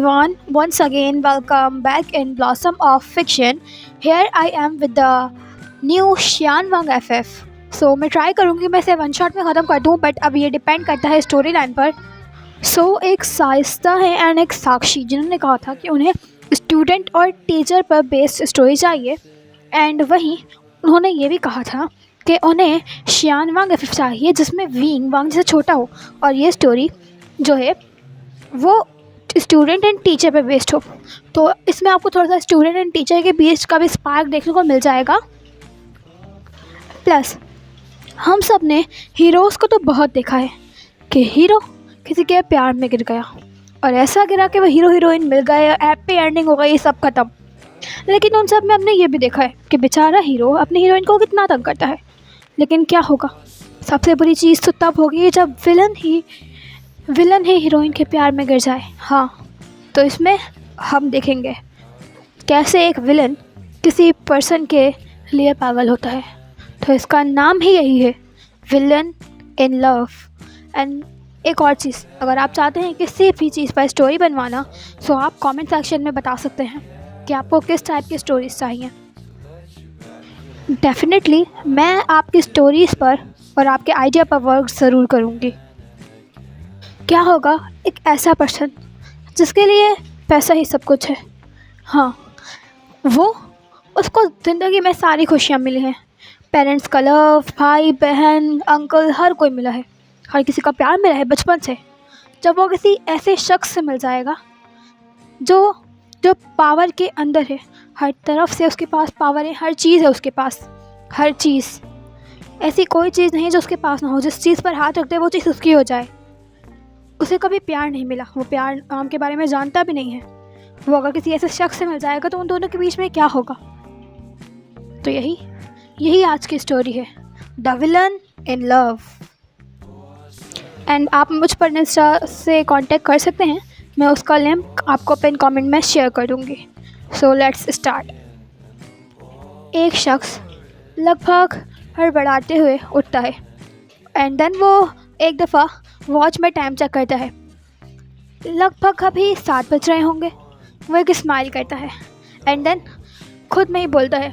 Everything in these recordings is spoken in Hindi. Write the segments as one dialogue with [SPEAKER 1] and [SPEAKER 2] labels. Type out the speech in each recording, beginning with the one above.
[SPEAKER 1] everyone. Once again, welcome back in Blossom of Fiction. Here I am with the new Xian Wang FF. मैं ट्राई करूँगी मैं इसे वन शॉट में ख़त्म कर दूँ, बट अब ये डिपेंड करता है स्टोरी लाइन पर. एक साइस्ता है एंड एक साक्षी जिन्होंने कहा था कि उन्हें स्टूडेंट और टीचर पर बेस्ड स्टोरी चाहिए, एंड वहीं उन्होंने ये भी कहा था कि उन्हें शियान वांग एफ चाहिए जिसमें विंग वांग जैसे छोटा हो, और ये स्टोरी जो है वो स्टूडेंट एंड टीचर पे बेस्ड हो. तो इसमें आपको थोड़ा सा स्टूडेंट एंड टीचर के बीच का भी स्पार्क देखने को मिल जाएगा. प्लस हम सब ने हीरोज़ को तो बहुत देखा है कि हीरो किसी के प्यार में गिर गया और ऐसा गिरा कि वो हीरो हीरोइन मिल गए, हैप्पी एंडिंग हो गई, सब खत्म. लेकिन उन सब में हमने ये भी देखा है कि बेचारा हीरो अपनी हीरोइन को कितना तंग करता है. लेकिन क्या होगा, सबसे बुरी चीज़ तो तब होगी जब विलन ही हीरोइन के प्यार में गिर जाए. हाँ, तो इसमें हम देखेंगे कैसे एक विलन किसी पर्सन के लिए पागल होता है. तो इसका नाम ही यही है, विलन इन लव. एंड एक और चीज़, अगर आप चाहते हैं किसी भी चीज़ पर स्टोरी बनवाना, तो आप कमेंट सेक्शन में बता सकते हैं कि आपको किस टाइप की स्टोरीज़ चाहिए. डेफिनेटली मैं आपकी स्टोरीज़ पर और आपके आइडिया पर वर्क ज़रूर करूँगी. क्या होगा, एक ऐसा पर्सन जिसके लिए पैसा ही सब कुछ है. हाँ, उसको ज़िंदगी में सारी खुशियाँ मिली हैं, पेरेंट्स का लव, भाई बहन अंकल हर कोई मिला है, हर किसी का प्यार मिला है बचपन से. जब वो किसी ऐसे शख्स से मिल जाएगा जो पावर के अंदर है, हर तरफ से उसके पास पावर है, हर चीज़ है उसके पास, हर चीज़, ऐसी कोई चीज़ नहीं जो उसके पास ना हो. जिस चीज़ पर हाथ रखते वो चीज़ उसकी हो जाए. उसे कभी प्यार नहीं मिला, वो प्यार नाम के बारे में जानता भी नहीं है. वो अगर किसी ऐसे शख्स से मिल जाएगा तो उन दोनों के बीच में क्या होगा. तो यही आज की स्टोरी है, the villain in love. And आप मुझ पर इंस्टा से कांटेक्ट कर सकते हैं, मैं उसका लिंक आपको पिन कमेंट में शेयर कर दूँगी. So let's start. एक शख्स लगभग हड़बड़ाते हुए उठता है, एंड देन वो एक दफ़ा वॉच में टाइम चेक करता है. लगभग अभी 7 बज रहे होंगे. वो एक स्माइल करता है एंड देन खुद में ही बोलता है,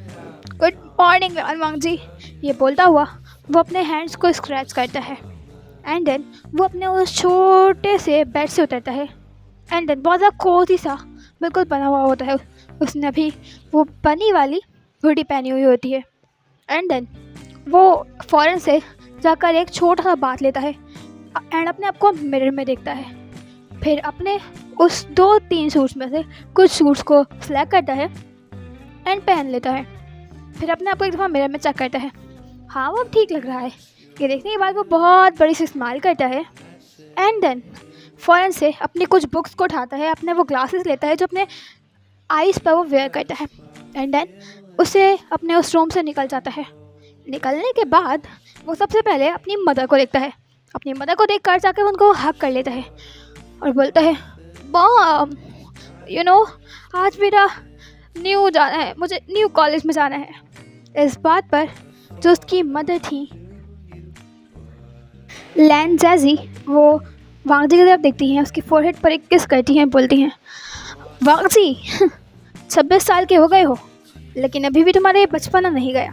[SPEAKER 1] गुड मॉर्निंग वांग जी. ये बोलता हुआ वो अपने हैंड्स को स्क्रैच करता है, एंड देन वो अपने उस छोटे से बेड से उतरता है. एंड देन बहुत ज़्यादा कोजी सा बिल्कुल बना हुआ होता है. उसने अभी वो बनी वाली हुडी पहनी हुई होती है. एंड देन वो फ़ौरन से जाकर एक छोटा सा बात लेता है एंड अपने आप को मिरर में देखता है. फिर अपने उस 2-3 सूट्स में से कुछ सूट्स को सिलेक्ट करता है एंड पहन लेता है. फिर अपने आप को एक दफ़ा मिरर में चेक करता है. हाँ, वो ठीक लग रहा है. ये देखने के बाद वो बहुत बड़ी सी स्माइल करता है एंड देन फ़ौरन से अपनी कुछ बुक्स को उठाता है, अपने वो ग्लासेस लेता है जो अपने आईज़ पर वो वेयर करता है, एंड देन उसे अपने उस रूम से निकल जाता है. निकलने के बाद वो सबसे पहले अपनी मदर को देखता है. अपनी मदर को देख कर जाकर उनको हग कर लेता है और बोलता है, मॉम आज मेरा जाना है, मुझे न्यू कॉलेज में जाना है. इस बात पर जो उसकी मदर थी लैन जैजी, वो वांग जी की तरफ देखती हैं, उसकी फोरहेड पर एक किस करती हैं, बोलती हैं, वांग जी 26 साल के हो गए हो लेकिन अभी भी तुम्हारे बचपना नहीं गया.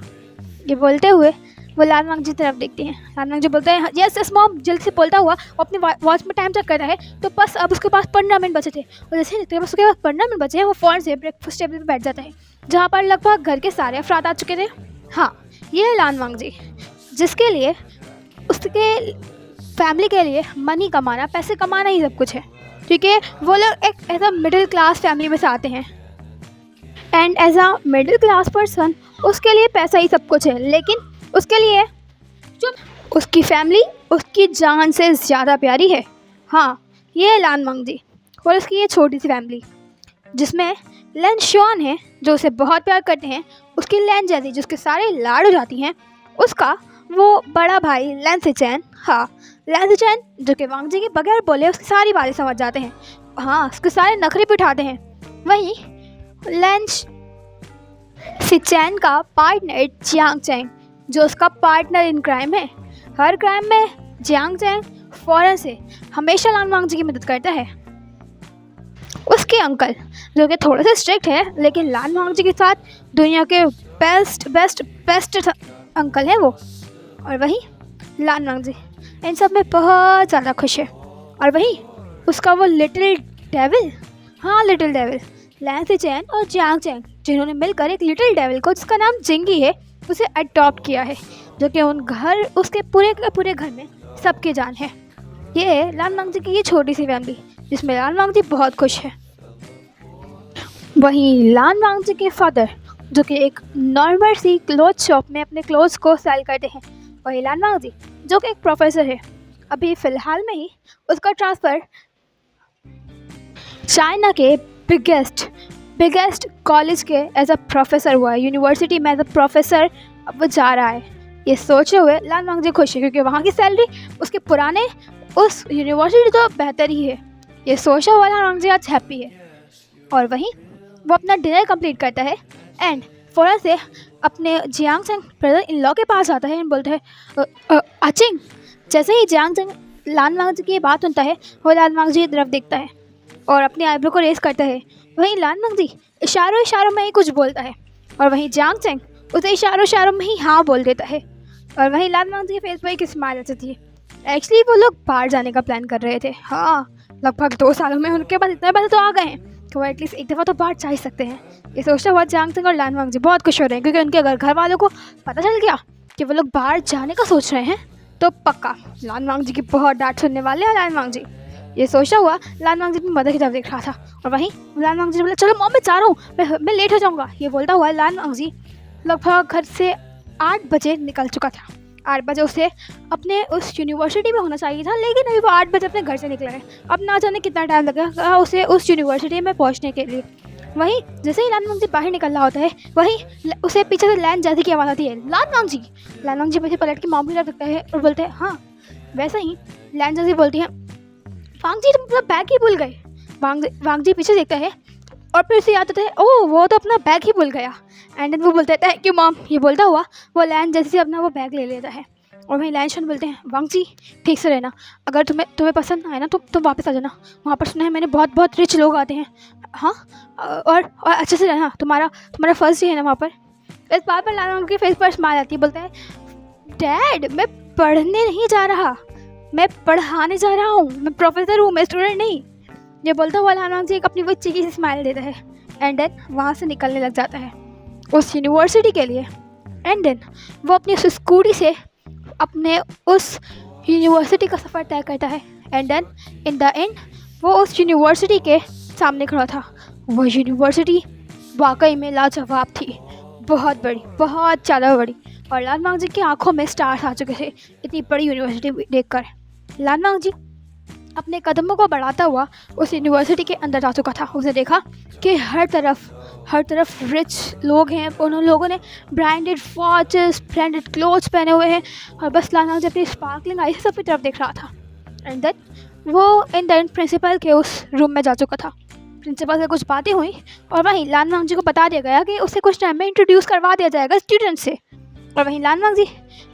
[SPEAKER 1] ये बोलते हुए वो लान वांग जी की तरफ देखती हैं. लान वांग जी बोलते हैं, यस मॉम. जल्द से बोलता हुआ वो अपनी वॉच में टाइम चेक करता है. तो बस अब उसके पास 15 मिनट बचे थे, और जैसे उसके पास 15 मिनट बचे हैं वो फ़ौरन से ब्रेकफास्ट टेबल पर बैठ जाता है जहाँ पर लगभग घर के सारे अफराद आ चुके थे. हाँ, ये है लान वांग जी, जिसके लिए उसके फैमिली के लिए मनी कमाना, पैसे कमाना ही सब कुछ है, क्योंकि वो लोग एक ऐसा मिडिल क्लास फैमिली में से आते हैं. And as a middle class person उसके लिए पैसा ही सब कुछ है, लेकिन उसके लिए जो उसकी फैमिली उसकी जान से ज़्यादा प्यारी है. हाँ, ये है लान वांग जी और उसकी ये छोटी सी फैमिली जिसमें लैन शॉन है जो उसे बहुत प्यार करते हैं, उसकी लैन जैजी जिसके सारे लाड़ हो जाती हैं, उसका वो बड़ा भाई लैन सिचैन. हाँ, लैन सिचैन जो कि वांग जी के बगैर बोले उसकी सारी बातें समझ जाते हैं. हाँ, उसके सारे नखरे भी उठाते हैं. वहीं लैन सिचैन का पार्टनर जियांग चैंग जो उसका पार्टनर इन क्राइम है. हर क्राइम में जियांग चैंग फ़ौरन से हमेशा लान वांग जी की मदद करता है. उस उसके अंकल जो कि थोड़े से स्ट्रिक्ट है, लेकिन लाल मांगजी के साथ दुनिया के बेस्ट बेस्ट बेस्ट अंकल हैं वो। और वहीं लाल मांगजी इन सब में बहुत ज़्यादा खुश है। और वहीं उसका वो लिटिल डेविल, हाँ लिटिल डेविल, लैंसी चैन और जियांग चैंग, जिन्होंने मिलकर एक लिटिल डेविल को जिसका नाम जिंगी है उसे अडॉप्ट किया है, जो कि उसके पूरे के पूरे घर में सबकी जान है। ये है लाल मांगजी की ये छोटी सी फैमिली जिसमें लाल मांगजी बहुत खुश है। वहीं लाल मांगजी के फादर जो कि एक नॉर्मल सी क्लोथ शॉप में अपने क्लोथ्स को सेल करते हैं। वहीं लाल मांगजी जो कि एक प्रोफेसर है, अभी फ़िलहाल में ही उसका ट्रांसफ़र चाइना के बिगेस्ट कॉलेज के एज अ प्रोफेसर हुआ है, यूनिवर्सिटी में एज अ प्रोफेसर अब वो जा रहा है। ये सोचे हुए लाल मांगजी खुश है क्योंकि वहाँ की सैलरी उसके पुराने उस यूनिवर्सिटी तो बेहतर ही है। ये सोचा हुआ लाल मांगजी आज हैप्पी है। और वहीं वो अपना डिनर कंप्लीट करता है एंड फ़ौरन से अपने Jiang Chang brother in law के पास आता है एंड बोलता है आचिंग। जैसे ही जियांग चैंग लाल मांगजी की ये बात सुनता है वो लाल मांगजी की तरफ देखता है और अपने आईब्रो को रेस करता है। वहीं लाल मांगजी इशारों में ही कुछ बोलता है और वहीं जियांग चैंग उसे इशारों में ही हाँ बोल देता है। और वहीं लाल मांगजी के फेस पर एक स्माइल आ जाती है। एक्चुअली वो लोग बाहर जाने का प्लान कर रहे थे। हाँ, लगभग 2 सालों में उनके पास इतने पैसे तो आ गए हैं कि वो एटलीस्ट एक दफ़ा तो बाहर जा ही सकते हैं। ये सोचते हुआ जियांग चैंग और लाल मांगजी बहुत खुश हो रहे हैं क्योंकि उनके घर वालों को पता चल गया कि वो लोग बाहर जाने का सोच रहे हैं, तो पक्का लाल मांगजी की बहुत डांट सुनने वाले हैं लाल मांगजी। ये सोचा हुआ लाल मांगजी अपनी मदर की तरफ देख रहा था और वहीं लाल मांगजी ने बोला चलो मॉम मैं जा रहा हूँ, मैं लेट हो जाऊँगा। ये बोलता हुआ लाल मांगजी लगभग घर से 8 बजे निकल चुका था। 8 बजे उसे अपने उस यूनिवर्सिटी में होना चाहिए था, लेकिन अभी वो 8 बजे अपने घर से निकला है। अब ना जाने कितना टाइम लगेगा उसे उस यूनिवर्सिटी में पहुँचने के लिए। वहीं जैसे ही लाल मांगजी बाहर निकल रहा होता है वहीं उसे पीछे से लैन जाती की आवाज़ आती है, लाल मांगजी पीछे पलट के मॉम की तरफ देखता है और बोलते हैं हाँ। वैसे ही लैन जाती बोलती है वांगजी तुम अपना बैग ही भूल गए। वांगजी पीछे देखता है और फिर उसे याद आता है ओह वो तो अपना बैग ही भूल गया। एंड देन वो बोलता है थैंक यू मॉम। ये बोलता हुआ वो लैन जैसे से अपना वो बैग ले लेता है और वहीं लैन शन बोलते हैं वांगजी ठीक से रहना, अगर तुम्हें पसंद ना आए ना तो तुम वापस आ जाना, वहाँ पर सुना है मैंने बहुत रिच लोग आते हैं। हाँ और अच्छे से रहना, तुम्हारा फर्स्ट डे है ना वहाँ पर। इस बात पर लाल मांगजी के फेस पर स्माइल आती है। बोलता है डैड मैं पढ़ने नहीं जा रहा, मैं पढ़ाने जा रहा हूँ, मैं प्रोफेसर हूँ, मैं स्टूडेंट नहीं। ये बोलता हुआ लाल मांगजी अपनी वो चिकी सी स्माइल देता है एंड देन वहाँ से निकलने लग जाता है उस यूनिवर्सिटी के लिए। एंड देन वो अपनी उस स्कूटी से अपने उस यूनिवर्सिटी का सफ़र तय करता है। And then in the end वो उस यूनिवर्सिटी के सामने खड़ा था। वो यूनिवर्सिटी वाकई में लाजवाब थी, बहुत बड़ी, बहुत ज़्यादा बड़ी। और लाल मांगजी की आंखों में स्टार्स आ चुके थे इतनी बड़ी यूनिवर्सिटी देखकर। लाल मांगजी अपने कदमों को बढ़ाता हुआ उस यूनिवर्सिटी के अंदर जा चुका था। उसने देखा कि हर तरफ रिच लोग हैं, उन लोगों ने ब्रांडेड वॉचेस, ब्रांडेड क्लोथ्स पहने हुए हैं और बस लाल मांगजी अपनी स्पार्कलिंग आई से सबकी तरफ देख रहा था। एंड देन वो इन देन प्रिंसिपल के उस रूम में जा चुका था। प्रिंसिपल से कुछ बातें हुई और वहीं लाल मांगजी को बता दिया गया कि उसे कुछ टाइम में इंट्रोड्यूस करवा दिया जाएगा स्टूडेंट से। और वहीं लाल मांगजी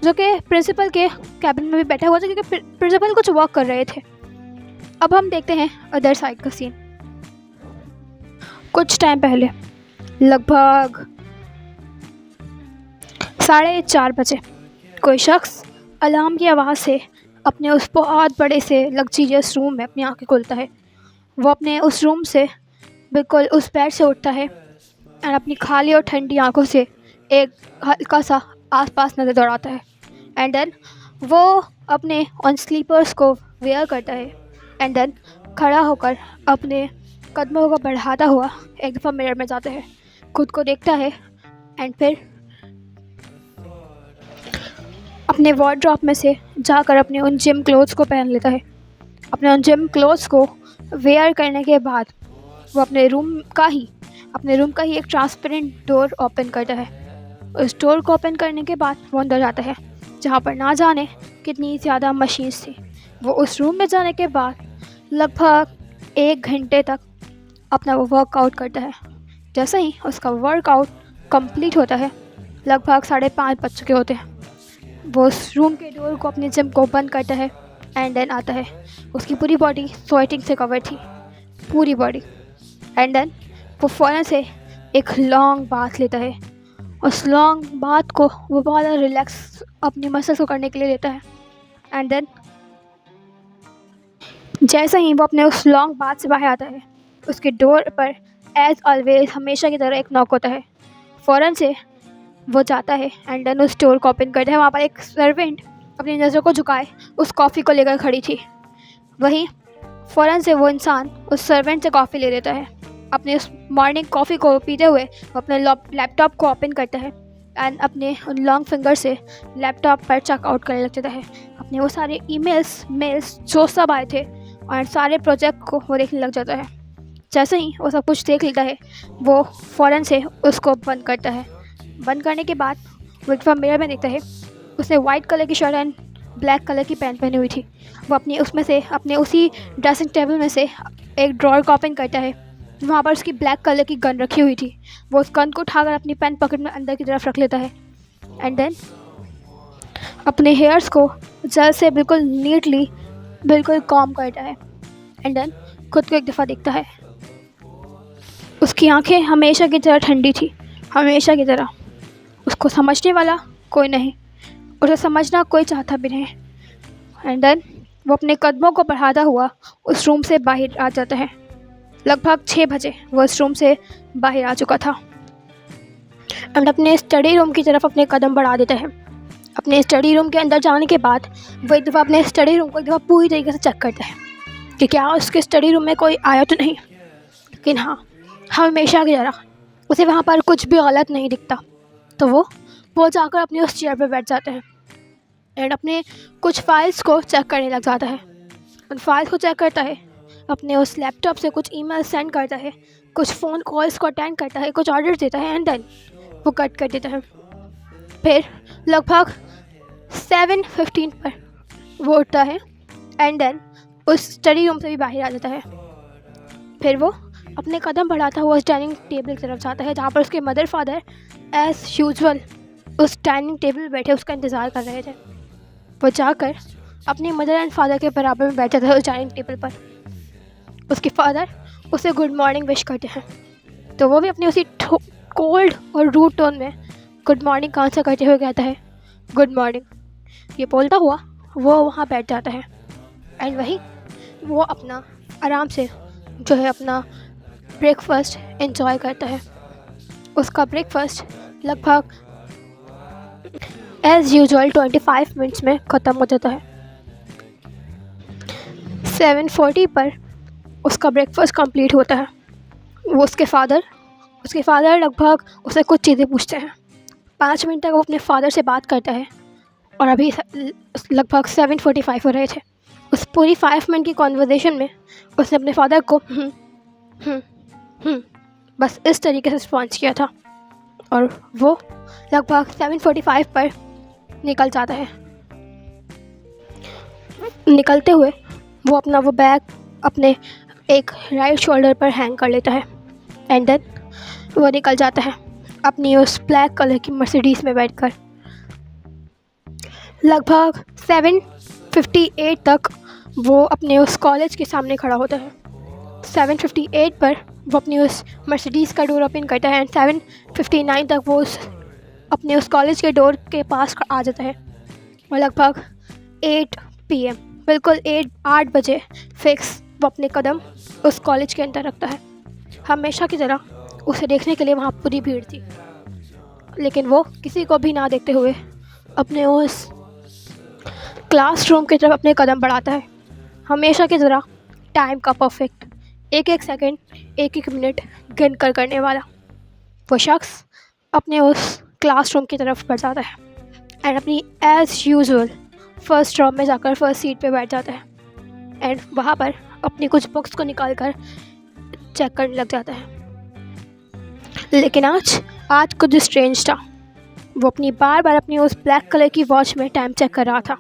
[SPEAKER 1] जो कि प्रिंसिपल के कैबिन में भी बैठा हुआ था क्योंकि प्रिंसिपल कुछ वर्क कर रहे थे। अब हम देखते हैं अदर साइड का सीन। कुछ टाइम पहले लगभग 4:30 बजे कोई शख्स अलार्म की आवाज़ से अपने उस बहुत बड़े से लग्जरियस रूम में अपनी आंखें खोलता है। वो अपने उस रूम से बिल्कुल उस बेड से उठता है और अपनी खाली और ठंडी आंखों से एक हल्का सा आसपास नज़र दौड़ाता है। एंड देन वो अपने ऑन स्लीपर्स को वेयर करता है एंड देन खड़ा होकर अपने कदमों को बढ़ाता हुआ एक दफ़ा मिरर में जाता है, खुद को देखता है एंड फिर अपने वार्डरोब में से जाकर अपने उन जिम क्लोथ्स को पहन लेता है। अपने उन जिम क्लोथ्स को वेयर करने के बाद वो अपने रूम का ही एक ट्रांसपेरेंट डोर ओपन करता है। उस डोर को ओपन करने के बाद वो अंदर जाता है जहाँ पर ना जाने कितनी ज़्यादा मशीन्स थी। वो उस रूम में जाने के बाद लगभग 1 घंटे तक अपना वो वर्कआउट करता है। जैसे ही उसका वर्कआउट कंप्लीट होता है, लगभग 5:30 बज चुके होते हैं, वो उस रूम के डोर को अपने जिम को बंद करता है एंड देन आता है। उसकी पूरी बॉडी स्वेटिंग से कवर थी, पूरी बॉडी। एंड देन वो फ़ौरन से एक लॉन्ग बाथ लेता है। उस लॉन्ग बाथ को वो बहुत ज़्यादा रिलैक्स अपनी मसल्स को करने के लिए लेता है। एंड देन जैसे ही वो अपने उस लॉन्ग बाथ से बाहर आता है, उसके डोर पर एज़ ऑलवेज हमेशा की तरह एक नॉक होता है। फ़ौरन से वो जाता है एंड देन उस डोर को ओपन करता है। वहाँ पर एक सर्वेंट अपनी नज़र को झुकाए उस कॉफ़ी को लेकर खड़ी थी। वहीं फ़ौरन से वो इंसान उस सर्वेंट से कॉफ़ी ले लेता है। अपने उस मॉर्निंग कॉफ़ी को पीते हुए वो अपने लैपटॉप को ओपन करता है एंड अपने लॉन्ग फिंगर से लैपटॉप पर चेकआउट करने लग जाता है। अपने वो सारे ईमेल्स मेल्स जो सब आए थे और सारे प्रोजेक्ट को वो देखने लग जाता है। जैसे ही वो सब कुछ देख लेता है, वो फ़ौरन से उसको बंद करता है। बंद करने के बाद वो एक दफ़ा मिरर में देखता है, उसने वाइट कलर की शर्ट एंड ब्लैक कलर की पैंट पहनी हुई थी। वो उसमें से अपने उसी ड्रेसिंग टेबल में से एक ड्रॉअर को ओपन करता है। वहाँ पर उसकी ब्लैक कलर की गन रखी हुई थी। वो उस गन को उठाकर अपनी पैंट पॉकेट में अंदर की तरफ रख लेता है एंड देन अपने हेयर्स को जेल से बिल्कुल नीटली बिल्कुल कॉम्ब करता है एंड देन खुद को एक दफ़ा देखता है। उसकी आंखें हमेशा की तरह ठंडी थी, हमेशा की तरह। उसको समझने वाला कोई नहीं, उसे समझना कोई चाहता भी नहीं। एंड देन वो अपने कदमों को बढ़ाता हुआ उस रूम से बाहर आ जाता है। लगभग 6 बजे वो उस रूम से बाहर आ चुका था एंड अपने स्टडी रूम की तरफ अपने कदम बढ़ा देता है। अपने स्टडी रूम के अंदर जाने के बाद वो एक दफ़ा अपने स्टडी रूम को एक दफ़ा पूरी तरीके से चेक करता है कि क्या उसके स्टडी रूम में कोई आया तो नहीं। लेकिन हाँ, हमेशा की तरह उसे वहाँ पर कुछ भी गलत नहीं दिखता। तो वो जाकर अपनी उस चेयर पर बैठ जाता है एंड अपने कुछ फाइल्स को चेक करने लग जाता है। उन फाइल्स को चेक करता है, अपने उस लैपटॉप से कुछ ईमेल सेंड करता है, कुछ फ़ोन कॉल्स को अटेंड करता है, कुछ ऑर्डर देता है एंड देन वो कट कर देता है। फिर लगभग 7:15 पर वो उठता है एंड देन उस स्टडी रूम से भी बाहर आ जाता है। फिर वो अपने कदम बढ़ाता हुआ उस डाइनिंग टेबल की तरफ जाता है, जहाँ पर उसके मदर फादर एज़ यूजुअल उस डाइनिंग टेबल पर बैठे उसका इंतज़ार कर रहे थे। वो जाकर अपनी मदर एंड फादर के बराबर में बैठ जाता है उस डाइनिंग टेबल पर। उसके फादर उसे गुड मॉर्निंग विश करते हैं, तो वो भी अपनी उसी कोल्ड और रूड टोन में गुड मॉर्निंग का आंसर करते हुए कहता है गुड मॉर्निंग। ये बोलता हुआ वो वहाँ बैठ जाता है एंड वहीं वो अपना आराम से जो है अपना ब्रेकफास्ट एंजॉय करता है। उसका ब्रेकफास्ट लगभग एज़ यूजुअल 25 मिनट्स में ख़त्म हो जाता है। 7:40 पर उसका ब्रेकफास्ट कंप्लीट होता है। वो उसके फादर लगभग उसे कुछ चीज़ें पूछते हैं। 5 मिनट तक वो अपने फादर से बात करता है और अभी लगभग 7:45 हो रहे थे। उस पूरी 5 मिनट की कॉन्वर्सेशन में उसने अपने फादर को बस इस तरीके से रिस्पॉन्स किया था और वो लगभग 7:45 पर निकल जाता है। निकलते हुए वो अपना वो बैग अपने एक राइट शोल्डर पर हैंग कर लेता है एंड देन वो निकल जाता है अपनी उस ब्लैक कलर की मर्सिडीज़ में बैठकर। लगभग 7:58 तक वो अपने उस कॉलेज के सामने खड़ा होता है। 7:58 पर वो अपनी उस मर्सिडीज़ का डोर ओपन करता है एंड 7:59 तक वो अपने उस कॉलेज के डोर के पास आ जाता है और लगभग 8 PM बिल्कुल 8 बजे फिक्स वो अपने कदम उस कॉलेज के अंदर रखता है। हमेशा की तरह उसे देखने के लिए वहाँ पूरी भीड़ थी, लेकिन वो किसी को भी ना देखते हुए अपने उस क्लासरूम की तरफ अपने कदम बढ़ाता है। हमेशा की तरह टाइम का परफेक्ट एक एक सेकंड एक एक मिनट गिन कर करने वाला वो शख्स अपने उस क्लासरूम की तरफ बढ़ जाता है एंड अपनी एज़ यूजुअल फर्स्ट रॉ में जाकर फर्स्ट सीट पे बैठ जाता है एंड वहाँ पर अपनी कुछ बुक्स को निकाल कर चेक करने लग जाता है। लेकिन आज कुछ स्ट्रेंज था। वो अपनी बार बार अपनी उस ब्लैक कलर की वॉच में टाइम चेक कर रहा था।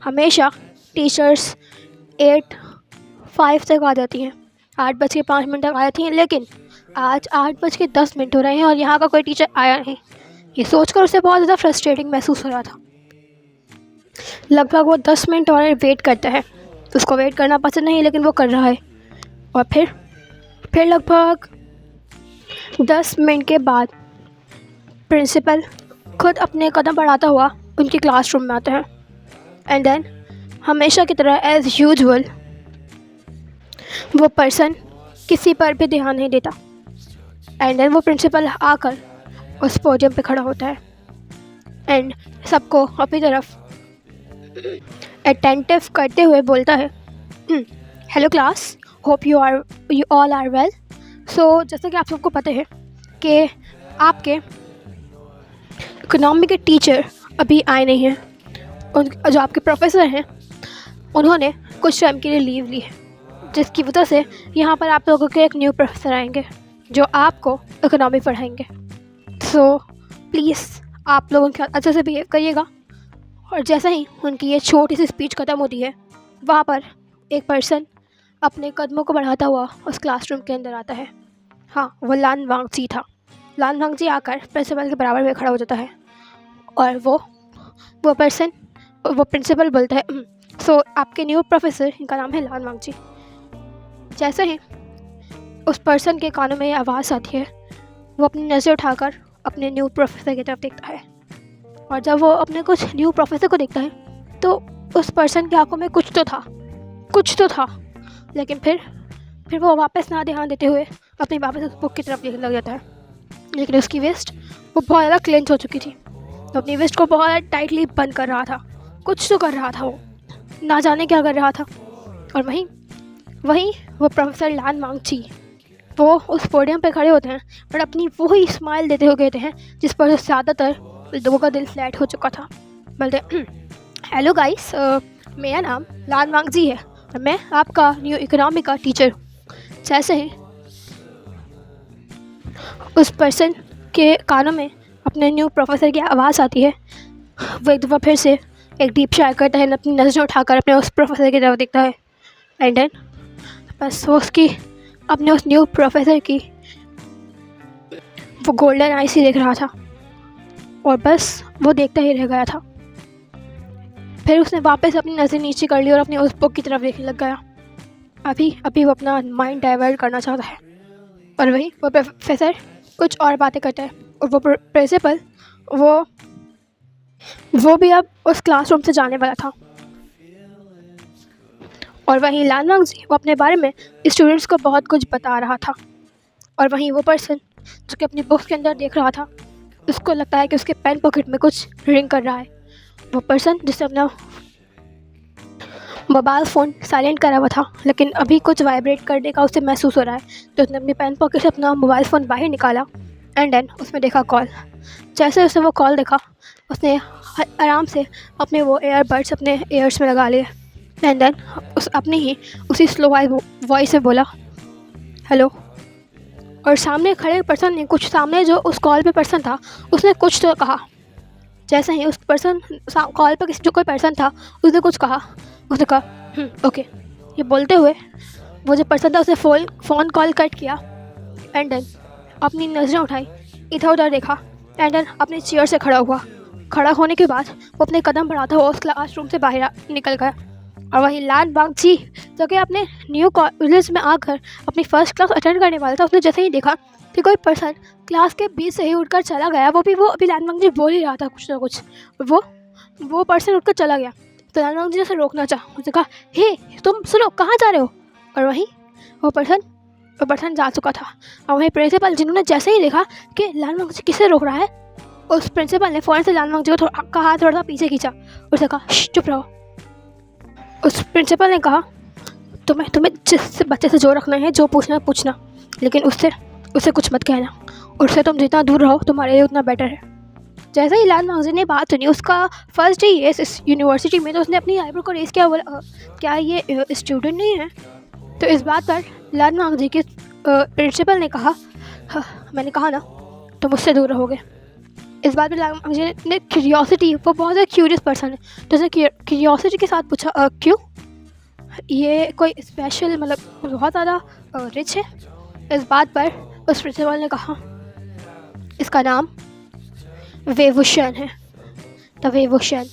[SPEAKER 1] हमेशा टीचर्स 8:05 तक आ जाती हैं, 8:05 तक आ जाती हैं, लेकिन आज 8:10 हो रहे हैं और यहाँ का कोई टीचर आया नहीं। ये सोचकर उसे बहुत ज़्यादा फ्रस्ट्रेटिंग महसूस हो रहा था। लगभग वो 10 मिनट और वेट करता है। उसको वेट करना पसंद नहीं, लेकिन वो कर रहा है। और फिर फिर लगभग 10 मिनट के बाद प्रिंसिपल खुद अपने कदम बढ़ाता हुआ उनके क्लासरूम में आते हैं। एंड देन हमेशा की तरह एज़ यूजुअल वो पर्सन किसी पर भी ध्यान नहीं देता। एंड देन वो प्रिंसिपल आकर उस पोडियम पे खड़ा होता है एंड सबको अपनी तरफ अटेंटिव करते हुए बोलता है, hello class, hope you all are well. So जैसा कि आप सबको पता है कि आपके इकोनॉमी के टीचर अभी आए नहीं हैं। उन जो आपके प्रोफेसर हैं उन्होंने कुछ टाइम के लिए लीव ली है, जिसकी वजह से यहाँ पर आप लोगों के एक न्यू प्रोफेसर आएंगे जो आपको इकोनॉमी पढ़ाएंगे। सो प्लीज़ आप लोगों के साथ अच्छे से बिहेव करिएगा। और जैसे ही उनकी ये छोटी सी स्पीच ख़त्म होती है, वहाँ पर एक पर्सन अपने कदमों को बढ़ाता हुआ उस क्लासरूम के अंदर आता है। हाँ, वो लान वांगजी था। लान वांगजी आकर प्रिंसिपल के बराबर में खड़ा हो जाता है और वो प्रिंसिपल बोलता है, सो आपके न्यू प्रोफेसर, इनका नाम है लान वांगजी। जैसे ही उस पर्सन के कानों में ये आवाज़ आती है, वो अपनी नज़र उठाकर अपने न्यू प्रोफेसर की तरफ देखता है। और जब वो अपने कुछ न्यू प्रोफेसर को देखता है तो उस पर्सन की आंखों में कुछ तो था, लेकिन फिर वो वापस ना ध्यान देते हुए अपनी वापस उस बुक की तरफ देखने लग जाता है। लेकिन उसकी वेस्ट वो बहुत ज़्यादा क्लेंच हो चुकी थी, तो अपनी वेस्ट को बहुत ज़्यादा टाइटली बंद कर रहा था। कुछ तो कर रहा था, वो ना जाने क्या कर रहा था। और वहीं वो प्रोफेसर लान वांगजी वो उस पोडियम पे खड़े होते हैं और अपनी वही स्माइल देते हुए कहते हैं जिस पर ज़्यादातर लोगों का दिल फ्लैट हो चुका था। बोलते, हेलो गाइस, मेरा नाम लान वांगजी है और मैं आपका न्यू इकोनॉमी का टीचर हूँ। जैसे ही उस पर्सन के कानों में अपने न्यू प्रोफेसर की आवाज़ आती है, वो एक दफ़ा फिर से एक डीप शायर करता है, अपनी नज़रें उठाकर अपने उस प्रोफेसर की तरफ देखता है। एंड देन बस वो अपने उस न्यू प्रोफेसर की वो गोल्डन आई सी देख रहा था और बस वो देखता ही रह गया था। फिर उसने वापस अपनी नज़र नीचे कर ली और अपनी उस बुक की तरफ देखने लग गया। अभी वो अपना माइंड डाइवर्ट करना चाहता है और वहीं वो प्रोफेसर कुछ और बातें करता है और वो प्रिंसिपल वो भी अब उस क्लासरूम से जाने वाला था। और वहीं लान वांगजी वो अपने बारे में स्टूडेंट्स को बहुत कुछ बता रहा था। और वहीं वो पर्सन जो कि अपनी बुक्स के अंदर देख रहा था, उसको लगता है कि उसके पेन पॉकेट में कुछ रिंग कर रहा है। वो पर्सन जिसने अपना मोबाइल फ़ोन साइलेंट करा हुआ था, लेकिन अभी कुछ वाइब्रेट करने का उसे महसूस हो रहा है, तो उसने अपनी पेन पॉकेट से अपना मोबाइल फ़ोन बाहर निकाला एंड देन उसमें देखा कॉल। जैसे उसने वो कॉल देखा, उसने आराम से अपने वो एयरबड्स अपने ईयर्स में लगा लिए एंड देन उसी स्लो वॉइस में बोला, हेलो। और सामने खड़े पर्सन ने कुछ, सामने जो उस कॉल पे पर्सन था उसने कुछ तो कहा। जैसे ही उस पर्सन कॉल पर जो कोई पर्सन था उसने कुछ कहा, उसने कहा ओके। ये बोलते हुए वो जो पर्सन था उसने फ़ोन कॉल कट किया एंड देन अपनी नज़रें उठाई, इधर उधर देखा एंड देन अपनी चेयर से खड़ा हुआ। खड़ा होने के बाद वो अपने कदम बढ़ाता हुआ उस क्लासरूम से बाहर निकल गया। और वहीं लान वांगजी जो कि अपने न्यू कॉलेज में आकर अपनी फ़र्स्ट क्लास अटेंड करने वाला था, उसने जैसे ही देखा कि कोई पर्सन क्लास के बीच से ही उठकर चला गया, वो अभी लान वांगजी बोल ही रहा था कुछ ना कुछ, वो पर्सन उठकर चला गया। तो लान वांगजी ने उसे रोकना चाहा, उसने कहा, हे तुम सुनो, कहाँ जा रहे हो। और वहीं वो पर्सन जा चुका था। और वहीं प्रिंसिपल जिन्होंने जैसे ही देखा कि लान वांगजी किसे रोक रहा है, उस प्रिंसिपल ने फ़ौरन से लान वांगजी को हाथ थोड़ा सा पीछे खींचा और उसने कहा, चुप रहो। उस प्रिंसिपल ने कहा, तुम्हें जिस बच्चे से जो रखना है, जो पूछना है पूछना, लेकिन उससे कुछ मत कहना, उससे तुम जितना दूर रहो तुम्हारे लिए उतना बेटर है। जैसे ही लान वांगजी ने बात सुनी, उसका फर्स्ट डे है इस यूनिवर्सिटी में, तो उसने अपनी आईब्रो को रेस किया, बोला क्या ये स्टूडेंट नहीं है। तो इस बात पर लान वांगजी के प्रिंसिपल ने कहा, मैंने कहा ना तुम मुझसे दूर रहोगे। इस बात पर लान वांगजी ने क्यूरियोसिटी, वो बहुत ज़्यादा क्यूरियस पर्सन है, तो उसने क्यूरियोसिटी के साथ पूछा, क्यों, ये कोई स्पेशल, मतलब बहुत ज़्यादा रिच है। इस बात पर उस प्रिंसिपल ने कहा, इसका नाम वेवुशन है, द वेवुशन,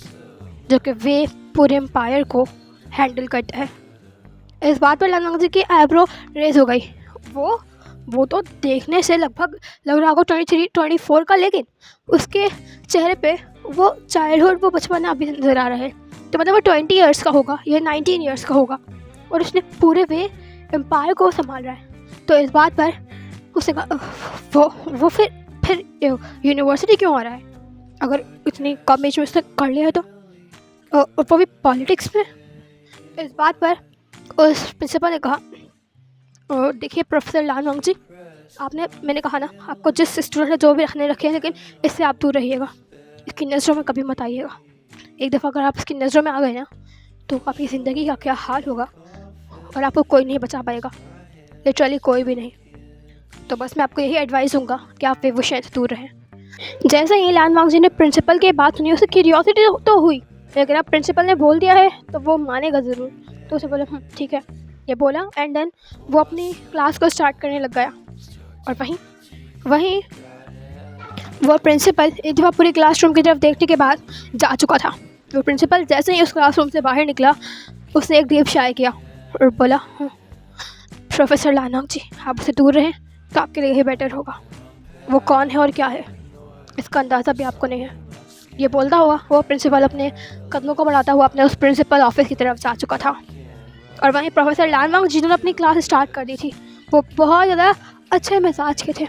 [SPEAKER 1] जो कि वे पूरे एम्पायर को हैंडल करता है। इस बात पर लान वांगजी की आईब्रो रेज हो गई वो तो देखने से लगभग लग रहा होगा 23-24 का, लेकिन उसके चेहरे पे वो चाइल्डहुड, वो बचपना अभी नज़र आ रहा है। तो मतलब वो 20 ईयर्स का होगा या 19 ईयर्स का होगा, और उसने पूरे वे एम्पायर को संभाल रहा है। तो इस बात पर उसने कहा वो फिर यूनिवर्सिटी क्यों आ रहा है, अगर इतनी कम एज में उसने कर लिया है तो, और वो भी पॉलिटिक्स में। इस बात पर उस प्रिंसिपल ने कहा, देखिए प्रोफेसर लानवांग जी, मैंने कहा ना आपको, जिस स्टूडेंट ने जो भी रखने रखे हैं, लेकिन इससे आप दूर रहिएगा, इसकी नज़रों में कभी मत आइएगा। एक दफ़ा अगर आप इसकी नज़रों में आ गए ना तो आपकी ज़िंदगी का क्या हाल होगा, और आपको कोई नहीं बचा पाएगा, लिटरली कोई भी नहीं। तो बस मैं आपको यही एडवाइस दूँगा कि आप विषय से दूर रहें। जैसे ही लानवांग जी ने प्रिंसिपल की बात सुनी, उसे क्यूरियोसिटी तो हुई, लेकिन अब प्रिंसिपल ने बोल दिया है तो वो मानेगा ज़रूर। तो उसे बोला ठीक है, ये बोला, एंड देन वो अपनी क्लास को स्टार्ट करने लग गया। और वहीं वो प्रिंसिपल एक दफ़ा पूरी क्लासरूम की तरफ देखने के बाद जा चुका था। वो प्रिंसिपल जैसे ही उस क्लासरूम से बाहर निकला, उसने एक डीप शाय किया और बोला, प्रोफेसर लानवांग जी, आप उससे दूर रहें तो आपके लिए ही बेटर होगा। वो कौन है और क्या है, इसका अंदाज़ा भी आपको नहीं है। ये बोलता हुआ वो प्रिंसिपल अपने कदमों को बढ़ाता हुआ अपने उस प्रिंसिपल ऑफिस की तरफ जा चुका था। और वहीं प्रोफेसर लानवांग जिन्होंने अपनी क्लास स्टार्ट कर दी थी, वो बहुत ज़्यादा अच्छे मिजाज के थे।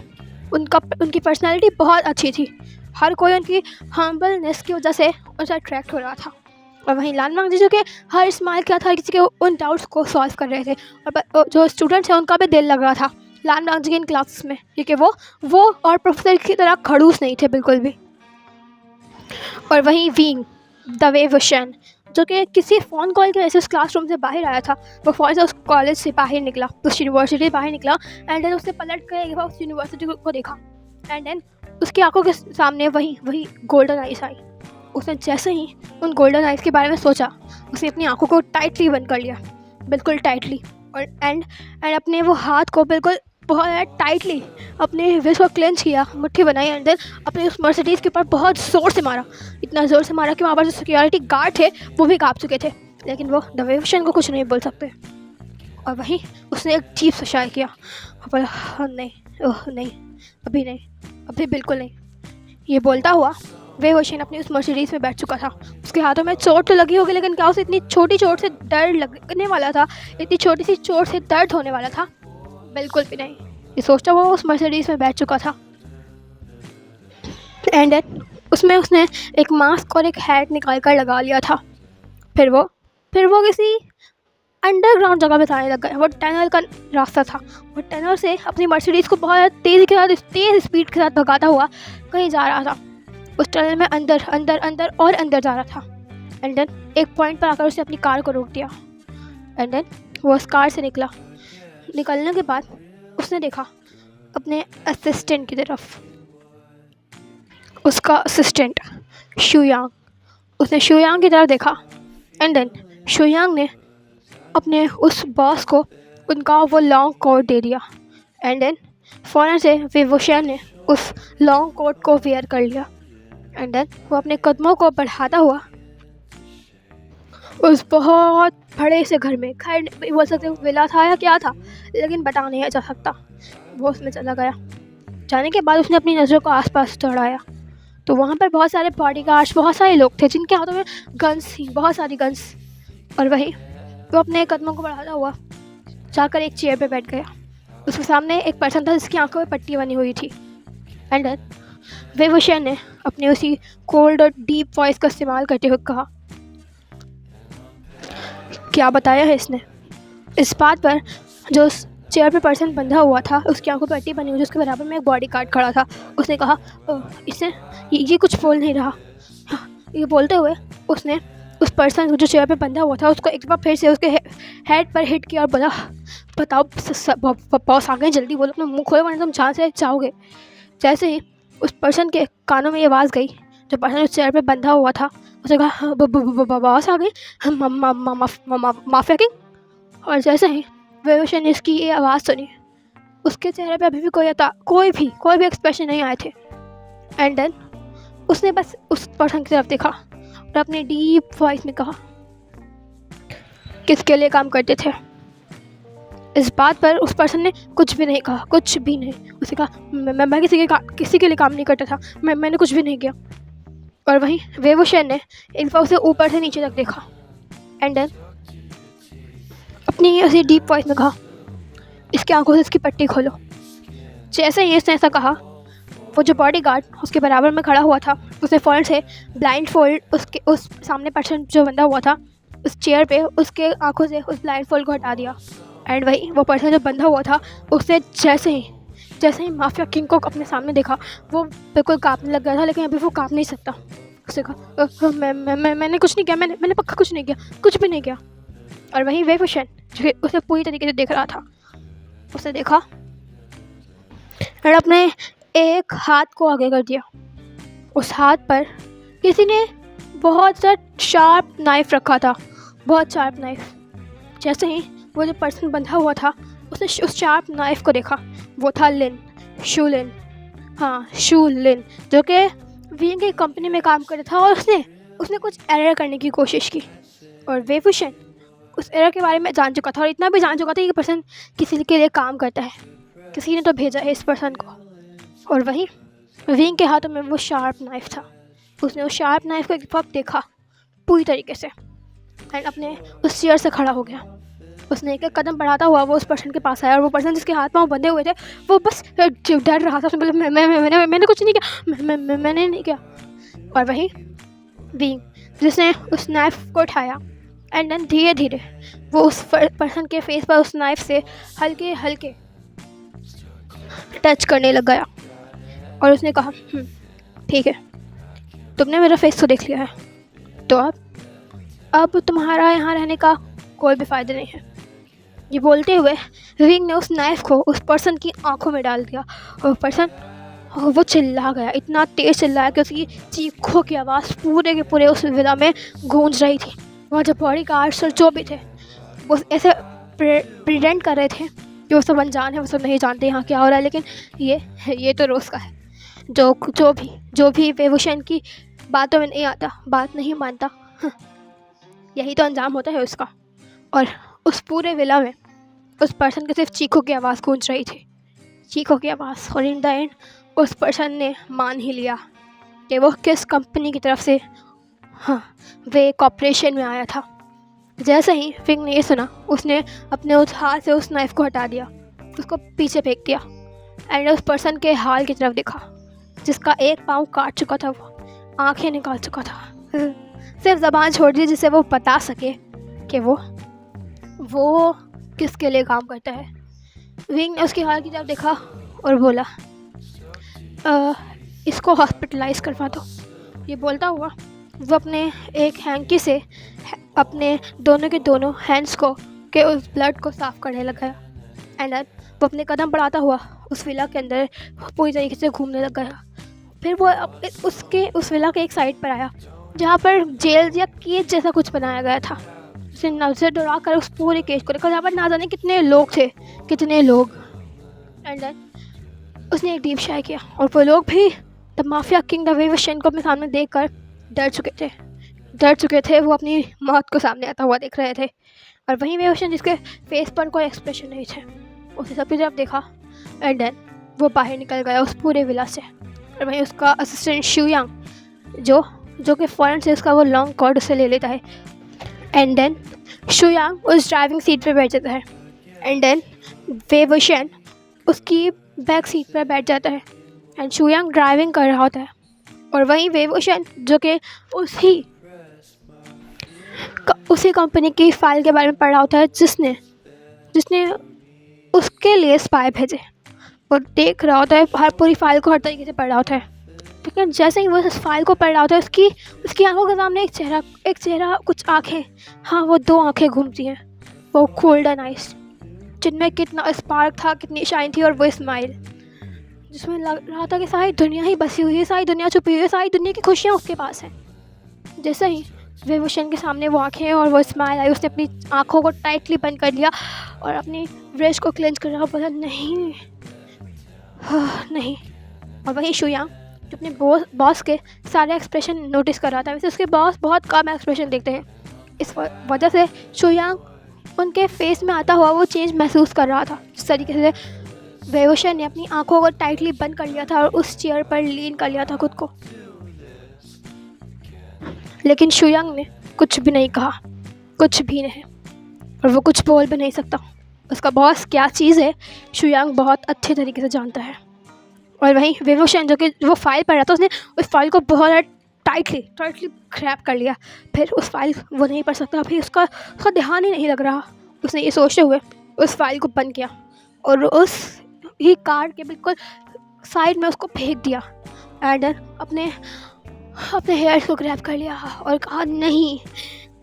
[SPEAKER 1] उनकी पर्सनैलिटी बहुत अच्छी थी, हर कोई उनकी हम्बलनेस की वजह से उनसे अट्रैक्ट हो रहा था। और वहीं लानवांग जी जो कि हर स्माइल के साथ हर किसी के उन डाउट्स को सॉल्व कर रहे थे, और जो स्टूडेंट्स हैं उनका भी दिल लग रहा था लानवांग जी की इन क्लासेस में, क्योंकि वो और प्रोफेसर की तरह खड़ूस नहीं थे बिल्कुल भी। और वहीं वींग द वे वुशन, जो कि किसी फ़ोन कॉल की वजह से उस क्लासरूम से बाहर आया था, वो फ़ौरन से उस कॉलेज से बाहर निकला, उस यूनिवर्सिटी से बाहर निकला, एंड देन उसने पलट कर एक बार उस यूनिवर्सिटी को देखा, एंड देन उसकी आंखों के सामने वही गोल्डन आइस आई। उसने जैसे ही उन गोल्डन आइस के बारे में सोचा, उसने अपनी आंखों को टाइटली बंद कर लिया, बिल्कुल टाइटली, और एंड अपने वो हाथ को बिल्कुल बहुत टाइटली अपने विस्ट को क्लेंच किया, मुट्ठी बनाई, एंड देन अपने उस मर्सिडीज़ के ऊपर बहुत ज़ोर से मारा। इतना ज़ोर से मारा कि वहाँ पर जो सिक्योरिटी गार्ड थे वो भी काँप चुके थे, लेकिन वो द वे वुशन को कुछ नहीं बोल सकते। और वहीं उसने एक अजीब सा शाय किया, बोला, नहीं, ओह नहीं, अभी नहीं, अभी बिल्कुल नहीं। ये बोलता हुआ वे वुशन अपनी उस मर्सिडीज़ में बैठ चुका था। उसके हाथों में चोट तो लगी होगी, लेकिन क्या उसे इतनी छोटी चोट से डर लगने वाला था, इतनी छोटी सी चोट से दर्द होने वाला था? बिल्कुल भी नहीं। ये सोचता हुआ उस मर्सिडीज़ में बैठ चुका था, एंड देन उसमें उसने एक मास्क और एक हैट निकाल कर लगा लिया था। फिर वो किसी अंडरग्राउंड जगह पे जाने लग गया। वो टनल का रास्ता था, वो टनल से अपनी मर्सिडीज़ को बहुत तेज़ स्पीड के साथ भगाता हुआ कहीं जा रहा था। उस टनल में अंदर और अंदर जा रहा था, एंड देन एक पॉइंट पर आकर उसने अपनी कार को रोक दिया, एंड देन वो उस कार से निकलने के बाद उसने देखा अपने असिस्टेंट की तरफ, उसका असिस्टेंट शुयांग। उसने शुयांग की तरफ देखा, एंड देन शुयांग ने अपने उस बॉस को उनका वो लॉन्ग कोट दे दिया, एंड देन फ़ौरन से वे वुशन ने उस लॉन्ग कोट को वेयर कर लिया, एंड देन वो अपने कदमों को बढ़ाता हुआ उस बहुत बड़े से घर में, खैर बोल सकते विला था या क्या था, लेकिन बता नहीं जा सकता, वो उसमें चला गया। जाने के बाद उसने अपनी नज़रों को आसपास दौड़ाया, तो वहाँ पर बहुत सारे बॉडीगार्ड्स, बहुत सारे लोग थे जिनके हाथों में गन्स थी, बहुत सारी गन्स। और वही वो अपने कदमों को बढ़ाता हुआ जाकर एक चेयर पे बैठ गया। उसके सामने एक पर्सन था जिसकी आंखों में पट्टी बनी हुई थी, एंड देन वे वुशन ने अपने उसी कोल्ड और डीप वॉइस का इस्तेमाल करते हुए कहा, क्या बताया है इसने? इस बात पर जो उस चेयर पे पर्सन बंधा हुआ था, उसकी आंखों पर पट्टी बनी हुई, उसके बराबर में एक बॉडीगार्ड खड़ा था। उसने कहा, इसने ये कुछ बोल नहीं रहा। ये बोलते हुए उसने उस पर्सन जो चेयर पे बंधा हुआ था उसको एक बार फिर से उसके हेड पर हिट किया और बोला, बताओ बॉस आ गए, जल्दी बोलो, अपना मुँह खोलो वरना तुम जान से जाओगे। जैसे ही उस पर्सन के कानों में ये आवाज़ गई, जो पर्सन उस चेयर पे बंधा हुआ था, उसने कहा, बॉस आ गए, माफिया किंग। और जैसे ही वे वुशन ने इसकी ये आवाज़ सुनी, उसके चेहरे पे अभी भी कोई भी एक्सप्रेशन नहीं आए थे, एंड देन उसने बस उस पर्सन की तरफ देखा और अपने डीप वॉइस में कहा, किसके लिए काम करते थे? इस बात पर उस पर्सन ने कुछ भी नहीं कहा, कुछ भी नहीं। उसने कहा मैं किसी के लिए काम नहीं करता था, मैंने कुछ भी नहीं किया। और वहीं वेवोशन ने एक बार उसे ऊपर से नीचे तक देखा एंड देन अपनी ऐसी डीप वॉइस में कहा, इसकी आंखों से इसकी पट्टी खोलो। जैसे ही इसने ऐसा कहा, वो जो बॉडीगार्ड उसके बराबर में खड़ा हुआ था, उसने फ़ौरन से ब्लाइंड फोल्ड उसके उस सामने पर्सन जो बंधा हुआ था उस चेयर पे, उसके आंखों से उस ब्लाइंड फोल्ड को हटा दिया। एंड वही वो पर्सन जो बंधा हुआ था, उसने जैसे ही माफिया किंग को अपने सामने देखा, वो बिल्कुल कांपने लग गया था, लेकिन अभी वो कांप नहीं सकता। उसने कहा मैंने कुछ नहीं किया, मैंने पक्का कुछ नहीं किया, कुछ भी नहीं किया। और वहीं वेवोशन जो उसे पूरी तरीके से देख रहा था, उसने देखा और अपने एक हाथ को आगे कर दिया। उस हाथ पर किसी ने बहुत सा शार्प नाइफ़ रखा था, बहुत शार्प नाइफ़। जैसे ही वो जो पर्सन बंधा हुआ था, उसने उस शार्प नाइफ़ को देखा। वो था शू लिन, जो कि विंग की कंपनी में काम करता था, और उसने कुछ एरर करने की कोशिश की। और वेवोशन उस एरर के बारे में जान चुका था, और इतना भी जान चुका था कि पर्सन किसी के लिए काम करता है, किसी ने तो भेजा है इस पर्सन को। और वहीं विंग के हाथों में वो शार्प नाइफ़ था। उसने उस शार्प नाइफ़ को एक वक्त देखा पूरी तरीके से एंड अपने उस चेयर से खड़ा हो गया। उसने एक कदम बढ़ाता हुआ वो उस पर्सन के पास आया, और वो पर्सन जिसके हाथ पाँव बंधे हुए थे, वो बस डर रहा था। उसने बोला मैंने कुछ नहीं किया, मैंने नहीं किया। और वहीं विंग जिसने उस नाइफ़ को उठाया एंड देन धीरे धीरे वो उस पर्सन के फेस पर उस नाइफ़ से हल्के हल्के टच करने लग गया। और उसने कहा ठीक है, तुमने मेरा फेस तो देख लिया है, तो अब तुम्हारा यहाँ रहने का कोई भी फ़ायदा नहीं है। ये बोलते हुए विंग ने उस नाइफ़ को उस पर्सन की आंखों में डाल दिया, और पर्सन वो चिल्ला गया, इतना तेज़ चिल्लाया कि उसकी चीखों की आवाज़ पूरे के पूरे उस विला में गूंज रही थी। वहाँ जो बॉडीगार्ड्स और जो भी थे, वो ऐसे प्रिटेंड कर रहे थे कि वो सब अनजान है, वो सब नहीं जानते यहाँ क्या हो रहा है, लेकिन ये तो रोज़ का है। जो भी वेवोशन की बातों में नहीं आता, बात नहीं मानता, यही तो अंजाम होता है उसका। और उस पूरे विला में उस पर्सन की सिर्फ चीखों की आवाज़ गूंज रही थी, चीखों की आवाज़। और इन द एंड उस पर्सन ने मान ही लिया कि वो किस कंपनी की तरफ से वे कॉपरेशन में आया था। जैसे ही विंग ने ये सुना, उसने अपने उस हाथ से उस नाइफ़ को हटा दिया, उसको पीछे फेंक दिया एंड उस पर्सन के हाल की तरफ देखा, जिसका एक पाँव काट चुका था, वो आंखें निकाल चुका था, सिर्फ ज़बान छोड़ दी जिससे वो बता सके कि वो किसके लिए काम करता है। विंग ने उसके हाल की तरफ देखा और बोला इसको हॉस्पिटलाइज करवा दो। ये बोलता हुआ वो अपने एक हैंकी से अपने दोनों के दोनों हैंड्स को के उस ब्लड को साफ़ करने लगा एंड वो अपने कदम बढ़ाता हुआ उस विला के अंदर पूरी तरीके से घूमने लग गया। फिर वो उस विला के एक साइड पर आया जहाँ पर जेल या केज जैसा कुछ बनाया गया था। उसने नजर दौड़ा कर उस पूरे केज को देखा, जहाँ पर ना जाने कितने लोग थे, एंड देन उसने एक डीप शाय किया, और वो लोग भी द माफिया किंग द वेवोशन को अपने सामने देखकर डर चुके थे। वो अपनी मौत को सामने आता हुआ देख रहे थे। और वहीं वेवोशन जिसके फेस पर कोई एक्सप्रेशन नहीं थे, उसने सबकी तरफ देखा एंड देन वो बाहर निकल गया उस पूरे विला से। और वहीं उसका असिस्टेंट शुयांग जो कि फ़ौरन से उसका वो लॉन्ग कॉर्ड उसे ले लेता है एंड देन शुयांग उस ड्राइविंग सीट पर बैठ जाता है एंड देन वेवोशन उसकी बैक सीट पर बैठ जाता है एंड शुयांग ड्राइविंग कर रहा होता है। और वहीं वेवोशन जो कि उसी कंपनी की फ़ाइल के बारे में पढ़ रहा होता है जिसने उसके लिए स्पाई भेजे, और देख रहा होता है हर पूरी फ़ाइल को हर तरीके से पढ़ रहा होता है। लेकिन जैसे ही वो उस फाइल को पढ़ रहा होता है, उसकी आंखों के सामने एक चेहरा कुछ आँखें, हाँ वो 2 आँखें घूमती हैं, वो गोल्डन आइज जिनमें कितना स्पार्क था, कितनी शाइन थी, और वो स्माइल जिसमें लग रहा था कि सारी दुनिया ही बसी हुई है, सारी दुनिया छुपी हुई है, सारी दुनिया की खुशियाँ उसके पास हैं। जैसे ही वेवोशन के सामने वो आँखें और वो स्माइल आई, उसने अपनी आँखों को टाइटली बंद कर लिया और अपनी ब्रेस्ट को क्लेंच कर रहा, बोला नहीं। और वही शुयांग जो अपने बॉस के सारे एक्सप्रेशन नोटिस कर रहा था। वैसे उसके बॉस बहुत कम एक्सप्रेशन देखते हैं, इस वजह से शुयांग उनके फेस में आता हुआ वो चेंज महसूस कर रहा था। जिस तरीके से वेवोशन ने अपनी आंखों को टाइटली बंद कर लिया था और उस चेयर पर लीन कर लिया था खुद को, लेकिन शुयांग ने कुछ भी नहीं कहा, कुछ भी नहीं, और वो कुछ बोल भी नहीं सकता। उसका बॉस क्या चीज़ है शुयांग बहुत अच्छे तरीके से जानता है। और वहीं वेवोशन जो कि वो फाइल पढ़ रहा था, उसने उस फाइल को बहुत टाइटली ग्रैब कर लिया। फिर उस फाइल वो नहीं पढ़ सकता, फिर उसका ध्यान ही नहीं लग रहा। उसने ये सोचते हुए उस फाइल को बंद किया और उस ही कार्ड के बिल्कुल साइड में उसको फेंक दिया। एंड अपने हेयर्स को ग्रैब कर लिया और कहा, नहीं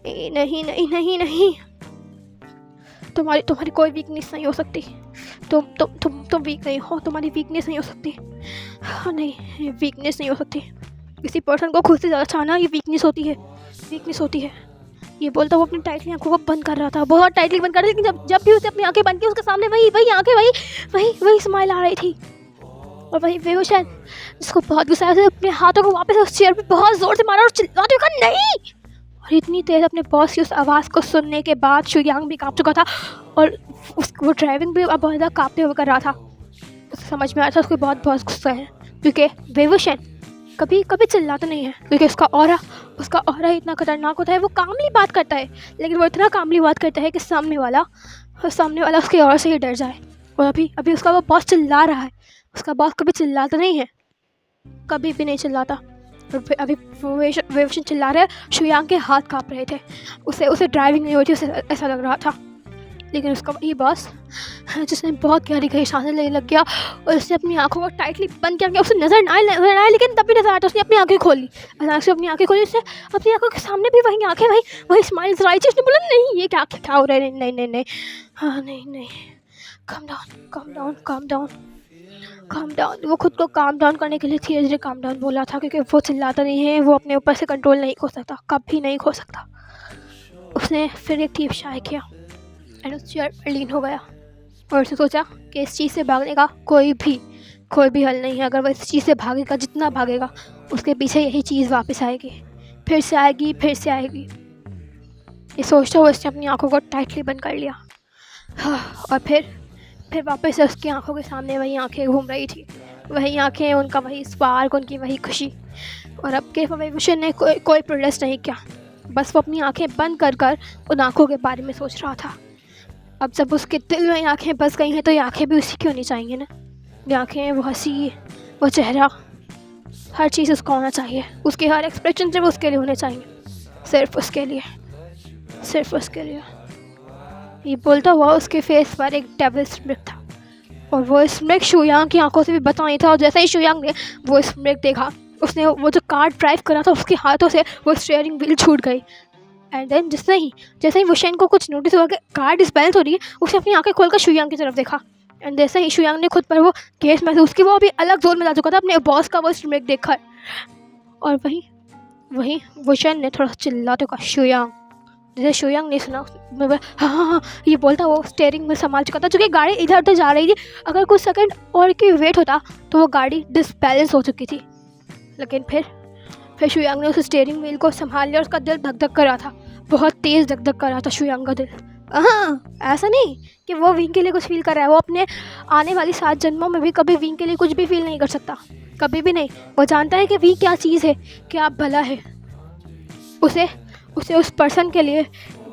[SPEAKER 1] नहीं नहीं नहीं नहीं, तुम्हारी कोई वीकनेस नहीं हो सकती। तुम वीक नहीं हो, तुम्हारी वीकनेस नहीं हो सकती। हाँ नहीं, वीकनेस नहीं हो सकती। किसी पर्सन को खुद से ज़्यादा चाहना ये वीकनेस होती है। ये बोलता वो अपनी टाइटली आंखों को बंद कर रहा था, बहुत टाइटली बंद कर रहा था, लेकिन जब भी उसे अपनी आंखें बंद की उसके सामने वही आंखें वही स्माइल आ रही थी। और वही वेवोशन जिसको बहुत गुस्सा आया, अपने हाथों को वापस उस चेयर पे बहुत ज़ोर से मारा और चिल्लाते हुए कहा, नहीं। और इतनी तेज़ अपने बॉस की उस आवाज़ को सुनने के बाद शुयांग भी काँप चुका था और वो ड्राइविंग भी अब बहुत ज़्यादा काँपते हुए कर रहा था। उसे समझ में आया था उसको बहुत गुस्सा है, क्योंकि वेवोशन कभी चिल्लाता नहीं है, क्योंकि उसका ऑरा इतना खतरनाक होता है। वो कामली बात करता है, लेकिन वो इतना कामली बात करता है कि सामने वाला उसके ऑरा से ही डर जाए। और अभी उसका वो बॉस चिल्ला रहा है। उसका बॉस कभी चिल्लाता नहीं है, कभी भी नहीं चिल्लाता। और अभी वेवोशन चिल्ला रहा है। शुयांग के हाथ काँप रहे थे, उसे ड्राइविंग नहीं होती, उसे ऐसा लग रहा था। लेकिन उसका वही बॉस जिसने बहुत गहरी सांसें लेने लग गया और उसने अपनी आंखों को टाइटली बंद किया। उसे नजर ना आए, लेकिन तब भी नजर आया तो उसने अपनी आंखें खोली। अचानक से अपनी आंखें खोली, उसने अपनी आंखों के सामने भी वही आंखें, वही स्माइल नजर आई थी। उसने बोला, नहीं ये क्या हो रहा है, नहीं, हाँ नहीं, काम डाउन। वो खुद को काम डाउन करने के लिए धीरे धीरे काम डाउन बोला था, क्योंकि वो चिल्लाता नहीं है, वो अपने ऊपर से कंट्रोल नहीं खो सकता, कभी नहीं खो सकता। उसने फिर एक डीप शाय किया एंड उस चेयर पर लीन हो गया और उसने सोचा कि इस चीज़ से भागने का कोई भी हल नहीं है। अगर वो इस चीज़ से भागेगा, जितना भागेगा उसके पीछे यही चीज़ वापस आएगी, फिर से आएगी। ये सोचते हुए उसने अपनी आंखों को टाइटली बंद कर लिया। और फिर वापस से उसकी आंखों के सामने वही आंखें घूम रही थी, वही आंखें, उनका वही स्पार्क, उनकी वही खुशी। और अब के वेवोशन ने कोई प्रोटेस्ट नहीं किया, बस वो अपनी आंखें बंद कर उन आंखों के बारे में सोच रहा था। अब जब उसके दिल में आंखें बस गई हैं तो ये आंखें भी उसी की होनी चाहिए ना। ये आंखें, वो हंसी, वो चेहरा, हर चीज़ उसका होना चाहिए। उसके हर एक्सप्रेशन सिर्फ उसके लिए होने चाहिए, सिर्फ उसके लिए। ये बोलता हुआ उसके फेस पर एक डेविल स्मिक था और वो स्मिक शुयांग की आंखों से भी बता नहीं था। और जैसे ही शुयांग ने वो स्मिक देखा, उसने वो जो कार ड्राइव करा था उसके हाथों से वो स्टीयरिंग व्हील छूट गई। एंड देन जैसे ही वोशन को कुछ नोटिस हुआ कि कार डिस्बैलेंस हो रही है, उसने अपनी आंखें खोलकर शुयांग की तरफ देखा। एंड जैसे ही शुयांग ने खुद पर वो केस महसूस की, वो अभी अलग जोन में जा चुका था अपने बॉस का वो स्मिक देखकर। और वहीं वोशन ने थोड़ा चिल्लाते कहा, शुयांग। जैसे शुयांग ने सुना, हाँ, ये बोलता वो स्टीयरिंग में संभाल चुका था, जो कि गाड़ी इधर उधर जा रही थी। अगर कुछ सेकंड और की वेट होता तो वो गाड़ी डिसबैलेंस हो चुकी थी। लेकिन फिर शुयांग ने उस स्टीयरिंग व्हील को संभाल लिया और उसका दिल धक धक कर रहा था, बहुत तेज़ धक धक कर रहा था शुयांग का दिल। हाँ, ऐसा नहीं कि वो विंग के लिए कुछ फील कर रहा है, वो अपने आने वाली 7 जन्मों में भी कभी विंग के लिए कुछ भी फील नहीं कर सकता, कभी भी नहीं। वो जानता है कि विंग क्या चीज़ है, क्या भला है। उसे उस पर्सन के लिए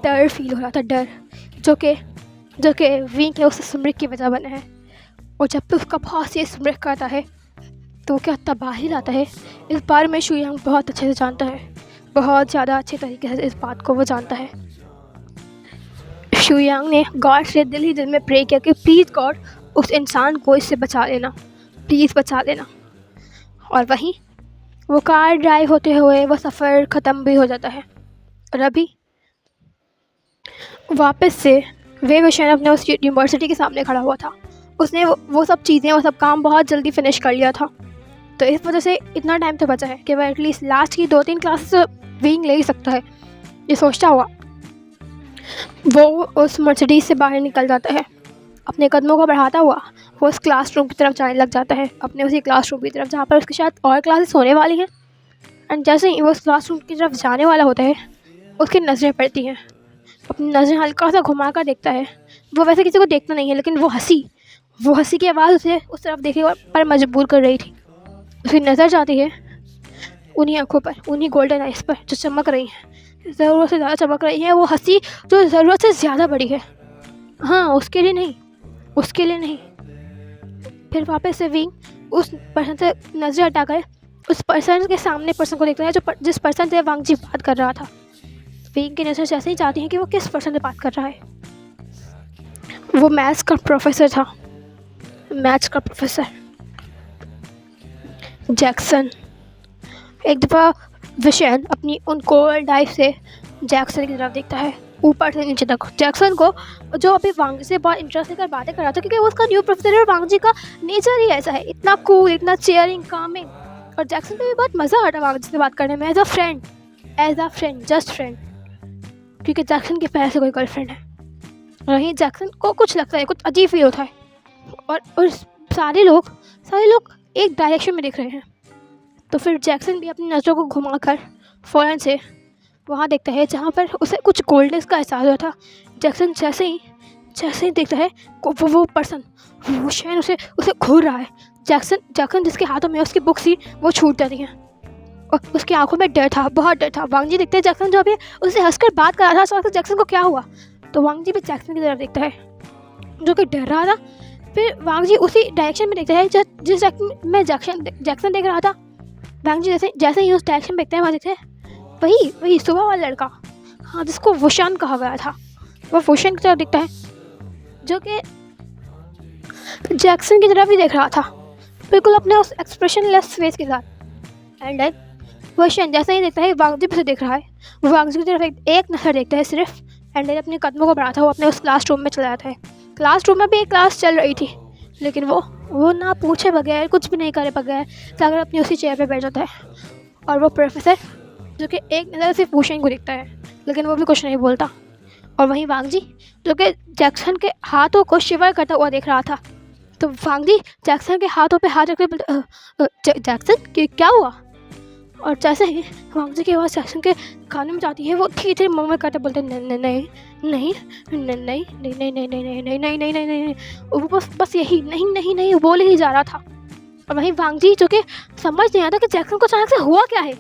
[SPEAKER 1] डर फील हो रहा था, डर जो कि विंग के उस स्मृति की वजह बना है। और जब भी उसका बहुत से स्मृति करता है तो क्या तबाही लाता है, इस बारे में शुयांग बहुत अच्छे से जानता है, बहुत ज़्यादा अच्छे तरीके से इस बात को वो जानता है। शुयांग ने गॉड से दिल ही दिल में प्रे किया कि प्लीज़ गॉड उस इंसान को इससे बचा लेना, प्लीज़ बचा लेना। और वहीं वो कार ड्राइव होते हुए वो सफ़र ख़त्म भी हो जाता है। और अभी वापस से वेवोशन अपने उस यूनिवर्सिटी के सामने खड़ा हुआ था। उसने वो सब चीज़ें, वो सब काम बहुत जल्दी फिनिश कर लिया था, तो इस वजह से इतना टाइम तो बचा है कि वह एटलीस्ट लास्ट की 2-3 क्लासेस विंग ले ही सकता है। ये सोचता हुआ वो उस मर्सिडीज़ से बाहर निकल जाता है। अपने कदमों को बढ़ाता हुआ वो उस क्लासरूम की तरफ जाने लग जाता है, अपने उसी क्लासरूम की तरफ जहाँ पर उसके शायद और क्लासेस होने वाली हैं। एंड जैसे ही वो उस क्लासरूम की तरफ जाने वाला होता है, उसकी नज़रें पड़ती हैं अपनी नज़रें हल्का सा घुमा कर देखता है। वो वैसे किसी को देखता नहीं है, लेकिन वो हंसी की आवाज़ उसे उस तरफ देखने पर मजबूर कर रही थी। उसकी नज़र जाती है उन्हीं आँखों पर, उन्हीं गोल्डन आइज़ पर जो चमक रही हैं, ज़रूरत से ज़्यादा चमक रही हैं। वो हंसी जो ज़रूरत से ज़्यादा बड़ी है। हाँ, उसके लिए नहीं। फिर वापस से विंग उस पर्सन से नज़र हटाकर उस पर्सन के सामने पर्सन को देखता है जिस पर्सन से वांग जी बात कर रहा था। विंग की नज़र जैसे ही जाती है कि वो किस पर्सन से बात कर रहा है। वो मैथ्स का प्रोफेसर था, जैक्सन। एक दफ़ा विशन अपनी उन कोल्ड आइज से जैक्सन की तरफ देखता है, ऊपर से नीचे तक। जैक्सन को जो अभी वांग से बहुत इंटरेस्ट लेकर बातें कर रहा था, क्योंकि वो उसका न्यू प्रोफेसर है और वांग जी का नेचर ही ऐसा है, इतना कूल, इतना चेयरिंग, कामिंग। और जैक्सन को भी बहुत मज़ा आता वांग जी से बात करने में, as a friend, just friend, क्योंकि जैक्सन के पहले से कोई गर्लफ्रेंड है। वहीं जैक्सन को कुछ लगता है, कुछ अजीब फील होता है। और सारे लोग एक डायरेक्शन में देख रहे हैं। तो फिर जैक्सन भी अपनी नज़रों को घुमाकर फ़ौरन से वहाँ देखता है जहाँ पर उसे कुछ कोल्डनेस का एहसास हुआ था। जैक्सन जैसे ही देखता है वो पर्सन, वो शैन उसे घूर रहा है। जैक्सन जिसके हाथों में उसकी बुक थी वो छूट जाती है और उसकी आंखों में डर था, बहुत डर था। वांग जी देखते हैं जैक्सन जो अभी उससे हंसकर बात कर रहा था, जैक्सन को क्या हुआ। तो वांग जी भी जैक्सन की तरफ देखता है जो कि डर रहा था। फिर वांग जी उसी डायरेक्शन में देखता है जिस डायरेक्शन में जैक्सन देख रहा था। वांग जी जैसे ही उस डायरेक्शन में देखते हैं, वहाँ देखते हैं वही सुबह वाला लड़का, हाँ, जिसको वुशान कहा गया था। वो वुशान की तरफ दिखता है जो कि जैक्सन की तरफ ही देख रहा था, बिल्कुल अपने उस एक्सप्रेशनलेस फेस के साथ। एंड देन वुशान जैसे ही देखता है वांग जी पे से देख रहा है, वो वांग जी की तरफ एक नज़र देखता है सिर्फ। एंड देन अपने कदमों को बढ़ाता हुआ अपने उस क्लासरूम में चला जाता है। क्लासरूम में भी एक क्लास चल रही थी, लेकिन वो ना पूछे बगैर, कुछ भी नहीं करे बगैर जाकर अपनी उसी चेयर पे बैठ जाता है। और वो प्रोफेसर जो कि एक नज़र सिर्फ वुशान को दिखता है, लेकिन वो भी कुछ नहीं बोलता। और वहीं वांग जी जो कि जैक्सन के हाथों को शिवर करता हुआ देख रहा था। तो वांग जी जैक्सन के हाथों पे हाथ रखकर बोलते, जैक्सन क्या हुआ। और जैसे ही वांग जी की आवाज़ जैक्सन के कानों में जाती है, वो धीरे धीरे मुँह में करते बोलते नहीं। वो बस यही नहीं बोल ही जा रहा था। और वहीं वांग जी जो कि समझ नहीं आता कि जैक्सन को अचानक से हुआ क्या है,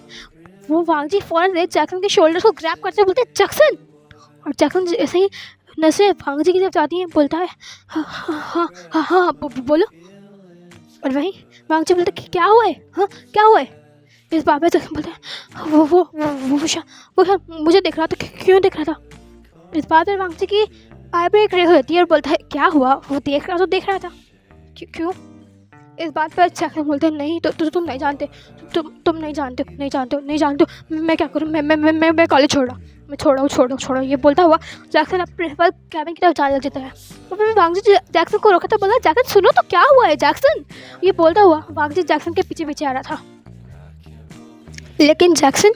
[SPEAKER 1] वो वांग जी फ़ौरन से जैक्सन के शोल्डर को ग्रैब करते बोलते हैं जैक्सन। और जैक्सन ऐसे ही नसें वांग जी की तरफ जाती हैं, बोलता है हाँ बोलो। और वहीं वांग जी बोलते क्या हुआ है, हाँ क्या हुआ है। इस बात पे जैक्सन बोलता है वो मुझे देख रहा था, क्यों देख रहा था। इस बात पर वांग जी की आईब्रो एक रेस होती है और बोलता है क्या हुआ, वो देख रहा था क्यों। इस बात पर जैक्सन बोलते हैं नहीं तो तुम नहीं जानते, तुम नहीं जानते हो। मैं क्या करूँ, मैं कॉलेज छोड़ रहा हूँ। ये बोलता हुआ जैक्सन अपने प्रिंसिपल कैबिन की तरफ जाने लग जाता है। और फिर वांग जी जैक्सन को रोका था, बोला जैक्सन सुनो तो क्या हुआ है जैक्सन। ये बोलता हुआ वांग जी जैक्सन के पीछे आ रहा था, लेकिन जैक्सन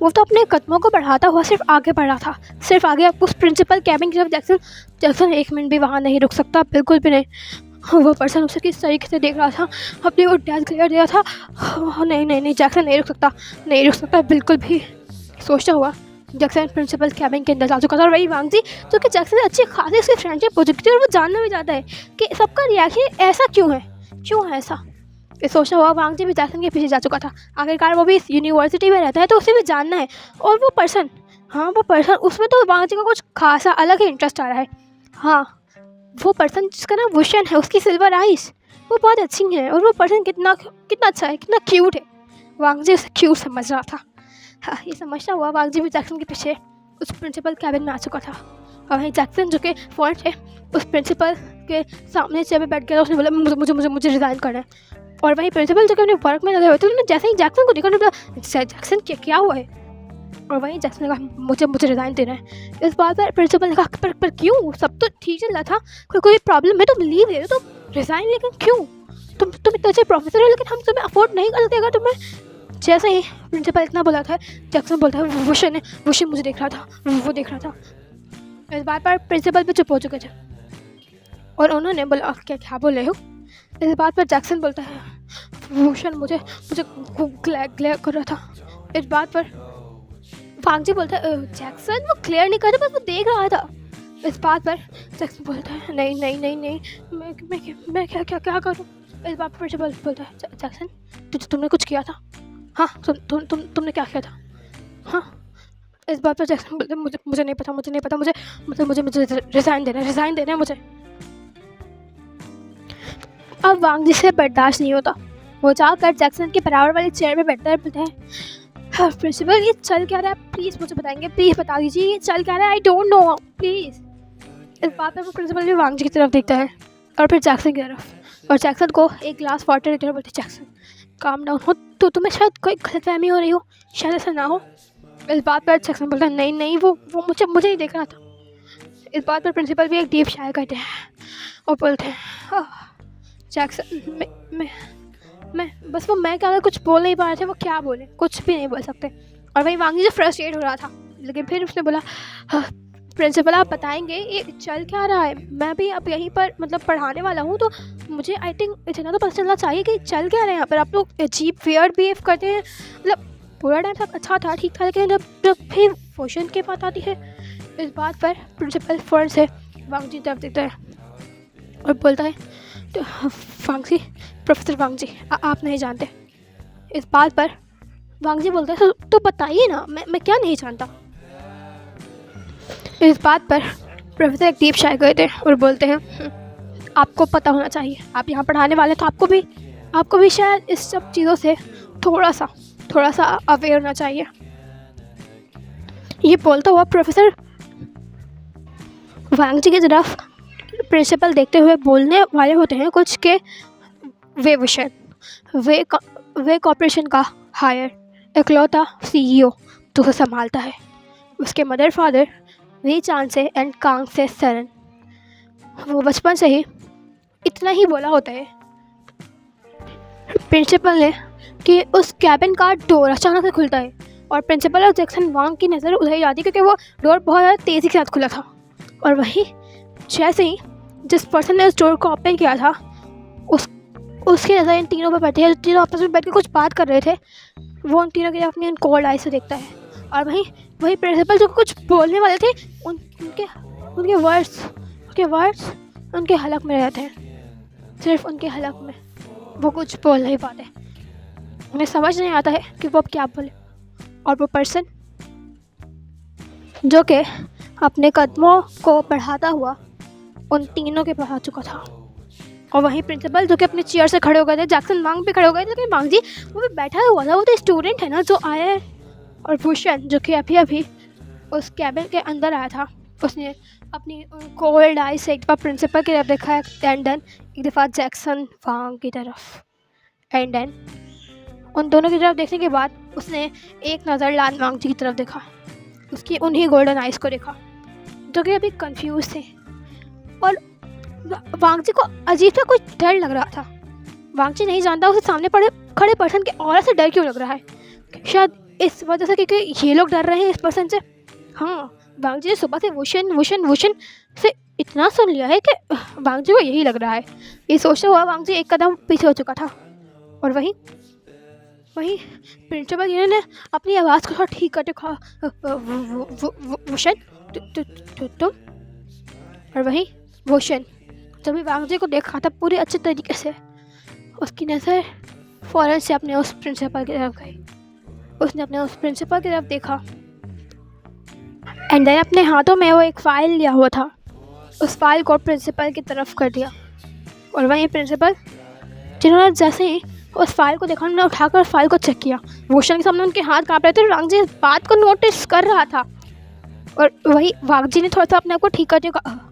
[SPEAKER 1] वो तो अपने कदमों को बढ़ाता हुआ सिर्फ आगे बढ़ रहा था, सिर्फ आगे। उस प्रिंसिपल कैबिन की तरफ जैक्सन एक मिनट भी वहाँ नहीं रुक सकता, बिल्कुल भी नहीं। वो पर्सन उसे किस तरीके से देख रहा था, अपनी वो डेस्क क्लियर दे रहा था। नहीं जैक्सन नहीं रुक सकता बिल्कुल भी। सोचता हुआ जैक्सन प्रिंसिपल कैबिन के अंदर जा चुका था। और वही वांग जी जो कि जैक्सन से अच्छी खासी उसकी फ्रेंडशिप हो चुकी थी, और वो जानना भी चाहता है कि सबका रिएक्शन ऐसा क्यों है ऐसा। ये सोचता हुआ वांग जी भी जैक्सन के पीछे जा चुका था। आखिरकार वो भी इस यूनिवर्सिटी में रहता है, तो उसे भी जानना है। और वो पर्सन उसमें तो वांग जी का कुछ खासा अलग ही इंटरेस्ट आ रहा है। हाँ, वो पर्सन जिसका नाम वुशन है, उसकी सिल्वर आइज वो बहुत अच्छी है। और वो पर्सन कितना अच्छा है, कितना क्यूट है। वांग जी उसे क्यूट समझ रहा था। हाँ, ये समझता हुआ वांग जी भी जैक्सन के पीछे उस प्रिंसिपल कैबिन में आ चुका था। और वहीं जैक्सन जो कि फ़ौरन से उस प्रिंसिपल के सामने चेयर पे बैठ गया, उसने बोला मुझे रिज़ाइन करना है। और वहीं प्रिंसिपल जो कि अपने वर्क में लगे हुए थे, उन्होंने जैसे ही जैक्सन को देखा, उन्होंने बोला जैक्सन क्या हुआ है। और वहीं जैक्सन ने कहा मुझे रिज़ाइन देना है। इस बात पर प्रिंसिपल ने कहा पर क्यों, सब तो ठीक चल रहा था, कोई प्रॉब्लम है, तुम लीव ले रहे हो, तुम रिज़ाइन, लेकिन क्यों। तुम इतने अच्छे प्रोफेसर हो, लेकिन हम तुम्हें अफोर्ड नहीं कर सकते अगर तुम्हें। जैसे ही प्रिंसिपल इतना बोला था, जैक्सन बोलता है वुशन मुझे देख रहा था, वो देख रहा था। इस बात पर प्रिंसिपल भी चुप हो चुके थे और उन्होंने बोला क्या बोल रहे हो। इस बात पर जैक्सन बोलता है वुशन मुझे ग्लेयर कर रहा था। इस बात पर वांग जी बोलता है जैक्सन वो क्लियर नहीं कर रहा, बस वो देख रहा था। इस बात पर जैक्सन बोलता है नहीं नहीं नहीं नहीं, मैं क्या क्या क्या करूँ। इस बात पर प्रिंसिपल बोलता है जैक्सन तुमने कुछ किया था? हाँ तुमने क्या किया था? हाँ। इस बात पर जैक्सन बोलता है मुझे नहीं पता, मुझे रिज़ाइन देना है मुझे। अब वांग जी से बर्दाश्त नहीं होता, वो जाकर जैक्सन के बराबर वाली चेयर में बैठता है। बोलता है हाँ प्रिंसिपल ये चल क्या रहा है, प्लीज़ मुझे बताएंगे, प्लीज़ बता दीजिए ये चल क्या रहा है, आई डोंट नो प्लीज़। इस बात पर वो प्रिंसिपल भी वांग जी की तरफ देखता है और फिर जैक्सन की तरफ, और जैक्सन को एक ग्लास वाटर देते हुए बोलते हैं जैक्सन काम डाउन हो, तो तुम्हें शायद कोई गलतफहमी हो रही हो, शायद ऐसा ना हो। इस बात पर जैक्सन बोलता है नहीं वो मुझे ही देख रहा था। इस बात पर प्रिंसिपल भी एक डीप शायर करते हैं और बोलते हैं जैक्सन मैं बस वो मैं क्या कुछ बोल नहीं पा रहे थे, वो क्या बोले, कुछ भी नहीं बोल सकते। और वहीं वांगी जो फ्रस्ट्रेट हो रहा था, लेकिन फिर उसने बोला प्रिंसिपल आप बताएंगे ये चल क्या रहा है, मैं भी अब यहीं पर मतलब पढ़ाने वाला हूँ, तो मुझे आई थिंक इतना तो पता चलना चाहिए कि चल क्या रहा है यहाँ पर। आप लोग अजीब वियर्ड बिहेव करते हैं, मतलब पूरा टाइम सब अच्छा था ठीक था, लेकिन जब फिर क्वेश्चन के बात आती है। इस बात पर प्रिंसिपल फ़ौरन से वांग जी तरफ देखता है और बोलता है तो वांग जी, प्रोफेसर वांग जी आप नहीं जानते। इस बात पर वांग जी बोलता है तो बताइए ना, मैं क्या नहीं जानता। इस बात पर प्रोफेसर एक डीप शायर करते हैं और बोलते हैं आपको पता होना चाहिए, आप यहाँ पढ़ाने वाले, तो आपको भी शायद इस सब चीज़ों से थोड़ा सा अवेयर होना चाहिए। ये बोलता हुआ प्रोफेसर वांग जी की तरफ प्रिंसिपल देखते हुए बोलने वाले होते हैं कुछ के वे विषय वे कॉर्पोरेशन का हायर इकलौता CEO जो उसे संभालता है, उसके मदर फादर वे चांद से एंड कांग से सरन। वो बचपन से ही इतना ही बोला होता है प्रिंसिपल ने कि उस कैबिन का डोर अचानक से खुलता है और प्रिंसिपल और जैक्सन वांग की नज़र उधर ही जाती है क्योंकि वो डोर बहुत ज़्यादा तेज़ी के साथ खुला था। और वहीं जैसे ही जिस पर्सन ने उस डोर को ओपन किया था उसकी नज़र इन तीनों पर बैठी है। तीनों आपस में बैठ के कुछ बात कर रहे थे। वो उन तीनों की अपनी उन कोल्ड आई से देखता है और वही प्रिंसिपल जो कुछ बोलने वाले थे उनके वर्ड्स उनके हलक में रहते हैं, सिर्फ उनके हलक में। वो कुछ बोल नहीं पाते, उन्हें समझ नहीं आता है कि वो अब क्या बोले। और वो पर्सन जो कि अपने कदमों को बढ़ाता हुआ उन तीनों के पास आ चुका था। और वहीं प्रिंसिपल जो कि अपने चेयर से खड़े हो गए थे, जैक्सन वांग पे खड़े हो गए थे, लेकिन वांग जी वो भी बैठा हुआ था, वो तो स्टूडेंट है ना जो आया है। और भूषण जो कि अभी उस कैबिन के अंदर आया था, उसने अपनी कोल्ड आई से एक दफ़ा प्रिंसिपल की तरफ देखा एंड देन एक दफ़ा जैक्सन वांग की तरफ एंड देन उन दोनों की तरफ देखने के बाद उसने एक नज़र लान वांग जी की तरफ देखा, उसकी उन्हीं गोल्डन आइज़ को देखा जो कि अभी कंफ्यूज थे। और वांग जी को अजीब सा कुछ डर लग रहा था। वांग जी नहीं जानता उसे सामने खड़े पर्सन के ऑरा से डर क्यों लग रहा है, शायद इस वजह से क्योंकि ये लोग डर रहे हैं इस पर्सन से। हाँ, वांग जी ने सुबह से वुशन से इतना सुन लिया है कि वांग जी को यही लग रहा है। ये सोचते हुआ वांग जी एक कदम पीछे हो चुका था। और वहीं प्रिंसिपल ने अपनी आवाज़ को थोड़ा ठीक करके कहा वुशन तुम। और वहीं वुशन जब भी वांग जी को देखा था पूरे अच्छे तरीके से, उसकी नज़र फ़ौरन से अपने उस प्रिंसिपल की तरफ गई। उसने अपने उस प्रिंसिपल की तरफ देखा एंड देन अपने हाथों में वो एक फ़ाइल लिया हुआ था, उस फाइल को प्रिंसिपल की तरफ कर दिया। और वहीं प्रिंसिपल जिन्होंने जैसे ही उस फाइल को देखा, उन्होंने उठाकर फाइल को चेक किया। वुशन के सामने उनके हाथ काँप रहे थे। वांग जी इस बात को नोटिस कर रहा था और वही वांग जी ने थोड़ा सा अपने आप को ठीक करके कहा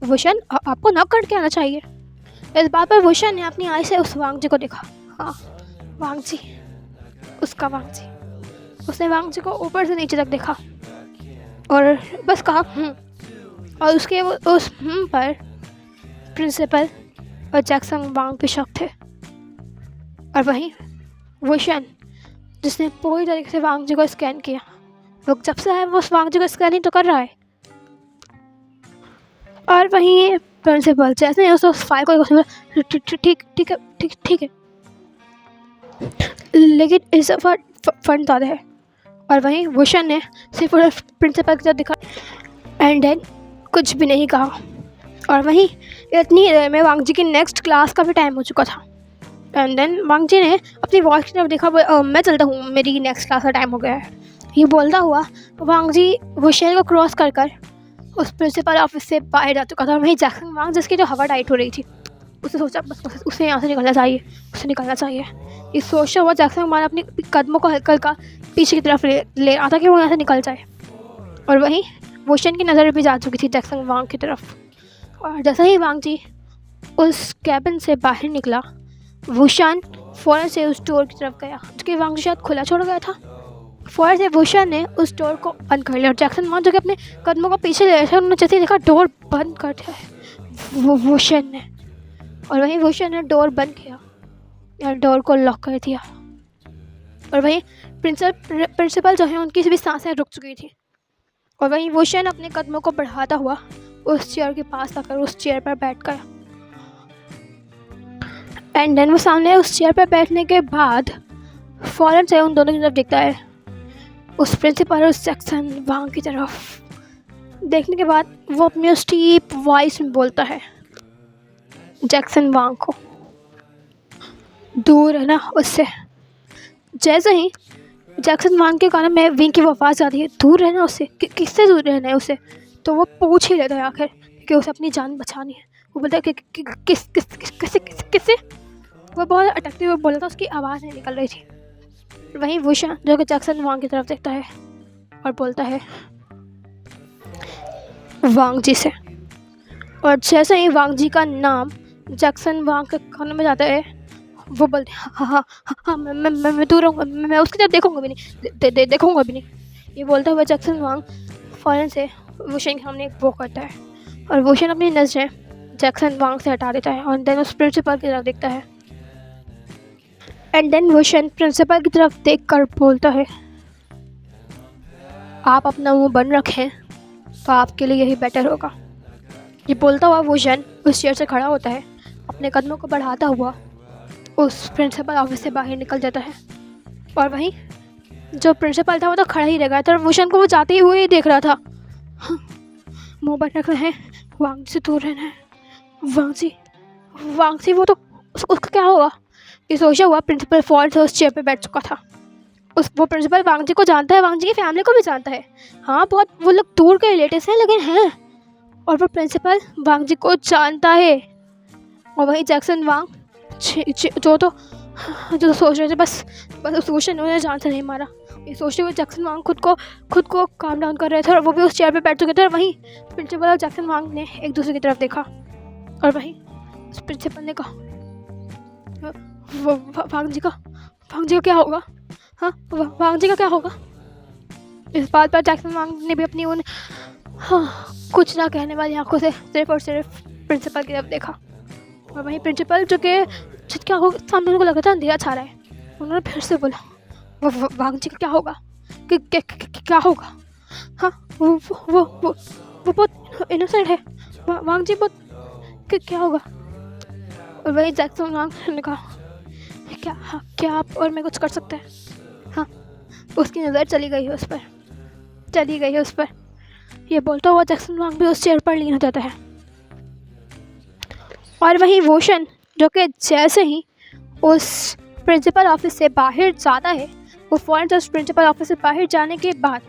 [SPEAKER 1] वुशन आपको न कट के आना चाहिए। इस बात पर वुशन ने अपनी आई से उस वांग जी को देखा। हाँ, वांग जी, उसका वांग जी। उसने वांग जी को ऊपर से नीचे तक देखा और बस कहा और उसके उस पर प्रिंसिपल और जैक्सन वांग के शक थे। और वहीं वुशन जिसने पूरी तरीके से वांग जी को स्कैन किया, लोग जब से आए वो उस वांग जी को स्कैन ही तो कर रहा है। और वहीं प्रिंसिपल जैसे उस फाइल को ठीक है लेकिन इस दफ़ा फंड ज़्यादा है और वहीं वुशन ने सिर्फ और सिर्फ प्रिंसिपल की तरफ दिखा एंड देन कुछ भी नहीं कहा। और वहीं इतनी देर में वांग जी की नेक्स्ट क्लास का भी टाइम हो चुका था। एंड देन वांग जी ने अपनी वॉच की तरफ देखा, मैं चलता हूँ, मेरी नेक्स्ट क्लास का टाइम हो गया है। ये बोलता हुआ वांग जी वुशन को क्रॉस कर कर उस प्रिंसिपल ऑफिस से बाहर जा चुका था। वहीं जैक्सन वांग, जिसकी जो हवा टाइट हो रही थी, उसने सोचा बस उसे यहाँ से निकलना चाहिए, उसे निकलना चाहिए। ये सोचता हुआ जैक्सन वांग अपने कदमों को हल्का हल्का पीछे की तरफ ले रहा था कि वो यहाँ से निकल जाए। और वहीं वुशन की नज़र भी जा चुकी थी जैक्सन वांग की तरफ। और जैसे ही वांग जी उस कैबिन से बाहर निकला, वुशन फ़ौरन से उस डोर की तरफ गया, जो कि वांग जी शायद खुला छोड़ गया था। फ़ौरन से वुशन ने उस डोर को बंद कर लिया और जैक्सन वांग जो कि अपने कदमों को पीछे ले रहे थे, उन्होंने जैसे ही देखा डोर बंद कर दिया है वुशन ने। और वहीं वुशन ने डोर बंद किया या डोर को लॉक कर दिया। और वहीं प्रिंसिपल जो है उनकी भी सांसें रुक चुकी थी। और वहीं वुशन अपने कदमों को बढ़ाता हुआ उस चेयर के पास आकर उस चेयर पर बैठ गया। एंड देन वो सामने उस चेयर पर बैठने के बाद फ़ौरन से उन दोनों की तरफ देखता है, उस प्रिंसिपल और उस जैक्सन वांग की तरफ। देखने के बाद वो अपनी उस डीप वॉइस में बोलता है जैक्सन वांग को, दूर रहना उससे। जैसे ही जैक्सन वांग के कान में विंग की वो आवाज़ आती है, दूर रहना उससे, किससे दूर रहना है उसे, तो वो पूछ ही लेता है आखिर कि उसे अपनी जान बचानी है। वो बोलता है कि किससे। वो बहुत अटकते हुए बोला था, उसकी आवाज़ नहीं निकल रही थी। वहीं वुशन जो कि जैक्सन वांग की तरफ देखता है और बोलता है वांग जी से। और जैसे ही वांग जी का नाम जैक्सन वांग के कानों में जाता है, वो बोलते हैं हाँ, मैं दूर रहूँगा, मैं उसकी तरफ देखूँगा भी नहीं, देखूँगा भी नहीं। ये बोलता हुआ जैक्सन वांग फ़ौरन से वुशन के सामने एक वो करता है और वुशन अपनी नज़रें जैक्सन वांग से हटा देता है और देन उस प्रिंसिपल की तरफ देखता है। एंड देन वुशन प्रिंसिपल की तरफ देखकर बोलता है, आप अपना मुंह बंद रखें तो आपके लिए यही बेटर होगा। ये बोलता हुआ वुशन उस चेयर से खड़ा होता है, अपने कदमों को बढ़ाता हुआ उस प्रिंसिपल ऑफिस से बाहर निकल जाता है। और वहीं जो प्रिंसिपल था वो तो खड़ा ही रह गया था और वुशन को वो जाते हुए ही देख रहा था। मुंह बंद रखना है, वांग जी से दूर रहना है। वांग जी वो तो उसका क्या होगा, ये सोचा हुआ प्रिंसिपल फ़ौरन से उस चेयर पे बैठ चुका था। वो प्रिंसिपल वांग जी को जानता है, वांग जी की फैमिली को भी जानता है। हाँ, बहुत वो लोग दूर के रिलेटिव्स हैं, लेकिन हैं। और वो प्रिंसिपल वांग जी को जानता है। और वहीं जैक्सन वांग जो सोच रहे थे बस उस वुशन ने जान से नहीं मारा, ये सोचते हुए जैक्सन वांग खुद को काम डाउन कर रहे थे और वो भी उस चेयर पे बैठ चुके थे। और वहीं प्रिंसिपल और जैक्सन वांग ने एक दूसरे की तरफ देखा और वहीं उस प्रिंसिपल ने कहा, वांग जी का क्या होगा, हाँ वांग जी का क्या होगा। इस बात पर जैक्सन वांग ने भी अपनी उन कुछ ना कहने वाली आंखों से सिर्फ और सिर्फ प्रिंसिपल की तरफ देखा। और वहीं प्रिंसिपल जो कि क्या होगा, सामने उनको लगा था अंधेरा छा रहा है, उन्होंने फिर से बोला, वांग जी का क्या होगा, क्या होगा, हाँ वो बहुत इनोसेंट है, वांग जी बहुत क्या होगा। और वही जैक्सन वांग ने कहा, क्या आप और मैं कुछ कर सकते हैं। हाँ, उसकी नज़र चली गई है उस पर। ये बोलता हुआ जैक्सन वांग भी उस चेयर पर लीन हो जाता है। और वहीं वुशन जो कि जैसे ही उस प्रिंसिपल ऑफिस से बाहर जाता है, वो फ़ौरन से उस प्रिंसिपल ऑफिस से बाहर जाने के बाद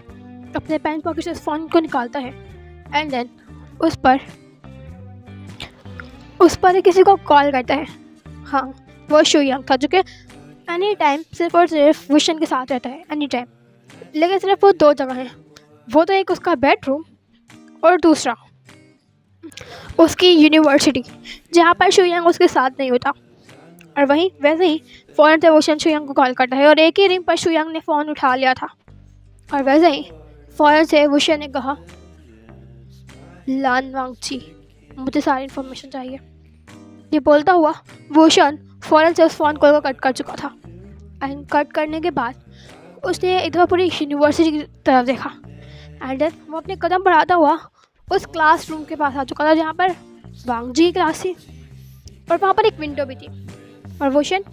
[SPEAKER 1] अपने पैंट पॉकेट से फ़ोन को निकालता है एंड देन उस पर किसी को कॉल करता है। हाँ, वो शुयांग था जो कि एनी टाइम सिर्फ और सिर्फ वुशन के साथ रहता है, एनी टाइम। लेकिन सिर्फ वो दो जगह हैं, वो तो एक उसका बेडरूम और दूसरा उसकी यूनिवर्सिटी, जहाँ पर शुयांग उसके साथ नहीं होता। और वहीं वैसे ही फ़ौरन से वुशन शुयांग को कॉल करता है और एक ही रिंग पर शुयांग ने फ़ोन उठा लिया था। और वैसे ही फ़ौरन से वुशन ने कहा, लान वांग जी, मुझे सारी इन्फॉर्मेशन चाहिए। ये बोलता हुआ वुशन फ़ौरन से उस फ़ोन कॉल को कट कर चुका था। एंड कट करने के बाद उसने एक दफ़ा पूरी यूनिवर्सिटी की तरफ देखा एंड देन वो अपने कदम बढ़ाता हुआ उस क्लासरूम के पास आ चुका था जहाँ पर वांग जी की क्लास थी और वहाँ पर एक विंडो भी थी। और वुशन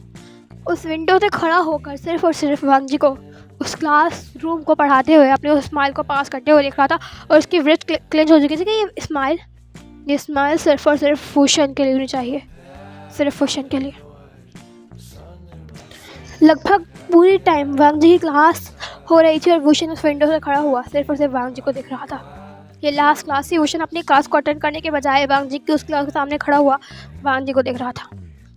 [SPEAKER 1] उस विंडो से खड़ा होकर सिर्फ और सिर्फ वांग जी को उस क्लास रूम को पढ़ाते हुए अपने उस स्माइल को पास करते हुए देख रहा था, और उसकी व्रिस्ट क्लेंच हो चुकी थी कि ये स्माइल सिर्फ और सिर्फ भूषण के लिए होनी चाहिए, सिर्फ भूषण के लिए। लगभग पूरी टाइम वांग जी की क्लास हो रही थी और भूषण उस विंडो से खड़ा हुआ सिर्फ और सिर्फ वांग जी को देख रहा था। ये लास्ट क्लास थी। भूषण अपनी क्लास को अटेंड करने के बजाय वांग जी की उस क्लास के सामने खड़ा हुआ वांग जी को देख रहा था।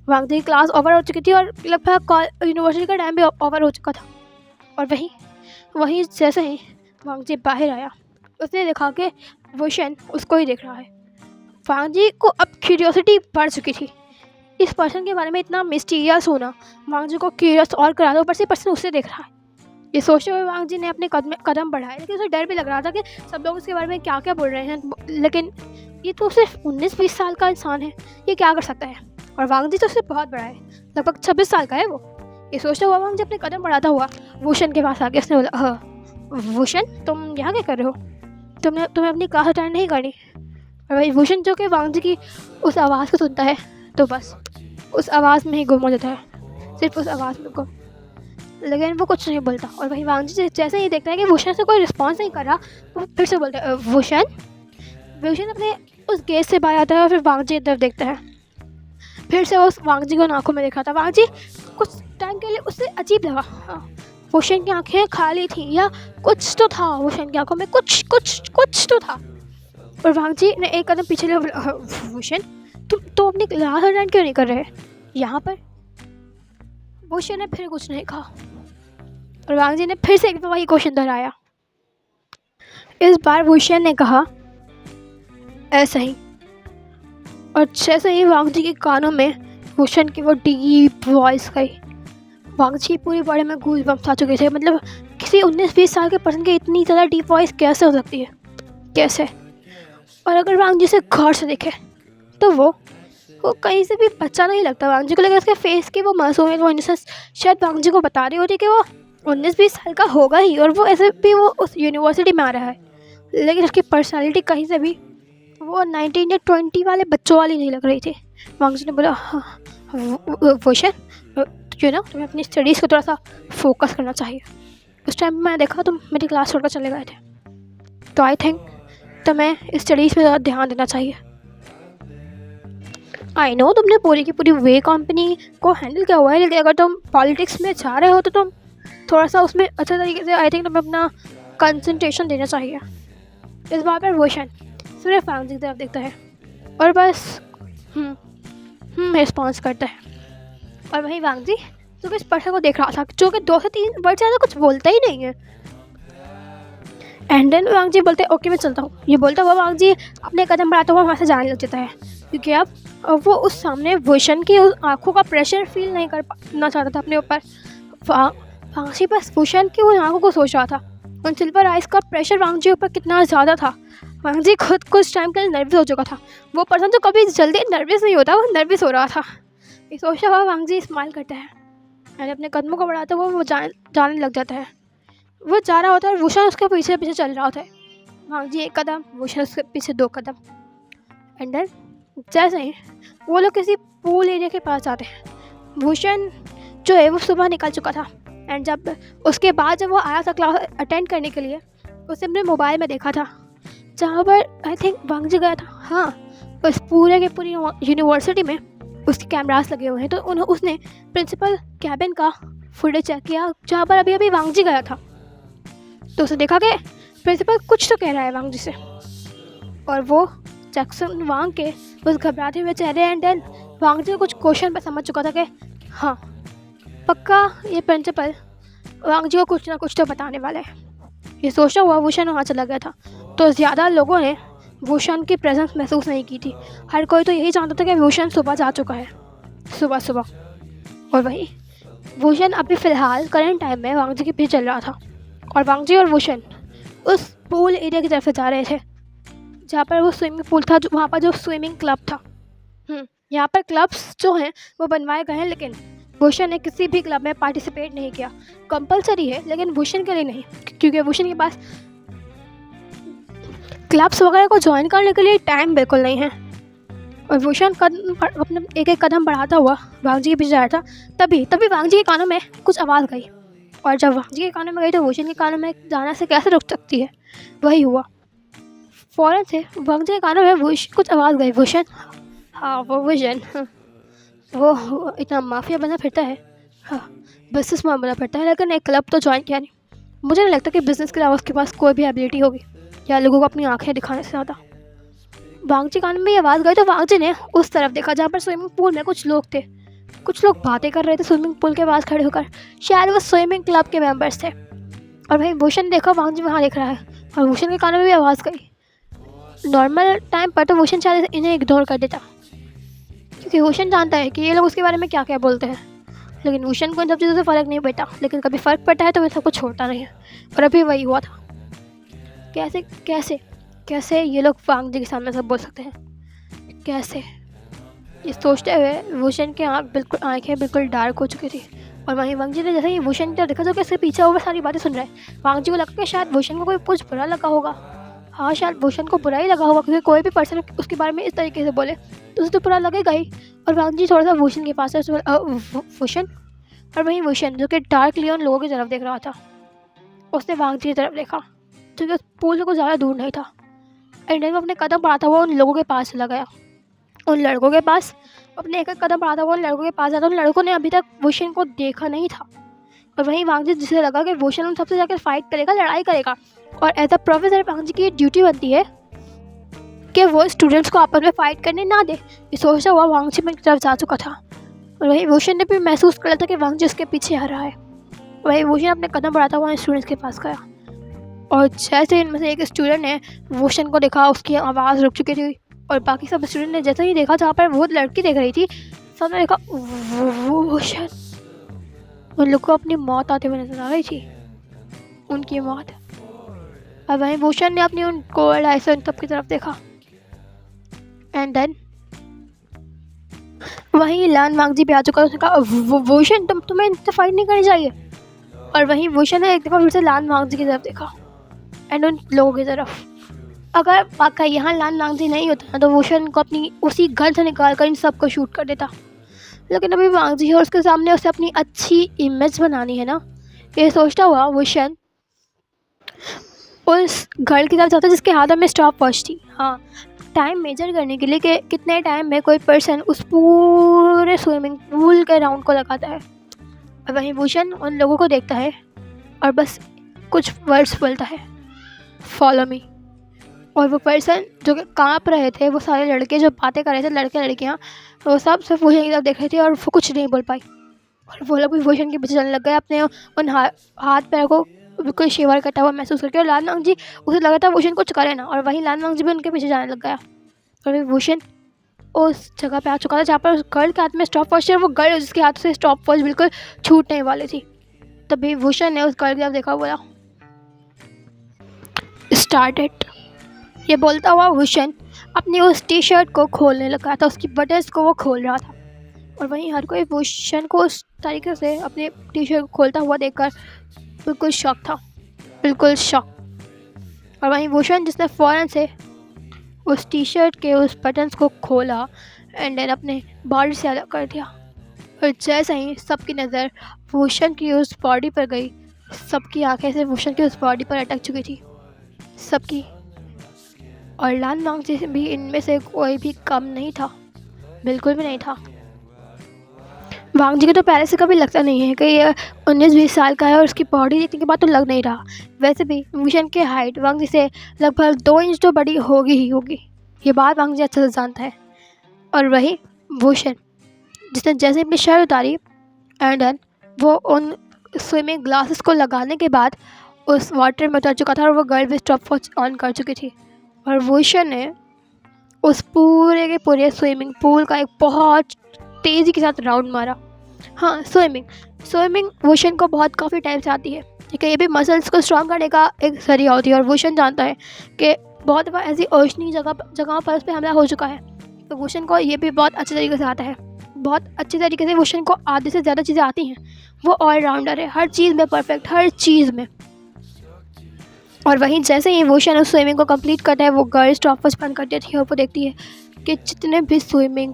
[SPEAKER 1] वांग जी की क्लास ओवर हो चुकी थी और लगभग यूनिवर्सिटी का टाइम भी ओवर हो चुका था। और वहीं जैसे ही वांग जी बाहर आया, उसने देखा कि भूषण उसको ही देख रहा है। वांग जी को अब क्यूरियोसिटी बढ़ चुकी थी। इस पर्सन के बारे में इतना मिस्टीरियस होना वांग जी को क्यूरियस और करा दो, ऊपर से पर्सन उससे देख रहा है। ये सोचते हुए वांग जी ने अपने कदम बढ़ाए, लेकिन उसे डर भी लग रहा था कि सब लोग उसके बारे में क्या क्या बोल रहे हैं। लेकिन ये तो सिर्फ 19-20 साल का इंसान है, ये क्या कर सकता है। और वांग जी तो उससे बहुत बड़ा है, लगभग 26 साल का है वो। ये सोचता हुआ वांग जी अपने कदम बढ़ाता हुआ भूषण के पास आ गया। उसने बोला, भूषण तुम यहाँ क्या कर रहे हो, तुम्हें अपनी क्लास अटेंड नहीं करनी। और भाई भूषण जो कि वांग जी की उस आवाज़ को सुनता है तो बस उस आवाज़ में ही गुम हो जाता है, सिर्फ उस आवाज़ में गुम, लेकिन वो कुछ नहीं बोलता। और वही वांग जी जैसे ही देखता है कि भूषण से कोई रिस्पॉन्स नहीं कर रहा, वो फिर से बोलता है, भूषण अपने उस गेट से बाहर आता है और फिर वांग जी की तरफ देखता है। फिर से उस वांग जी को आंखों में देखा था। वांग जी कुछ टाइम के लिए उससे अजीब लगा। हाँ, भूषण की आंखें खाली थी या कुछ तो था, भूषण की आंखों में कुछ तो था। और वांग जी ने एक कदम पीछे लिया। भूषण तुम अपनी क्लास अटेंड क्यों नहीं कर रहे यहाँ पर। भूषण ने फिर कुछ नहीं कहा और वांग जी ने फिर से एक वही क्वेश्चन दोहराया। इस बार भूषण ने कहा, ऐसा ही। और जैसे ही वांग जी के कानों में भूषण की वो डीप वॉइस गई, वांग जी पूरी बॉडी में गूज़बम्प्स आ चुके थे। मतलब किसी 19-20 साल के पर्सन की इतनी ज़्यादा डीप वॉइस कैसे हो सकती है, कैसे। और अगर वांग जी से गौर से देखे तो वो कहीं से भी बच्चा नहीं लगता वांग जी को, लेकिन उसके फेस की वो मासूमियत, वो इनोसेंस शायद वांग जी को बता रही होती कि वो 19-20 साल का होगा ही, और वो ऐसे भी वो उस यूनिवर्सिटी में आ रहा है। लेकिन उसकी पर्सनालिटी कहीं से भी वो 19 या 20 वाले बच्चों वाली नहीं लग रही थी। वांग जी ने बोला, हाँ भूषण तुम्हें अपनी स्टडीज़ को थोड़ा सा फोकस करना चाहिए। उस टाइम मैंने देखा तुम मेरी क्लास छोड़कर चले गए थे, तो आई थिंक तुम्हें स्टडीज़ में ज़्यादा ध्यान देना चाहिए। आई नो तुमने पूरी की पूरी वे कंपनी को हैंडल किया हुआ है, लेकिन अगर तुम पॉलिटिक्स में जा रहे हो तो तुम थोड़ा सा उसमें अच्छे तरीके से आई थिंक तुम्हें अपना कंसंट्रेशन देना चाहिए। इस बात पर भूषण सिर्फ वांग जी की तरफ देखता है और बस रिस्पॉन्स करता है। और वहीं वांग जी तो इस पर्सन को देख रहा था जो कि 2 से 3 वर्ड ज़्यादा कुछ बोलता ही नहीं है। एंड देन वांग जी बोलते हैं, ओके मैं चलता हूँ। ये बोलता हुआ वांग जी अपने कदम बढ़ाता हुआ वहाँ से जाने लग जाता है, क्योंकि अब वो उस सामने भूषण की उस आँखों का प्रेशर फील नहीं करना चाहता था अपने ऊपर। वांग जी बस भूषण की उन आँखों को सोच रहा था। उन सिल्वर आइस का प्रेशर वांग जी ऊपर कितना ज़्यादा था। वांग जी खुद कुछ टाइम के लिए नर्वस हो चुका था। वो पर्सन तो कभी जल्दी नर्वस नहीं होता, वो नर्वस हो रहा था। ये सोचता हुआ वांग जी स्माइल करता है और अपने कदमों को बढ़ाते हुए वो जाने लग जाता है। वो जा रहा होता है और भूषण उसके पीछे पीछे चल रहा होता है। वांग जी 1 कदम, भूषण उसके पीछे 2 कदम। एंड देन जैसे ही वो लोग किसी पूल एरिया के पास जाते हैं, भूषण जो है वो सुबह निकल चुका था। एंड जब उसके बाद जब वो आया था क्लास अटेंड करने के लिए, उसने अपने मोबाइल में देखा था जहाँ पर आई थिंक वांग जी गया था। हाँ, उस पूरे के पूरी यूनिवर्सिटी में उसके कैमरास लगे हुए हैं, तो उसने प्रिंसिपल कैबिन का फुटेज चेक किया जहाँ पर अभी अभी वांग जी गया था। तो उसने देखा कि प्रिंसिपल कुछ तो कह रहा है वांग जी से, और वो जैक्सन वांग के उस घबराते हुए चेहरे एंड देन वांग जी कुछ क्वेश्चन पर समझ चुका था कि हाँ पक्का ये प्रिंसिपल वांग जी को कुछ ना कुछ तो बताने वाला है। ये सोचता हुआ भूषण वहाँ चला गया था। तो ज़्यादा लोगों ने भूषण की प्रेजेंस महसूस नहीं की थी। हर कोई तो यही जानता था कि भूषण सुबह जा चुका है, सुबह। और वही भूषण अभी फ़िलहाल करंट टाइम में वांग जी के पीछे चल रहा था, और वांग जी और भूषण उस पूल एरिया की तरफ से जा रहे थे जहाँ पर वो स्विमिंग पूल था, वहाँ पर जो स्विमिंग क्लब था। यहाँ पर क्लब्स जो हैं वो बनवाए गए हैं, लेकिन भूषण ने किसी भी क्लब में पार्टिसिपेट नहीं किया। कंपलसरी है लेकिन भूषण के लिए नहीं, क्योंकि भूषण के पास क्लब्स वगैरह को ज्वाइन करने के लिए टाइम बिल्कुल नहीं है। और भूषण अपने एक कदम बढ़ाता हुआ वांग जी के पीछे जा रहा था। तभी वांग जी के कानों में कुछ आवाज़ गई। और जब वांगजी के कानों में गई तो वुशन के कानों में जाना से कैसे रुक सकती है। वही हुआ। फ़ौरन से वांगजी के कानों में कुछ आवाज़ गई। वुशन, हाँ वो वुशन, वो इतना माफिया बना फिरता है, हाँ बिजनेसमैन बना फिरता है, लेकिन एक क्लब तो ज्वाइन किया नहीं। मुझे नहीं लगता कि बिजनेस के अलावा उसके पास कोई भी एबिलिटी होगी या लोगों को अपनी आंखें दिखाने से ज़्यादा। वांगजी कान में ये आवाज़ गई तो वांगजी ने उस तरफ देखा जहाँ पर स्विमिंग पूल में कुछ लोग थे। कुछ लोग बातें कर रहे थे स्विमिंग पूल के पास खड़े होकर। शायद वो स्विमिंग क्लब के मेंबर्स थे। और भाई भूषण ने देखा वांगजी वहाँ देख रहा है और भूषण के कानों में भी आवाज़ गई। नॉर्मल टाइम पर तो भूषण शायद इन्हें इग्नोर कर देता, क्योंकि भूषण जानता है कि ये लोग उसके बारे में क्या क्या बोलते हैं। लेकिन भूषण को इन सब चीज़ों से फ़र्क नहीं पड़ता, लेकिन कभी फ़र्क पड़ता है तो वह सबको छोड़ता नहीं है। और अभी वही हुआ था। कैसे कैसे कैसे ये लोग वांगजी के सामने सब बोल सकते हैं, कैसे? ये सोचते हुए भूषण की आंखें बिल्कुल डार्क हो चुकी थी। और वहीं वांगजी ने जैसे ही भूषण की तरफ देखा तो कैसे पीछे वो सारी बातें सुन रहा है। वांगजी को लगा कि शायद भूषण को कोई कुछ बुरा लगा होगा। हाँ शायद भूषण को बुरा ही लगा होगा, क्योंकि कोई भी पर्सन उसके बारे में इस तरीके से बोले तो उसे तो बुरा लगेगा ही। और वांगजी थोड़ा सा भूषण के पास है, भूषण। और वहीं भूषण जो कि डार्क लियोन लोगों की तरफ देख रहा था, उसने वांगजी की तरफ देखा, क्योंकि उस पुल से कुछ ज़्यादा दूर नहीं था। एंड वो अपने कदम बढ़ाता हुआ उन लोगों के पास चला गया, उन लड़कों के पास। अपने एक कदम बढ़ाता हुआ उन लड़कों के पास जाता। उन लड़कों ने अभी तक भूषण को देखा नहीं था। और वहीं वांगजी जिसे लगा कि भूषण उन सबसे जाकर फाइट करेगा, लड़ाई करेगा। और एज अ प्रोफेसर वांगजी की ड्यूटी बनती है कि वो स्टूडेंट्स को आपस में फाइट करने ना दे। ये सोचता हुआ वांगजी की तरफ जा चुका था। और वहीं भूषण ने भी महसूस कर लिया था कि वांगजी उसके पीछे आ रहा है। वहीं भूषण अपने कदम बढ़ाता हुआ स्टूडेंट्स के पास गया। और जैसे इनमें से एक स्टूडेंट ने भूषण को देखा, उसकी आवाज़ रुक चुकी थी। और बाकी सब स्टूडेंट ने जैसे ही देखा जहाँ पर वो लड़की देख रही थी, सबने देखा भूषण। उन लोगों को अपनी मौत आते हुए नजर आ रही थी, उनकी मौत। और वहीं भूषण ने अपनी उन कोल्ड आइस उन सब की तरफ देखा। एंड देन वहीं लान वांगजी भी आ चुका। उसने कहा भूषण तुम्हें इनसे फाइट नहीं करनी चाहिए। और वहीं भूषण ने एक दफ़ा फिर से लान वांगजी की तरफ देखा एंड उन लोगों की तरफ। अगर वाकई यहाँ लान वांगजी नहीं होता तो भूषण को अपनी उसी गन से निकाल कर इन सबको शूट कर देता। लेकिन अभी वांगजी है और उसके सामने उसे अपनी अच्छी इमेज बनानी है ना। ये सोचता हुआ भूषण उस घर की तरफ जाता जिसके हाथों में स्टॉप वॉच थी। हाँ, टाइम मेजर करने के लिए कि कितने टाइम में कोई पर्सन उस पूरे स्विमिंग पूल के राउंड को लगाता है। और वहीं भूषण उन लोगों को देखता है और बस कुछ वर्ड्स बोलता है, फॉलो मी। और वो पर्सन जो कि काँप रहे थे, वो सारे लड़के जो बातें कर रहे थे, लड़के लड़कियाँ, वो सब सिर्फ भूषण की तरफ देख रहे थे और वो कुछ नहीं बोल पाई। और वो लोग भी भूषण के पीछे चलने लग गए, अपने उन हाथ पैर को बिल्कुल शिवर करता हुआ महसूस करके। और लाल वांगजी उसे लगा था भूषण कुछ करे ना, और वहीं लाल वांगजी भी उनके पीछे जाने लग गया। और फिर भूषण उस जगह पे आ चुका था जहाँ पर उस गर्ल के हाथ में स्टॉप वॉच थी, और वो गर्ल जिसके हाथ से स्टॉप वॉच बिल्कुल छूटने वाली थी। तभी भूषण ने उस गर्ल की तरफ देखा, बोला स्टार्ट इट। ये बोलता हुआ भूषण अपनी उस टी शर्ट को खोलने लगा था, उसकी बटन्स को वो खोल रहा था। और वहीं हर कोई भूषण को उस तरीके से अपने टी शर्ट को खोलता हुआ देखकर बिल्कुल शॉक था, बिल्कुल शॉक। और वहीं भूषण जिसने फ़ौरन से उस टी शर्ट के उस बटन्स को खोला एंड देन अपने बॉडी से अलग कर दिया। और जैसे ही सबकी नज़र भूषण की उस बॉडी पर गई, सबकी आंखें से भूषण की उस बॉडी पर अटक चुकी थी, सबकी। और लान वांगजी भी इनमें से कोई भी कम नहीं था, बिल्कुल भी नहीं था। वांगजी को तो पहले से कभी लगता नहीं है कि ये 19-20 साल का है, और उसकी बॉडी देखने के बाद तो लग नहीं रहा। वैसे भी भूषण की हाइट वांगजी से लगभग 2 इंच तो बड़ी होगी ही होगी, ये बात वांगजी अच्छे से जानता है। और वही भूषण जिसने जैसे अपनी शर्ट उतारी एंड देन वो उन स्विमिंग ग्लासेस को लगाने के बाद उस वाटर में उतर चुका था, और वो गर्ल भी स्टॉप वॉच ऑन कर चुकी थी। और भूषण ने उस पूरे के पूरे स्विमिंग पूल का एक बहुत तेज़ी के साथ राउंड मारा। हाँ, स्विमिंग भूषण को बहुत काफ़ी टाइम से आती है, ठीक है। ये भी मसल्स को स्ट्रॉन्ग करने का एक जरिया होती है, और भूषण जानता है कि बहुत बार ऐसी ओशनी जगहों पर उस पर हमला हो चुका है। तो भूषण को ये भी बहुत अच्छे तरीके से आता है, बहुत अच्छे तरीके से भूषण को आधे से ज़्यादा चीज़ें आती हैं। वो ऑलराउंडर है, हर चीज़ में परफेक्ट, हर चीज़ में। और वहीं जैसे ही भूषण उस स्विमिंग को कंप्लीट करता है, वो गर्ल स्टॉप वॉच बंद कर देती है और वो देखती है कि जितने भी स्विमिंग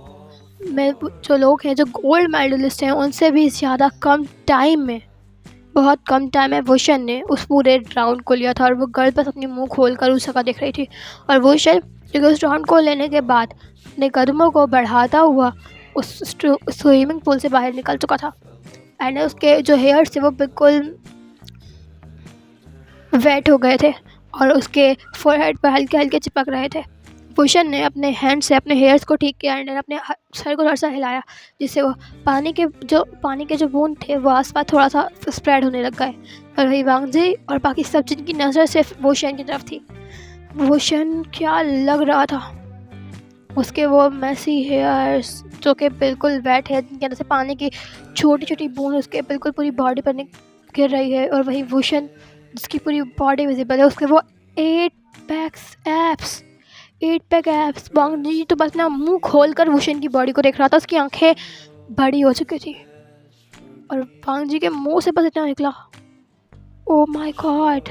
[SPEAKER 1] में जो लोग हैं, जो गोल्ड मेडलिस्ट हैं, उनसे भी ज़्यादा कम टाइम में बहुत कम टाइम में वुशन ने उस पूरे राउंड को लिया था और वो गर्ल बस अपनी मुंह खोलकर उस जगह देख रही थी। और वुशन उस राउंड को लेने के बाद अपने कदमों को बढ़ाता हुआ उस स्विमिंग पूल से बाहर निकल चुका था। एंड उसके जो हेयर्स थे वो बिल्कुल वेट हो गए थे और उसके फोरहेड पर हल्के हल्के चिपक रहे थे। वुशन ने अपने हैंड से अपने हेयर्स को ठीक किया एंड अपने सर को थोड़ा सा हिलाया, जिससे वो पानी के जो बूंद थे वो आसपास थोड़ा सा स्प्रेड होने लग गए। और वही वांग जी और बाकी सब जिनकी नज़र सिर्फ वुशन की तरफ थी। वुशन क्या लग रहा था, उसके वो मैसी हेयर्स जो कि बिल्कुल वेट है, जिनके अंदर से पानी की छोटी छोटी बूंद उसके बिल्कुल पूरी बॉडी पर गिर रही है। और वही वुशन जिसकी पूरी बॉडी विजिबल है, उसके वो 8 पैक एब्स। वांग जी तो बस अपना मुंह खोल कर वुशन की बॉडी को देख रहा था, उसकी आंखें बड़ी हो चुकी थी और वांग जी के मुंह से बस इतना निकला, ओ माय गॉड।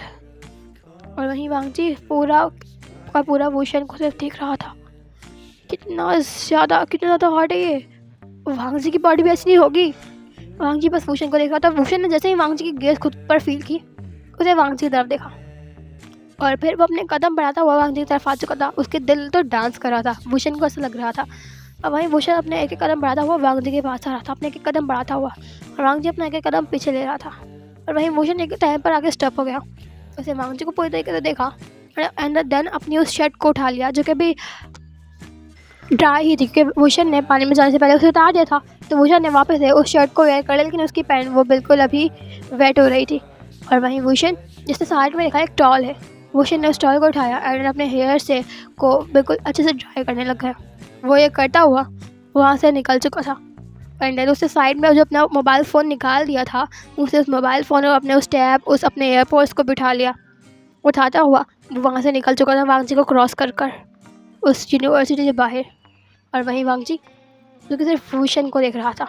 [SPEAKER 1] और वहीं वांग जी पूरा वुशन को सिर्फ देख रहा था। कितना ज़्यादा हार्ड है ये। वांग जी की बॉडी भी ऐसी नहीं होगी। वांग जी बस वुशन को देख रहा था। वुशन ने जैसे ही वांग जी की गेज खुद पर फील की, उसे वांग जी की तरफ देखा और फिर वो अपने कदम बढ़ाता हुआ वांग जी की तरफ आ चुका था। उसके दिल तो डांस कर रहा था, वुशन को ऐसा लग रहा था। और वहीं वुशन अपने एक एक कदम बढ़ाता हुआ वांग जी के पास आ रहा था, अपने एक एक कदम बढ़ाता हुआ, और वांग जी अपना एक एक कदम पीछे ले रहा था। और वहीं वुशन एक टाइम पर आगे स्टॉप हो गया। उसे वांग जी को पूरी तरीके से देखा एंड देन अपनी उस शर्ट को उठा लिया, जो कि अभी ड्राई ही थी क्योंकि वुशन ने पानी में जाने से पहले उसे उतार दिया था। तो वुशन ने वापस से उस शर्ट को वेयर कर लिया, लेकिन उसकी पैंट वो बिल्कुल अभी वेट हो रही थी। और वहीं वुशन जिसने साइड में देखा एक टॉल है, वुशन ने उस टॉल को उठाया एंड अपने हेयर से को बिल्कुल अच्छे से ड्राई करने लग गया। वो ये करता हुआ वहाँ से निकल चुका था एंड देन उससे साइड में जो अपना मोबाइल फ़ोन निकाल दिया था, उसे उस मोबाइल फ़ोन और अपने उस टैब अपने एयरपोर्ट्स को बिठा लिया। उठाता हुआ वो वहाँ से निकल चुका था वांग जी को क्रॉस कर उस यूनिवर्सिटी से बाहर। और वहीं वांग जी जो कि सिर्फ वुशन को देख रहा था,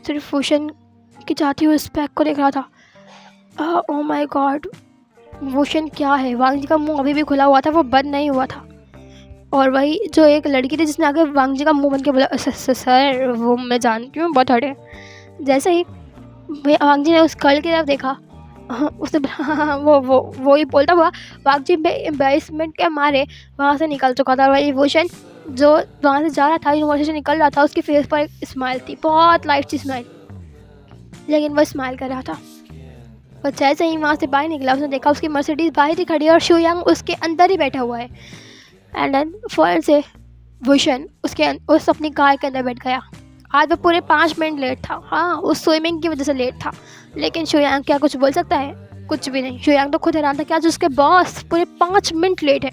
[SPEAKER 1] सिर्फ वुशन की जाती हुई उस पैक को देख रहा था। ओ माय गॉड, वुशन क्या है। वांग जी का मुंह अभी भी खुला हुआ था, वो बंद नहीं हुआ था। और वही जो एक लड़की थी जिसने आगे वांग जी का मुंह बन के बोला, सर वो मैं जानती हूँ बहुत हड़े। जैसे ही वांग जी ने उस गर्ल की तरफ देखा, उसने वो ही बोलता हुआ वांग जी एम्बैरेसमेंट के मारे वहाँ से निकल चुका था। वही वुशन जो वहाँ से जा रहा था, यूनिवर्सिटी से निकल रहा था, उसके फेस पर एक स्माइल थी, बहुत लाइट सी स्माइल, लेकिन वह स्माइल कर रहा था। और जैसे ही वहाँ से बाहर निकला, उसने देखा उसकी मर्सिडीज़ बाहर ही खड़ी है और शुयांग उसके अंदर ही बैठा हुआ है। एंड देन फौरन से वुशन उस अपनी कार के अंदर बैठ गया। आज वो पूरे 5 मिनट लेट था। हाँ, उस स्विमिंग की वजह से लेट था, लेकिन शुयांग क्या कुछ बोल सकता है? कुछ भी नहीं। शुयांग तो खुद हैरान था कि आज उसके बॉस पूरे 5 मिनट लेट है,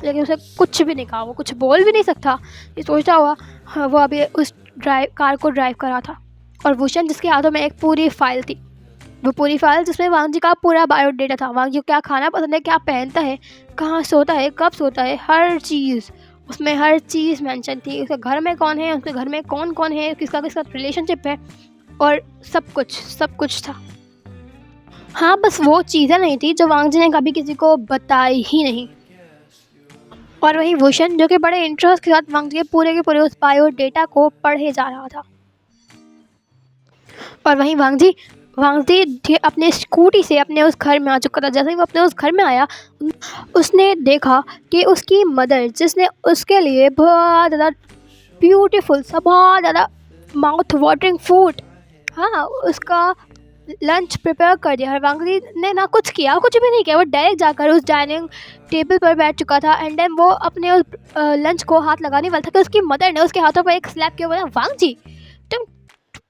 [SPEAKER 1] लेकिन उसे कुछ भी नहीं कहा, वो कुछ बोल भी नहीं सकता। ये सोचता हुआ हाँ, वो अभी उस कार को ड्राइव कर रहा था। और वुशन जिसके हाथों में एक पूरी फाइल थी, वो पूरी फाइल जिसमें वांग जी का पूरा बायोडेटा था। वांग जी को क्या खाना पसंद है, क्या पहनता है, कहाँ सोता है, कब सोता है, हर चीज़ उसमें हर चीज़ मेंशन थी। उसके घर में कौन है, उसके घर में कौन कौन है, किसका किसका रिलेशनशिप है, और सब कुछ था। हाँ, बस वो चीज़ें नहीं थी जो वांग जी ने कभी किसी को बताई ही नहीं। और वहीं वुशन जो कि बड़े इंटरेस्ट के साथ वांग जी के पूरे उस बायोडेटा को पढ़े जा रहा था। और वहीं वांग जी अपने स्कूटी से अपने उस घर में आ चुका था। जैसे ही वो अपने उस घर में आया, उसने देखा कि उसकी मदर, जिसने उसके लिए बहुत ज़्यादा ब्यूटीफुल सा, बहुत ज़्यादा माउथ वाटरिंग फूड, हाँ, उसका लंच प्रिपेयर कर दिया। और वांग जी ने ना कुछ किया, कुछ भी नहीं किया, वो डायरेक्ट जाकर उस डाइनिंग टेबल पर बैठ चुका था। एंड देन वो अपने उस लंच को हाथ लगाने वाला था कि उसकी मदर ने उसके हाथों पर एक स्लैप किया, बोला, वांग जी तुम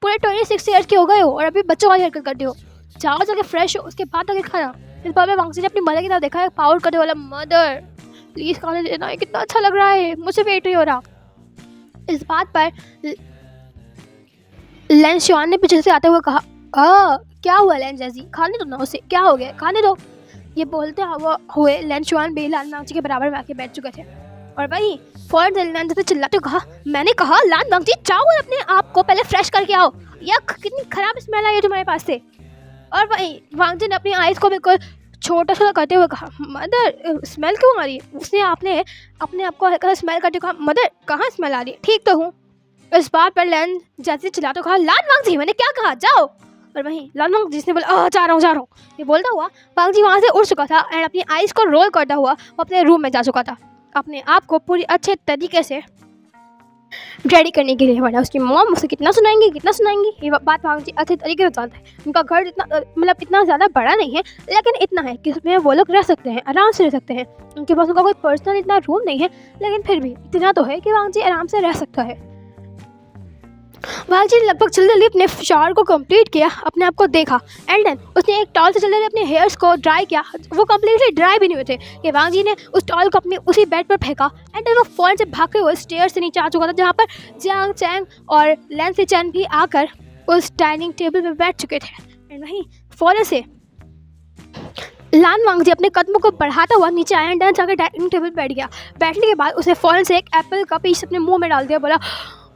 [SPEAKER 1] पूरे 26 ईयर्स के हो गए हो और अभी बच्चों वाली हरकत करते हो, जाओ जाके फ्रेश हो, उसके बाद आके खाना। इस बार में वांग जी ने अपनी मदर की तरफ देखा है, पावर करने वाला, मदर प्लीज़ खाने देना, ये कितना अच्छा लग रहा है, मुझे वेट नहीं हो रहा। इस बात पर लैन शुआन ने पीछे से आते हुए कहा, क्या हुआ लैन जैसी, खाने दो ना उसे, क्या हो गया, खाने दो। ये बोलते हुए लैन शुआन भी लान वांग जी के बराबर में आके बैठ चुके थे। और वही फौरन से लैन जैसे चिल्लाते हुए कहा, मैंने कहा लान वांग जी जाओ और अपने आप को पहले फ्रेश करके आओ, यक कितनी खराब स्मेल आई है तुम्हारे पास से। और वही वांग जी ने अपनी आइज़ को बिल्कुल छोटा छोटा करते हुए कहा, मदर स्मेल क्यों आ रही है। उसने अपने आप को हल्का स्मेल करते हुए कहा, मदर कहाँ स्मेल आ रही है, ठीक तो हूँ। इस बात पर लैन जैसे चिल्लाते कहा, लान वांग जी मैंने क्या कहा, जाओ। और वहीं लाल वांग जिसने बोला जा रहा हूँ ये बोलता हुआ वांग जी वहाँ से उड़ चुका था एंड अपनी आइज़ को रोल करता हुआ वो अपने रूम में जा चुका था अपने आप को पूरी अच्छे तरीके से रेडी करने के लिए। वरना उसकी मॉम उसे कितना सुनाएंगी ये बात वांग जी अच्छे तरीके से जानते हैं। उनका घर इतना मतलब इतना ज़्यादा बड़ा नहीं है लेकिन इतना है कि उसमें वो लोग रह सकते हैं, आराम से रह सकते हैं। उनके पास उनका कोई पर्सनल इतना रूम नहीं है लेकिन फिर भी इतना तो है कि वांग जी आराम से रह सकता है। वांग जी ने लगभग जल्दी अपने शावर को कंप्लीट किया, अपने आप को देखा एंड देन उसने एक टॉल से जल्दी अपने हेयर्स को ड्राई किया। वो कम्प्लीटली ड्राई भी नहीं हुए थे कि वांग जी ने उस टॉल को अपने उसी बेड पर फेंका एंड देन वो फ़ौरन से भागते हुए स्टेयर से नीचे आ चुका था जहाँ पर जियांग चैंग और लैन से चैन भी आकर उस डाइनिंग टेबल पर बैठ चुके थे। एंड वहीं फ़ौरन से लान वांग जी अपने कदमों को बढ़ाता हुआ नीचे आया एंड जाकर डाइनिंग टेबल पर बैठ गया। बैठने के बाद उसने फ़ौरन से एक एप्पल का पीस अपने मुंह में डाल दिया, बोला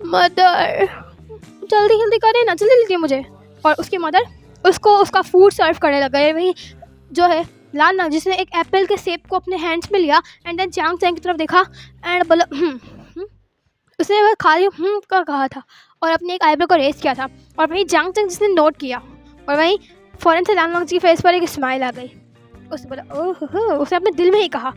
[SPEAKER 1] मदर जल्दी करे ना, जल्दी लीजिए मुझे। और उसकी मदर उसको उसका फूड सर्व करने लग गए। वहीं जो है लान वांग जिसने एक एप्पल के सेब को अपने हैंड्स में लिया एंड देन जियांग चैंग की तरफ देखा एंड बोला उसने वह खाली का कहा था और अपने एक आईब्रो को रेस किया था। और वहीं जियांग चैंग जिसने नोट किया और वहीं फ़ौरन से लान वांग जी के फेस पर एक स्माइल आ गई। उसने बोला ओह, उसने अपने दिल में ही कहा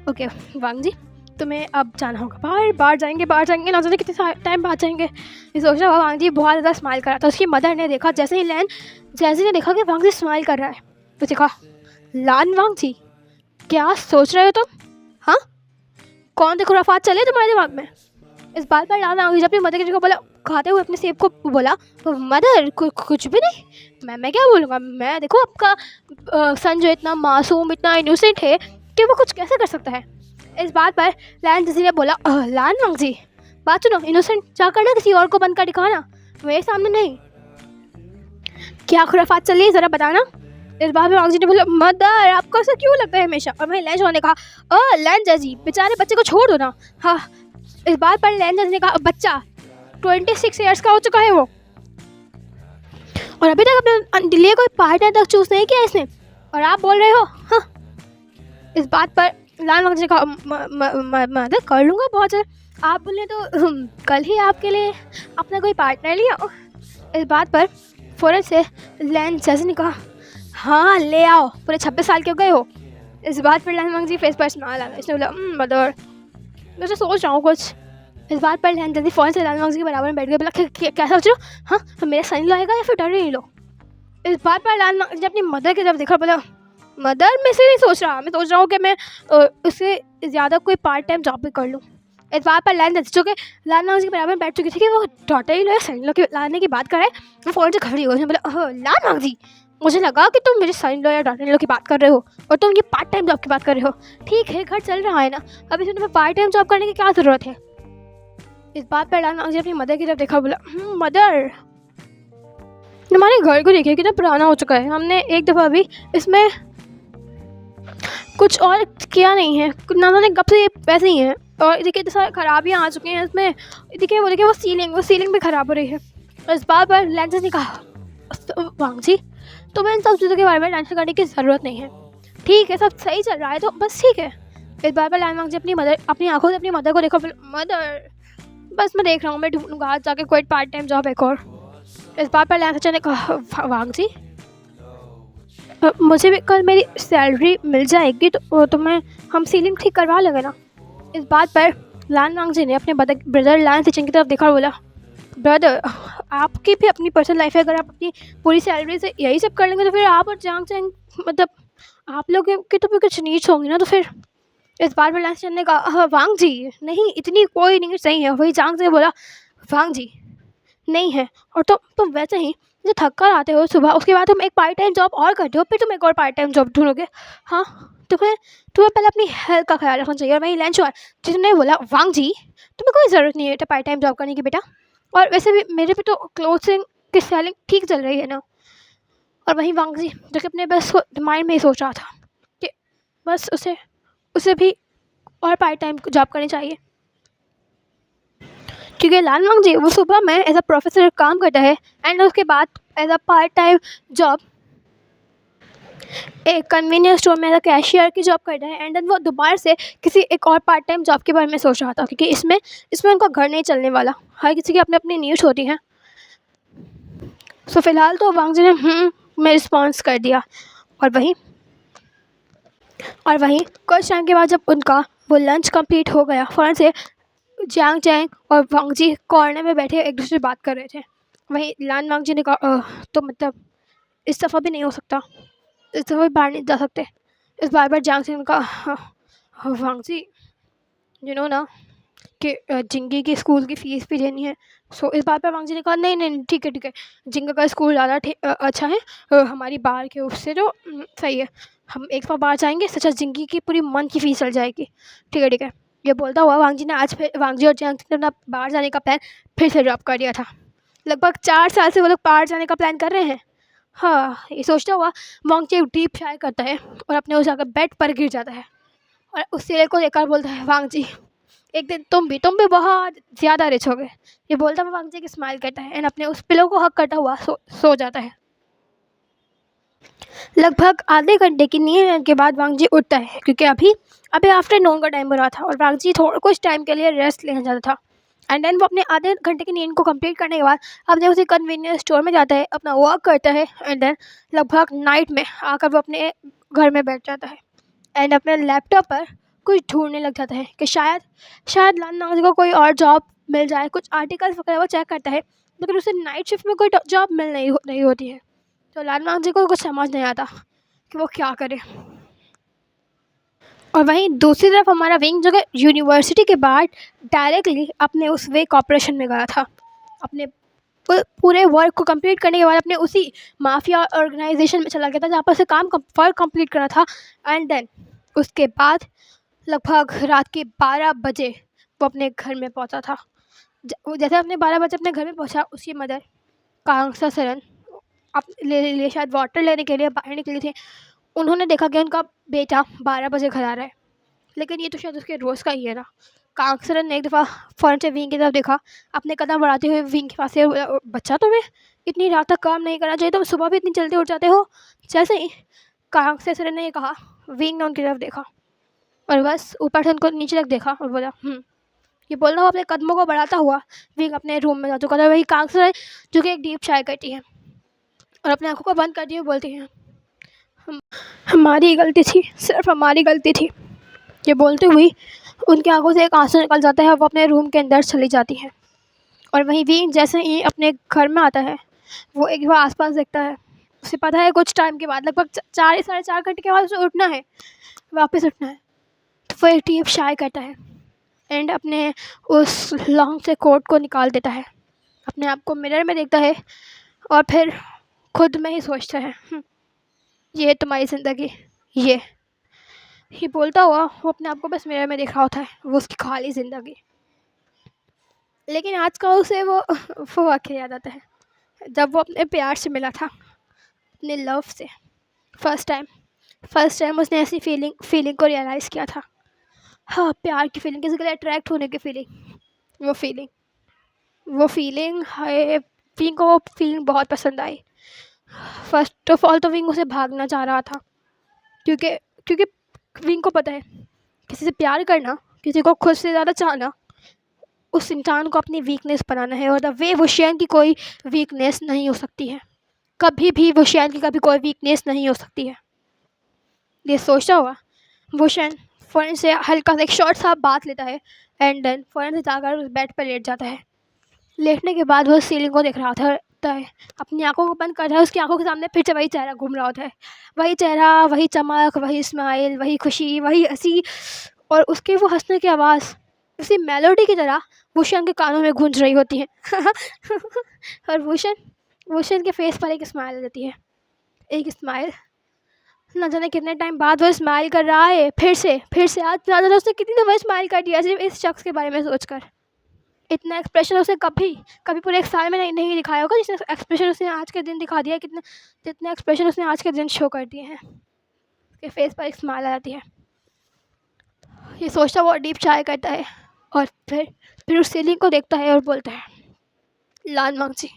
[SPEAKER 1] ओके वांग जी तुम्हें अब जाना होगा, बाहर जाएंगे ना जाने कितने टाइम बाद जाएंगे। ये सोच रहा हुआ वांग जी बहुत ज़्यादा स्माइल कर रहा था। उसकी मदर ने देखा जैसे ने देखा कि वांग जी स्माइल कर रहा है तो देखा लान वांग जी क्या सोच रहे हो तुम? हाँ कौन से खुराफात चले तुम्हारे दिमाग में? इस बात पर लान वांग जी अपनी मदर की जगह बोला, खाते हुए अपने सेब को बोला मदर कुछ भी नहीं, मैं क्या बोलूँगा, मैं देखो आपका सन जो इतना मासूम इतना इनोसेंट है कि वो कुछ कैसे कर सकता है। इस बात पर लान जी ने बोला लान वांग जी बात सुनो, इनोसेंट जाकर ना किसी और को बंद कर दिखाना, मेरे सामने नहीं। क्या खुराफात चल रही है ज़रा बताना। इस बात पर वांग जी ने बोला मदर आपको ऐसा क्यों लगता है हमेशा। और वहीं लैन ने कहा लैन जी बेचारे बच्चे को छोड़ दो ना। हाँ इस बात पर लैन ने कहा बच्चा 26 ईयर्स का हो चुका है वो और अभी तक अपने लिए कोई पार्टनर तक चूज़ नहीं किया इसने और आप बोल रहे हो हाँ। इस बात पर लान वांग जी ने कहा मदर कर लूँगा बहुत जल्द, आप बोले तो कल ही आपके लिए अपना कोई पार्टनर लिया। इस बात पर फ़ौरन से लैन जैसे ने कहा हाँ ले आओ, पूरे 26 साल के हो गए हो। इस बात पर लान वांग जी फेस पर स्माइल आ गया। इसने बोला मदर मैं तो सोच रहा हूँ कुछ। इस बात पर लैन जल्दी फ़ौरन से लान वांग जी के बराबर में बैठ गया, बोला क्या सोच रहे हो? हाँ मेरा सन लो आएगा या फिर डर रही लो। इस बात पर लान वांग जी अपनी मदर की तरफ देखा, बोला मदर मैं से नहीं सोच रहा, मैं सोच रहा हूँ कि मैं उससे ज़्यादा कोई पार्ट टाइम जॉब भी कर लूँ। इस बात पर लैन जो कि लान वांग जी के बराबर में बैठ चुकी थी कि वो डॉटर ही लो या सन लो के लाने की बात कर रहा है, वो फ़ौरन से खड़ी हो गई। बोला लान वांग जी मुझे लगा कि तुम मेरे सन लो या डॉटर लो की बात कर रहे हो और तुम ये पार्ट टाइम जॉब की बात कर रहे हो। ठीक है घर चल रहा है ना, अभी से तुम्हें पार्ट टाइम जॉब करने की क्या ज़रूरत है। इस बात पर लान वांग जी अपनी मदर की तरफ देखा, बोला मदर हमारे घर को देखिए कितना पुराना हो चुका है, हमने एक दफ़ा भी इसमें कुछ और किया नहीं है, ना जाने कब से ये वैसे ही है और देखिए इतने सारे खराबियाँ आ चुकी हैं इसमें। देखिए वो सीलिंग भी ख़राब हो रही है। इस बात पर लैंसेस ने कहा वांग जी तुम्हें इन सब चीज़ों के बारे में टेंशन करने की ज़रूरत नहीं है, ठीक है सब सही चल रहा है तो बस ठीक है। इस बात पर लैन वांग जी अपनी आंखों से अपनी मदर को देखा, मदर बस मैं देख रहा हूँ, मैं ढूंढूंगा आज जाके कोई पार्ट टाइम जॉब एक और। इस बात पर लैन ने कहा वांग जी मुझे भी कल मेरी सैलरी मिल जाएगी तो तुम्हें हम सीलिंग ठीक करवा लेंगे ना। इस बात पर लान वांग जी ने अपने ब्रदर लान सिचन की तरफ देखा और बोला ब्रदर आपकी भी अपनी पर्सनल लाइफ है, अगर आप अपनी पूरी सैलरी से यही सब कर लेंगे तो फिर आप और जियांग चैंग मतलब आप लोग की तो भी कुछ नीड्स होंगी ना। तो फिर इस बार पर लान सिचन ने कहा वांग जी नहीं इतनी कोई नीड्स नहीं है। वही जियांग से बोला वांग जी नहीं है और तुम वैसे ही जो थक कर आते हो सुबह उसके बाद तुम एक पार्ट टाइम जॉब और करते हो, फिर तुम एक और पार्ट टाइम जॉब ढूंढोगे। हाँ तुम्हें पहले अपनी हेल्थ का ख्याल रखना चाहिए। और वहीं लंच हुआ जिसने बोला वांग जी तुम्हें कोई ज़रूरत नहीं है बेटा पार्ट टाइम जॉब करने की बेटा, और वैसे भी मेरे पे तो क्लोथिंग की सेलिंग ठीक चल रही है ना। और वहीं वांग जी जो कि अपने बस माइंड में ही सोच रहा था कि बस उसे भी और पार्ट टाइम जॉब करनी चाहिए, क्योंकि लान वांग जी वो सुबह में एज अ प्रोफेसर काम करता है एंड उसके बाद as a part time job एक कन्वीनियंस स्टोर में एज अ कैशियर की जॉब करता है। एंड देन वो दोबारा से किसी एक और पार्ट टाइम जॉब के बारे में सोच रहा था, क्योंकि इसमें उनका घर नहीं चलने वाला, हर किसी की अपनी अपनी नीड्स होती हैं। सो फ़िलहाल तो वांग जी ने में रिस्पॉन्स कर दिया। और वहीं कुछ टाइम के बाद जब उनका वो लंच कंप्लीट हो गया, फ़ौरन से जियांग जैंग और वांग जी कॉर्नर में बैठे एक दूसरे से बात कर रहे थे। वहीं लान वांग जी ने कहा तो मतलब इस दफ़ा भी नहीं हो सकता, इस दफ़ा भी बाहर नहीं जा सकते। इस बार जियांग जैंग ने कहा वांग जी ना कि जिंगी की स्कूल की फ़ीस भी देनी है। सो इस बात पे वांग जी ने कहा नहीं नहीं ठीक है जिंगा का स्कूल ज़्यादा अच्छा है, हमारी बाहर के उससे तो सही है, हम एक बार बाहर जाएंगे सच जिंगी की पूरी मंथ की फ़ीस चल जाएगी। ठीक है ये बोलता हुआ वांग जी ने आज फिर वांग जी और जियांग ने अपना बाहर जाने का प्लान फिर से ड्रॉप कर दिया था। लगभग 4 साल से वो लोग बाहर जाने का प्लान कर रहे हैं। हाँ, ये सोचता हुआ वांग जी डीप चाय करता है और अपने उस जाकर बेड पर गिर जाता है और उस सिले को देखकर बोलता है वांग जी एक दिन तुम भी बहुत ज़्यादा रिच हो गए। ये बोलता हुआ वांग जी की स्माइल करता है एंड अपने उस पिलो को हक करता हुआ सो जाता है। लगभग आधे घंटे की नींद लेने के बाद वांग जी उठता है क्योंकि अभी अभी आफ्टरनून का टाइम हो रहा था और वांग जी थोड़ा कुछ टाइम के लिए रेस्ट लेना चाहता था। एंड देन वो अपने आधे घंटे की नींद को कंप्लीट करने के बाद अपने उसी कन्वीनियंस स्टोर में जाता है, अपना वर्क करता है एंड देन लगभग नाइट में आकर वो अपने घर में बैठ जाता है एंड अपने लैपटॉप पर कुछ ढूंढने लग जाता है कि शायद लान वांग जी को कोई और जॉब मिल जाए। कुछ आर्टिकल्स वगैरह वो चेक करता है लेकिन उसे नाइट शिफ्ट में कोई जॉब मिल नहीं होती है। तो लान वांग जी को कुछ समझ नहीं आता कि वो क्या करे। और वहीं दूसरी तरफ हमारा विंग जो कि यूनिवर्सिटी के बाद डायरेक्टली अपने उस वे कॉर्पोरेशन में गया था, अपने पूरे वर्क को कंप्लीट करने के बाद अपने उसी माफिया ऑर्गेनाइजेशन में चला गया था जहाँ पर से वर्क कंप्लीट करा था। एंड देन उसके बाद लगभग रात के 12 बजे वो अपने घर में पहुँचा था। जैसे अपने 12 बजे अपने घर में पहुँचा उसकी मदर कांगसा सरन ले शायद वाटर लेने के लिए बाहर निकली थी। उन्होंने देखा कि उनका बेटा 12 बजे घर आ रहा है, लेकिन ये तो शायद उसके रोज़ का ही है ना। कांगसरन ने एक दफ़ा फ़ौरन से विंग की तरफ देखा, अपने कदम बढ़ाते हुए विंग के पास से बोला, बच्चा तुम्हें इतनी रात तक काम नहीं करना चाहिए, तुम सुबह भी इतनी जल्दी उठ जाते हो। जैसे ही कांगसरन ने ये कहा, विंग ने उनकी तरफ देखा और बस ऊपर से उनको नीचे तक देखा और बोला ये बोलना हुआ अपने कदमों को बढ़ाता हुआ विंग अपने रूम में जा चुका था। वही कांगसरन जो कि एक डीप चाय करती है और अपनी आंखों को बंद करती हुए बोलती हैं हमारी गलती थी, सिर्फ हमारी गलती थी। ये बोलते हुए उनकी आंखों से एक आंसू निकल जाता है और वो अपने रूम के अंदर चली जाती है। और वहीं विंग जैसे ही अपने घर में आता है वो एक बार आसपास देखता है। उसे पता है कुछ टाइम के बाद लगभग 4 साढ़े 4 घंटे के बाद उसे उठना है, वापस उठना है। तो वो एक डीप चाय करता है एंड अपने उस लॉन्ग से कोट को निकाल देता है, अपने आप को मिरर में देखता है और फिर खुद में ही सोचता है ये है तुम्हारी ज़िंदगी। ये बोलता हुआ वो अपने आप को बस मिरर में देख रहा होता है, वो उसकी खाली ज़िंदगी। लेकिन आज का उसे वो वाक़या याद आता है जब वो अपने प्यार से मिला था, अपने लव से। फर्स्ट टाइम उसने ऐसी फीलिंग को रियलाइज़ किया था। हाँ, प्यार की फीलिंग, किसी के लिए अट्रैक्ट होने की फीलिंग। वो फीलिंग हाय, विंग को वो फीलिंग बहुत पसंद आई। फर्स्ट ऑफ ऑल तो विंग उसे भागना चाह रहा था क्योंकि विंग को पता है किसी से प्यार करना, किसी को खुद से ज़्यादा चाहना, उस इंसान को अपनी वीकनेस बनाना है और द वे वुशियन की कोई वीकनेस नहीं हो सकती है। कभी भी वुशियन की कभी कोई वीकनेस नहीं हो सकती है। ये सोचता हुआ वुशियन फ़ौरन से हल्का सा एक शॉर्ट सा बात लेता है एंड देन फ़ौरन से जाकर उस बेड पर लेट जाता है। लेटने के बाद वो सीलिंग को देख रहा होता है, अपनी आंखों को बंद करता है। उसकी आंखों के सामने फिर से वही चेहरा घूम रहा होता है, वही चेहरा, वही चमक, वही स्माइल, वही खुशी, वही हंसी और उसके वो हंसने की आवाज़ उसी मेलोडी की तरह वुशियन के कानों में गूंज रही होती है। और वुशियन के फेस पर एक स्माइल आ जाती है, एक स्माइल। न जाने कितने टाइम बाद वो स्माइल कर रहा है फिर से आज ना जाने उसने कितनी दफ़ा स्माइल कर दिया सिर्फ इस शख्स के बारे में सोचकर। इतना एक्सप्रेशन उसने कभी पूरे एक साल में नहीं दिखाया होगा जितना एक्सप्रेशन उसने आज के दिन दिखा दिया है। जितने एक्सप्रेशन उसने आज के दिन शो कर दिए हैं, उसके फेस पर एक स्माइल आ जाती है। ये सोचता वो डीप चाय करता है और फिर उस सीलिंग को देखता है और बोलता है लान वांगची,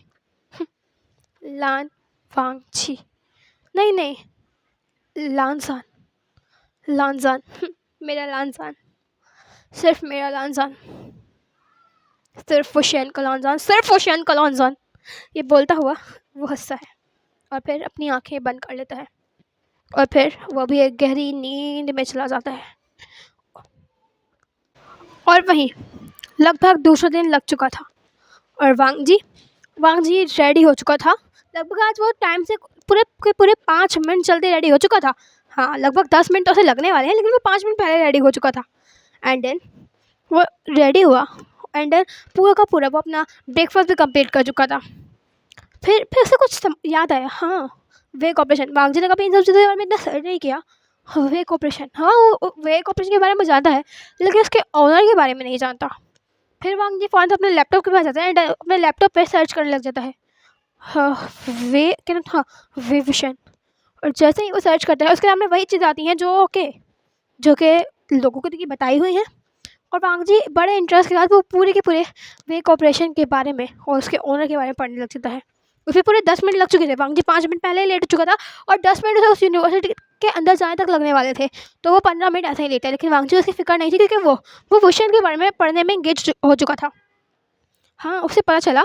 [SPEAKER 1] लान वांगची, नहीं लानजान, मेरा लानजान, सिर्फ मेरा लानजान, सिर्फ वुशियन का लानजान, सिर्फ वुशियन का लानजान। ये बोलता हुआ वो हंसता है और फिर अपनी आंखें बंद कर लेता है और फिर वो भी एक गहरी नींद में चला जाता है। और वहीं लगभग दूसरा दिन लग चुका था और वांग जी रेडी हो चुका था। लगभग आज वो टाइम से पूरे के पूरे 5 मिनट जल्दी रेडी हो चुका था। हाँ, लगभग 10 मिनट तो उसे लगने वाले हैं, लेकिन वो 5 मिनट पहले रेडी हो चुका था। एंड देन वो रेडी हुआ एंड देन पूरा का पूरा वो अपना ब्रेकफास्ट भी कंप्लीट कर चुका था। फिर उसे कुछ याद आया। हाँ, वेक ऑपरेशन। वांग जी ने कभी इन सब चीज़ों के बारे में इतना सर्च नहीं किया। हाँ, वेक ऑपरेशन। हाँ, वो वेक ऑपरेशन के बारे में जानता है, लेकिन उसके ऑनर के बारे में नहीं जानता। फिर वांग जी फ़ौरन से अपने लैपटॉप के पास जाता है एंड अपने लैपटॉप पे सर्च करने लग जाता है। हाँ, क्या नाम था? वे विशन। और जैसे ही वो सर्च करता है उसके सामने वही चीज़ आती हैं जो कि लोगों को देखिए बताई हुई हैं। और वांग जी बड़े इंटरेस्ट के साथ वो पूरे के पूरे वेक ऑपरेशन के बारे में और उसके ओनर के बारे में पढ़ने लग जाता है। उसे पूरे 10 मिनट लग चुके थे। वांग जी 5 मिनट पहले ही लेट हो चुका था और 10 मिनट उसे उस यूनिवर्सिटी के अंदर जाने तक लगने वाले थे, तो वो 15 मिनट ऐसे ही लेट है। लेकिन वांग जी उसकी फ़िक्र नहीं थी, क्योंकि वो विशन के बारे में पढ़ने में इंगेज हो चुका था। हाँ, उसे पता चला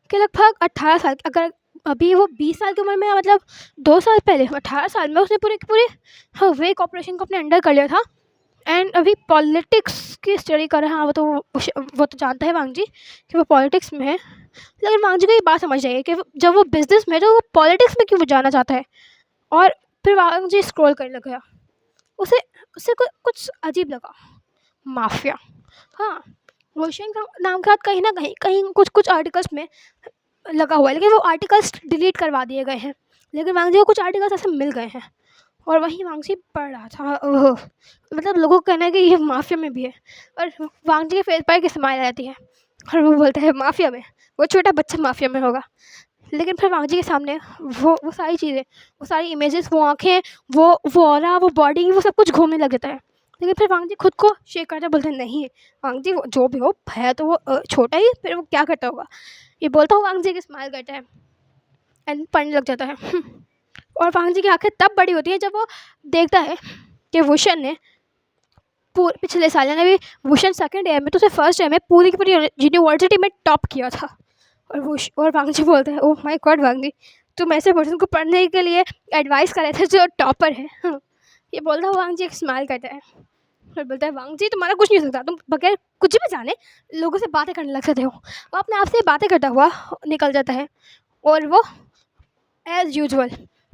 [SPEAKER 1] कि लगभग 18 साल, अगर अभी वो 20 साल की उम्र में, मतलब 2 साल पहले 18 साल में उसने पूरे के पूरे हाँ, वेक ऑपरेशन को अपने अंडर कर लिया था। एंड अभी पॉलिटिक्स की स्टडी कर रहा है। हाँ, वो तो जानता है वांग जी कि वो पॉलिटिक्स में है, लेकिन वांग जी को ये बात समझ आई है कि जब वो बिजनेस में है तो वो पॉलिटिक्स में क्यों जाना चाहता है। और फिर वांग जी स्क्रॉल करने लग गया। उसे उसे कुछ अजीब लगा। माफिया। हाँ, रोशन का नाम के साथ कहीं ना कहीं कुछ कुछ आर्टिकल्स में लगा हुआ है, लेकिन वो आर्टिकल्स डिलीट करवा दिए गए हैं। लेकिन वांग जी को कुछ आर्टिकल्स ऐसे मिल गए हैं और वहीं वांग जी पढ़ रहा था। ओह, मतलब लोगों का कहना है कि ये माफिया में भी है। और वांग जी के फेस पर एक स्माइल आती है और वो बोलता है माफिया में, वो छोटा बच्चा माफिया में होगा। लेकिन फिर वांग जी के सामने वो सारी चीज़ें, वो सारी इमेजेस, वो आँखें, वो ऑरा, वो बॉडी, वो सब कुछ घूमने लग जाता है। लेकिन फिर वांग जी खुद को शेक करते बोलते हैं, नहीं वांग जी, वो जो भी हो है तो वो छोटा ही, फिर वो क्या करता होगा। ये बोलता हुआ वांग जी की स्माइल करता है एंड पढ़ने लग जाता है। और वांग जी की आंखें तब बड़ी होती है जब वो देखता है कि वुशन ने पिछले साल, यानी अभी वुशन सेकेंड ईयर में तो उसे फर्स्ट ईयर में पूरी की पूरी यूनिवर्सिटी में टॉप किया था। और वांग जी बोलते हैं, ओह माय गॉड वांग जी, तुम ऐसे पर्सन को पढ़ने के लिए एडवाइस कर रहे थे जो टॉपर है। ये बोलता हुआ वांग जी एक स्माइल करता है और बोलता है, वांग जी तुम्हारा कुछ नहीं हो सकता, तुम बगैर कुछ भी जाने लोगों से बातें करने लग सकते हो। वो अपने आप से बातें करता हुआ निकल जाता है और वो एज़ यूजुअल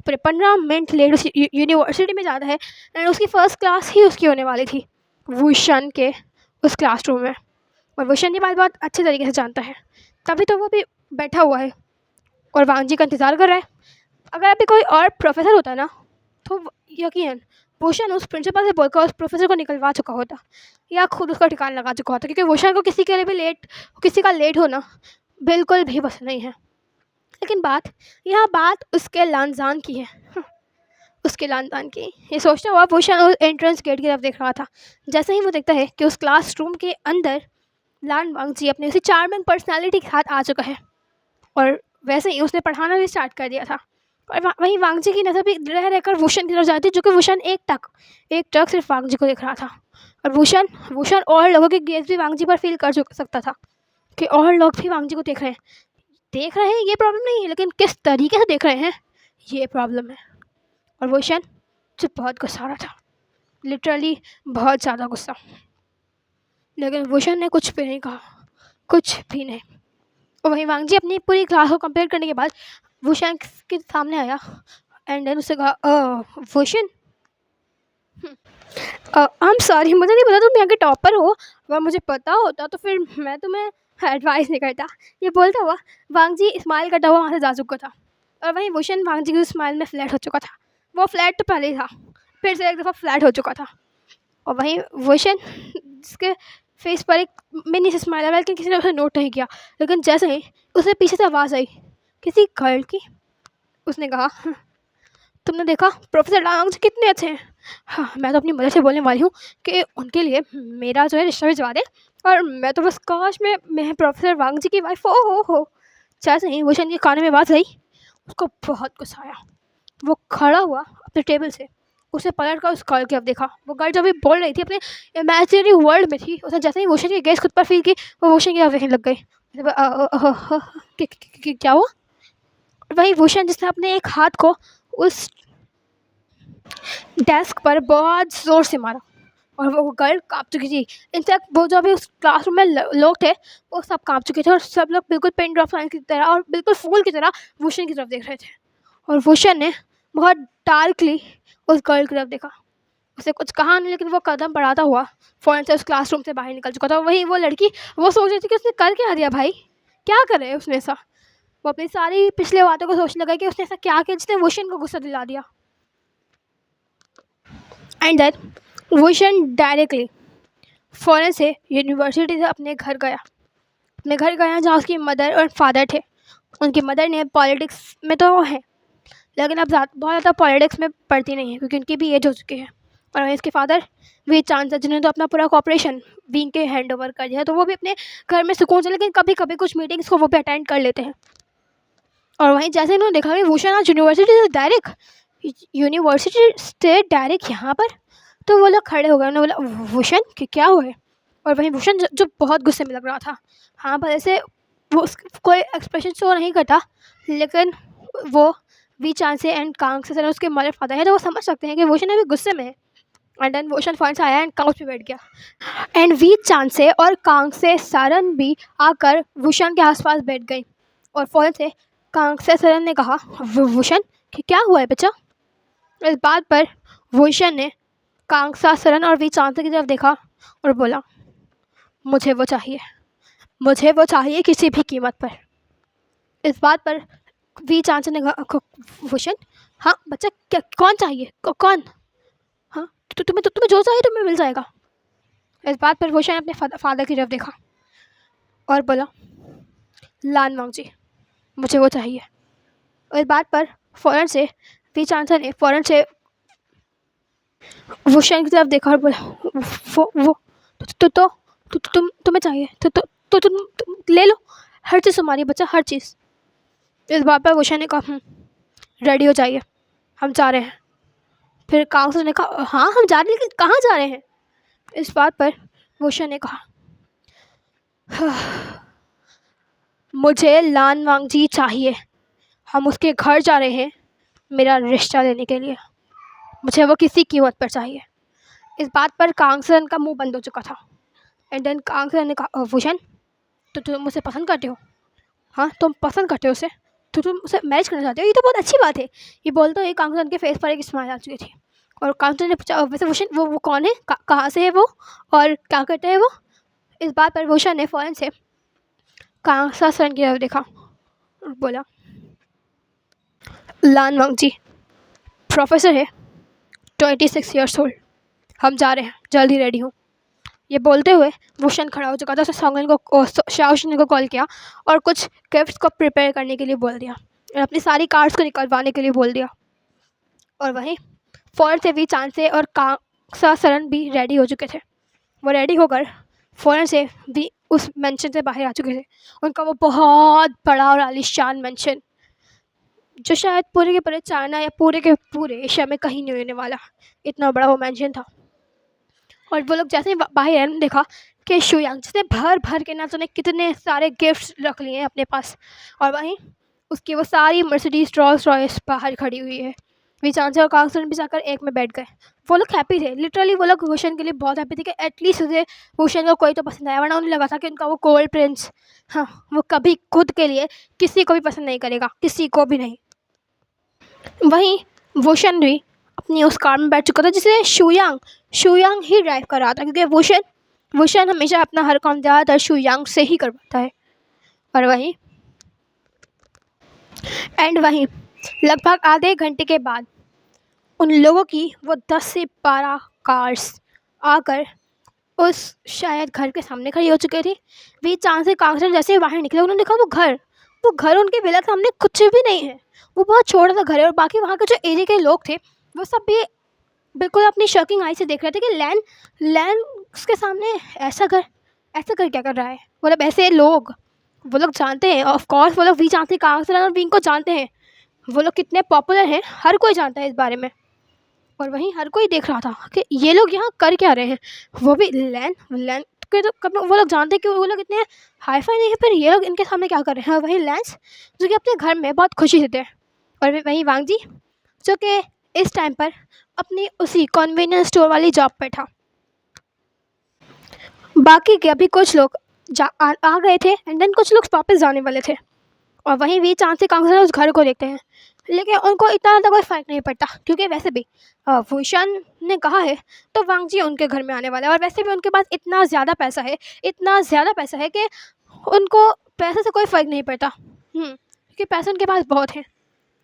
[SPEAKER 1] पूरे 15 मिनट लेट उस यूनिवर्सिटी में जाता है एंड उसकी फ़र्स्ट क्लास ही उसकी होने वाली थी वुशन के उस क्लासरूम में। और वुशन ये बात बहुत अच्छे तरीके से जानता है, तभी तो वो भी बैठा हुआ है और वांग जी का इंतज़ार कर रहा है। अगर अभी कोई और प्रोफेसर होता ना तो यकीनन वुशन उस प्रिंसिपल से बोलकर उस प्रोफेसर को निकलवा चुका होता या खुद उसका ठिकाना लगा चुका होता, क्योंकि वुशन को किसी का लेट होना बिल्कुल भी पसंद नहीं है। लेकिन बात उसके लानजान की है। उसके लानजान की। ये सोचता हुआ वुशन उस एंट्रेंस गेट की तरफ देख रहा था। जैसे ही वो देखता है कि उस क्लासरूम के अंदर लान वांग जी अपने उसी चार्मिंग पर्सनालिटी के साथ आ चुका है और वैसे ही उसने पढ़ाना भी स्टार्ट कर दिया था। और वहीं वांग जी की नज़र भी रह रहकर वुशन की तरफ जाती, जो कि वुशन एक टक सिर्फ वांग जी को देख रहा था। और वुशन और लोगों की गेज भी वांग जी पर फील कर सकता था कि और लोग भी वांग जी को देख रहे हैं, ये प्रॉब्लम नहीं है, लेकिन किस तरीके से देख रहे हैं ये प्रॉब्लम है। और वुशन जो बहुत गुस्सा आ रहा था, लिटरली बहुत ज़्यादा गुस्सा। लेकिन वुशन ने कुछ भी नहीं कहा, कुछ भी नहीं। और वहीं वांग जी अपनी पूरी क्लास को कंप्लीट करने के बाद वुशन के सामने आया एंड देन उससे कहा, वुशन आई एम सॉरी, मुझे नहीं पता तुम यहाँ के टॉपर हो, अगर मुझे पता होता तो फिर मैं तुम्हें एडवाइस नहीं करता। ये बोलता हुआ वांग जी स्माइल करता हुआ वहाँ से जा चुका था। और वहीं वुशन वांग जी की स्माइल में फ्लैट हो चुका था। वो फ्लैट तो पहले ही था, फिर से एक दफ़ा फ्लैट हो चुका था। और वहीं वुशन जिसके फेस पर एक मिनी से स्माइल आया, लेकिन किसी ने उसे नोट नहीं किया। लेकिन जैसे ही उसे पीछे से आवाज़ आई किसी गर्ल की, उसने कहा, तुमने देखा प्रोफेसर वांग जी कितने अच्छे हैं। हाँ, मैं तो अपनी मदर से बोलने वाली हूँ कि उनके लिए मेरा जो है रिश्ता भिजवा दे, और मैं तो बस काश मैं प्रोफेसर वांग जी की वाइफ हो। जैसे ही वुशन के कान में बात आई, उसको बहुत गुस्सा आया। वो खड़ा हुआ अपने टेबल से, उसे पलट कर उस गर्ल की तरफ देखा। वो गर्ल जब भी बोल रही थी अपने इमेजिनरी वर्ल्ड में थी, उसने जैसे ही वुशन की गेस खुद पर फील की, वो वुशन की तरफ देखने लग गई। क्या हुआ? वही भूषण जिसने अपने एक हाथ को उस डेस्क पर बहुत ज़ोर से मारा और वो गर्ल काँप चुकी थी। इनफैक्ट वो जो अभी उस क्लासरूम में लोग थे वो सब काँप चुके थे और सब लोग बिल्कुल पिन ड्रॉप लाइन की तरह और बिल्कुल फूल की तरह भूषण की तरफ देख रहे थे। और भूषण ने बहुत डार्कली उस गर्ल की तरफ देखा। उसे कुछ कहा नहीं, लेकिन वो कदम बढ़ाता हुआ फ़ौरन से उस क्लासरूम से बाहर निकल चुका था। वहीं वो लड़की वो सोच रही थी कि उसने कर क्या दिया भाई, क्या करे है उसने ऐसा। वो अपनी सारी पिछले बातों को सोचने लगा कि उसने ऐसा क्या किया जिसने भूषण को गुस्सा दिला दिया। एंड देन भूषण डायरेक्टली फ़ौरन से यूनिवर्सिटी से अपने घर गया जहाँ उसकी मदर और फादर थे। उनकी मदर ने पॉलिटिक्स में तो है, लेकिन अब बहुत ज़्यादा पॉलिटिक्स में पढ़ती नहीं है क्योंकि उनकी भी एज हो चुकी है। और वहीं इसके फादर भी चांसलर जिन्होंने तो अपना पूरा कॉपरेशन विंग के हैंड ओवर कर दिया है, तो वो भी अपने घर में सुकून से, लेकिन कभी कभी कुछ मीटिंग्स को वो भी अटेंड कर लेते हैं। और वहीं जैसे इन्होंने देखा कि भूषण आज यूनिवर्सिटी से डायरेक्ट यहाँ पर, तो वो लोग खड़े हो गए। उन्होंने बोला भूषण कि क्या हुआ है? और वहीं भूषण जो बहुत गुस्से में लग रहा था, हाँ पर ऐसे वो कोई एक्सप्रेशन शो नहीं करता, लेकिन वो वी चांसे एंड कांग से उसके मदर फादर है, तो वो समझ सकते हैं कि भूषण अभी गुस्से में है। एंड देन भूषण फ़ौरन से आया एंड काउच पे बैठ गया। एंड वी चांसे और कांग से सरन भी आकर भूषण के आसपास बैठ गई। और फ़ौरन से कांग से सरन ने कहा भूषण कि क्या हुआ है बच्चा? इस बात पर भूषण ने कांगसा सरन और वी चांसे की तरफ देखा और बोला मुझे वो चाहिए किसी भी कीमत पर। इस बात पर वी चांसे ने कहा भूषण हाँ बच्चा, क्या कौन चाहिए? कौन? हाँ तो तुम्हें जो चाहिए तुम्हें मिल जाएगा। इस बात पर भूषण ने अपने फादर की तरफ देखा और बोला लान वांग जी, मुझे वो चाहिए। और इस बात पर फ़ौरन से वी चांसलर ने फ़ौरन से भूषण की तरफ देखा और बोला वो तुम्हें चाहिए तो तुम ले लो, हर चीज़ तुम्हारी बच्चा, हर चीज़। इस बात पर भूषण ने कहा रेडी हो जाइए, हम जा रहे हैं। फिर काउंसलर ने कहा हाँ हम जा रहे हैं, लेकिन कहाँ जा रहे हैं? इस बात पर भूषण ने कहा मुझे लान वांग जी चाहिए, हम उसके घर जा रहे हैं मेरा रिश्ता लेने के लिए, मुझे वो किसी कीमत पर चाहिए। इस बात पर कांगसन का मुंह बंद हो चुका था। एंड देन कांगसन ने कहा भूषण तो तुम उसे पसंद करते हो? हाँ तुम पसंद करते हो उसे, तो तुम उसे मैरिज करना चाहते हो? ये तो बहुत अच्छी बात है। ये बोलते हुए कांगसन के फेस पर एक स्माइल आ चुकी थी। और कांगसन ने पूछा वैसे भूषण वो कौन है, कहाँ से है वो और क्या करते हैं वो? इस बात पर भूषण ने फ़ौरन से कांगसा सन की तरफ देखा और बोला लान वांग जी प्रोफेसर है, 26 ईयर्स ओल्ड, हम जा रहे हैं, जल्दी रेडी हूँ। ये बोलते हुए भूषण खड़ा हो चुका था। उसने शाओशन को कॉल किया और कुछ गिफ्ट्स को प्रिपेयर करने के लिए बोल दिया और अपनी सारी कार्ड्स को निकलवाने के लिए बोल दिया। और वहीं फ़ौरन से वी चांसे और कांगसा सरन भी रेडी हो चुके थे। वो रेडी होकर फ़ौरन से भी उस मेंशन से बाहर आ चुके थे। उनका वो बहुत बड़ा और आलीशान मेंशन जो शायद पूरे के पूरे चाइना या पूरे के पूरे एशिया में कहीं नहीं होने वाला, इतना बड़ा वो मेंशन था। और वो लोग जैसे ही बाहर आए देखा कि शुयांग जिसने भर भर के ना जाने कितने सारे गिफ्ट्स रख लिए हैं अपने पास, और वहीं उसकी वो सारी मर्सिडीज रॉल्स रॉयस बाहर खड़ी हुई है। वी चांसे और कांगसन भी जाकर एक में बैठ गए। वो लोग हैप्पी थे, लिटरली वो लोग भूषण के लिए बहुत हैप्पी थे कि एटलीस्ट उसे भूषण को कोई तो पसंद आया, वरना उन्हें लगा था कि उनका वो गोल्ड प्रिंस, हाँ वो कभी खुद के लिए किसी को भी पसंद नहीं करेगा, किसी को भी नहीं। वहीं भूषण भी अपनी उस कार में बैठ चुका था जिसे शुयांग ही ड्राइव कर रहा था, क्योंकि भूषण हमेशा अपना हर काम ज़्यादातर शुयांग से ही करवाता है। और वहीं लगभग आधे घंटे के बाद उन लोगों की वो 10 से 12 कार्स आकर उस शायद घर के सामने खड़ी हो चुकी थी। वी चांद से कांगसन जैसे ही बाहर निकले उन्होंने देखा वो घर उनके विला के सामने कुछ भी नहीं है। वो बहुत छोटा सा घर है और बाकी वहाँ के जो एरिया के लोग थे वो सब भी बिल्कुल अपनी शॉकिंग आई से देख रहे थे कि लैंड उसके सामने ऐसा घर क्या कर रहा है। मतलब ऐसे लोग वो लोग जानते हैं, ऑफ कोर्स वो लोग वी जानते हैं, कांगसन और विंग को जानते हैं, वो लोग कितने पॉपुलर हैं, हर कोई जानता है इस बारे में। और वहीं हर कोई देख रहा था कि ये लोग यहाँ कर क्या रहे हैं, वो भी लैंड के तो कभी वो लोग जानते हैं कि वो लोग इतने हाई फाई नहीं है, फिर ये लोग इनके सामने क्या कर रहे हैं। और वहीं लेंस जो कि अपने घर में बहुत खुशी से थे, और वहीं वांग जी जो कि इस टाइम पर अपनी उसी कन्वीनियंस स्टोर वाली जॉब पे था। बाकी के अभी कुछ लोग आ गए थे एंड देन कुछ लोग वापस जाने वाले थे, और वहीं वी चांद से कांगसर उस घर को देखते हैं, लेकिन उनको इतना ज़्यादा कोई फ़र्क नहीं पड़ता क्योंकि वैसे भी फूशान ने कहा है तो वांग जी उनके घर में आने वाला है, और वैसे भी उनके पास इतना ज़्यादा पैसा है, इतना ज़्यादा पैसा है कि उनको पैसे से कोई फ़र्क नहीं पड़ता। क्योंकि पैसे उनके पास बहुत हैं,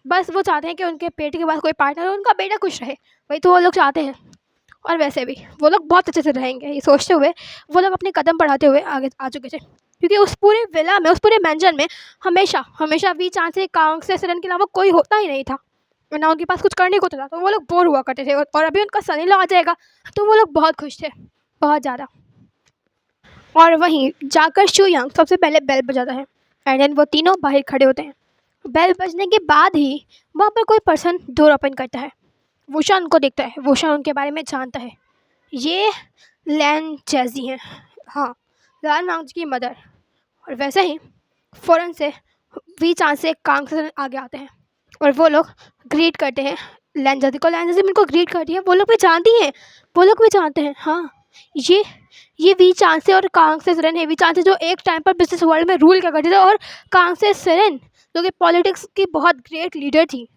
[SPEAKER 1] बस वो चाहते हैं कि उनके बेटे के पास कोई पार्टनर हो, उनका बेटा खुश रहे, वही तो वो लोग चाहते हैं। और वैसे भी वो लोग बहुत अच्छे से रहेंगे ये सोचते हुए वो लोग अपने कदम बढ़ाते हुए आगे आ चुके थे, क्योंकि उस पूरे विला में, उस पूरे मैंजन में हमेशा हमेशा वी चांद से कांग से सिरन के अलावा कोई होता ही नहीं था, ना उनके पास कुछ करने को होता था, तो वो लोग बोर हुआ करते थे। और अभी उनका सन इन लॉ आ जाएगा तो वो लोग बहुत खुश थे, बहुत ज़्यादा। और वहीं जाकर शू यांग सबसे पहले बेल बजाता है एंड देन वो तीनों बाहर खड़े होते हैं। बेल बजने के बाद ही वहाँ पर कोई पर्सन डोर ओपन करता है। वोशान उनको देखता है, वोशान उनके बारे में जानता है, ये लैन जैजी हैं, हाँ लान वांग की मदर। और वैसे ही फ़ौरन से वी चांद से कांग से आगे आते हैं और वो लोग ग्रीट करते हैं लैन जैजी को। लैन जैजी उनको ग्रीट करती है, वो लोग भी जानती हैं, वो लोग भी जानते हैं, हाँ ये वी चांद से और कांग से सिरन है। वी चांद से जो एक टाइम पर बिजनेस वर्ल्ड में रूल क्या करते थे, और कांग से सिरन जो कि पॉलिटिक्स की बहुत ग्रेट लीडर थी।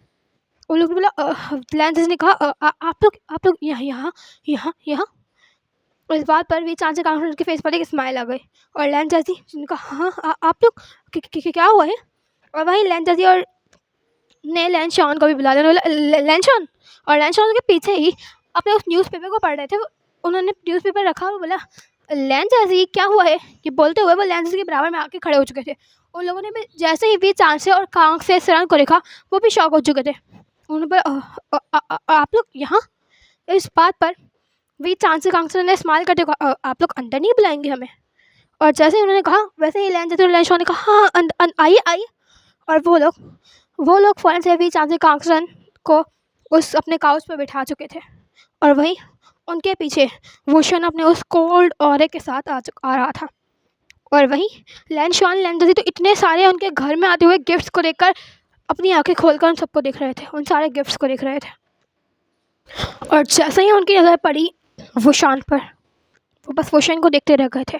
[SPEAKER 1] उन लोगों ने बोला, लैंसेस ने कहा, आप लोग यहाँ यहाँ यहाँ यहाँ। और इस बात पर भी चांद से कांग के फेस पर एक स्माइल आ गई, और लैंड जैसी ने कहा, हाँ आप लोग क्या हुआ है। और वहीं लैंड जैसी और ने लैंड शॉन को भी बुला लिया, लैंड शॉन। और लैंड शॉन के पीछे ही अपने उस न्यूज़पेपर को पढ़ रहे थे, उन्होंने न्यूज़पेपर रखा और बोला, लैंड जैसी क्या हुआ है। ये बोलते हुए वो लैंड जैसी के बराबर में आके खड़े हो चुके थे। उन लोगों ने भी जैसे ही भी चांद से और कांग से सिरन को देखा वो भी शॉक हो चुके थे। उन्होंने बोला, आप लोग यहाँ। इस बात पर वी चांद से कांगसर ने स्माइल करते हुए कहा, आप लोग अंदर नहीं बुलाएंगे हमें। और जैसे ही उन्होंने कहा वैसे ही लैंड जैसे लैंड शॉ ने कहा, हाँ आइए आइए। और वो लोग फ़ौरन से वी चांद से कांगसर को उस अपने काउच पर बिठा चुके थे, और वहीं उनके पीछे वोशन अपने उस कोल्ड ऑरे के साथ आ रहा था। और वहीं लैंड शॉन लैंड जैसी तो इतने सारे उनके घर में आते हुए गिफ्ट्स को देखकर अपनी आंखें खोलकर उन सबको देख रहे थे, उन सारे गिफ्ट्स को देख रहे थे। और जैसे ही उनकी नज़र पड़ी वोशान पर, वो बस वोशन को देखते रह गए थे।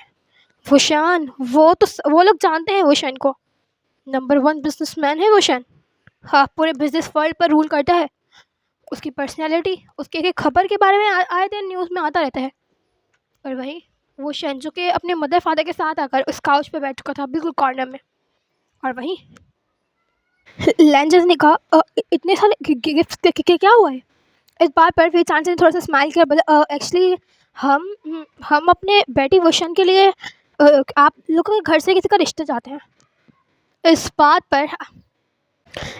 [SPEAKER 1] वोशान, वो लोग जानते हैं वोशन को, नंबर 1 बिजनेसमैन है वोशन, हाँ पूरे बिजनेस वर्ल्ड पर रूल करता है। उसकी पर्सनैलिटी, उसके एक खबर के बारे में आए दिन न्यूज़ में आता रहता है। और वहीं वोशन जो कि अपने मदर फादर के साथ आकर उस काउच पर बैठ चुका था बिल्कुल कॉर्नर में। और वहीं लैंजर्स ने कहा, इतने सारे गिफ्ट्स क्या हुआ है। इस बात पर फिर चांद ने थोड़ा सा स्माइल किया, बोला, एक्चुअली हम अपने बेटी वोशन के लिए आप लोगों के घर से किसी का रिश्ता चाहते हैं। इस बात पर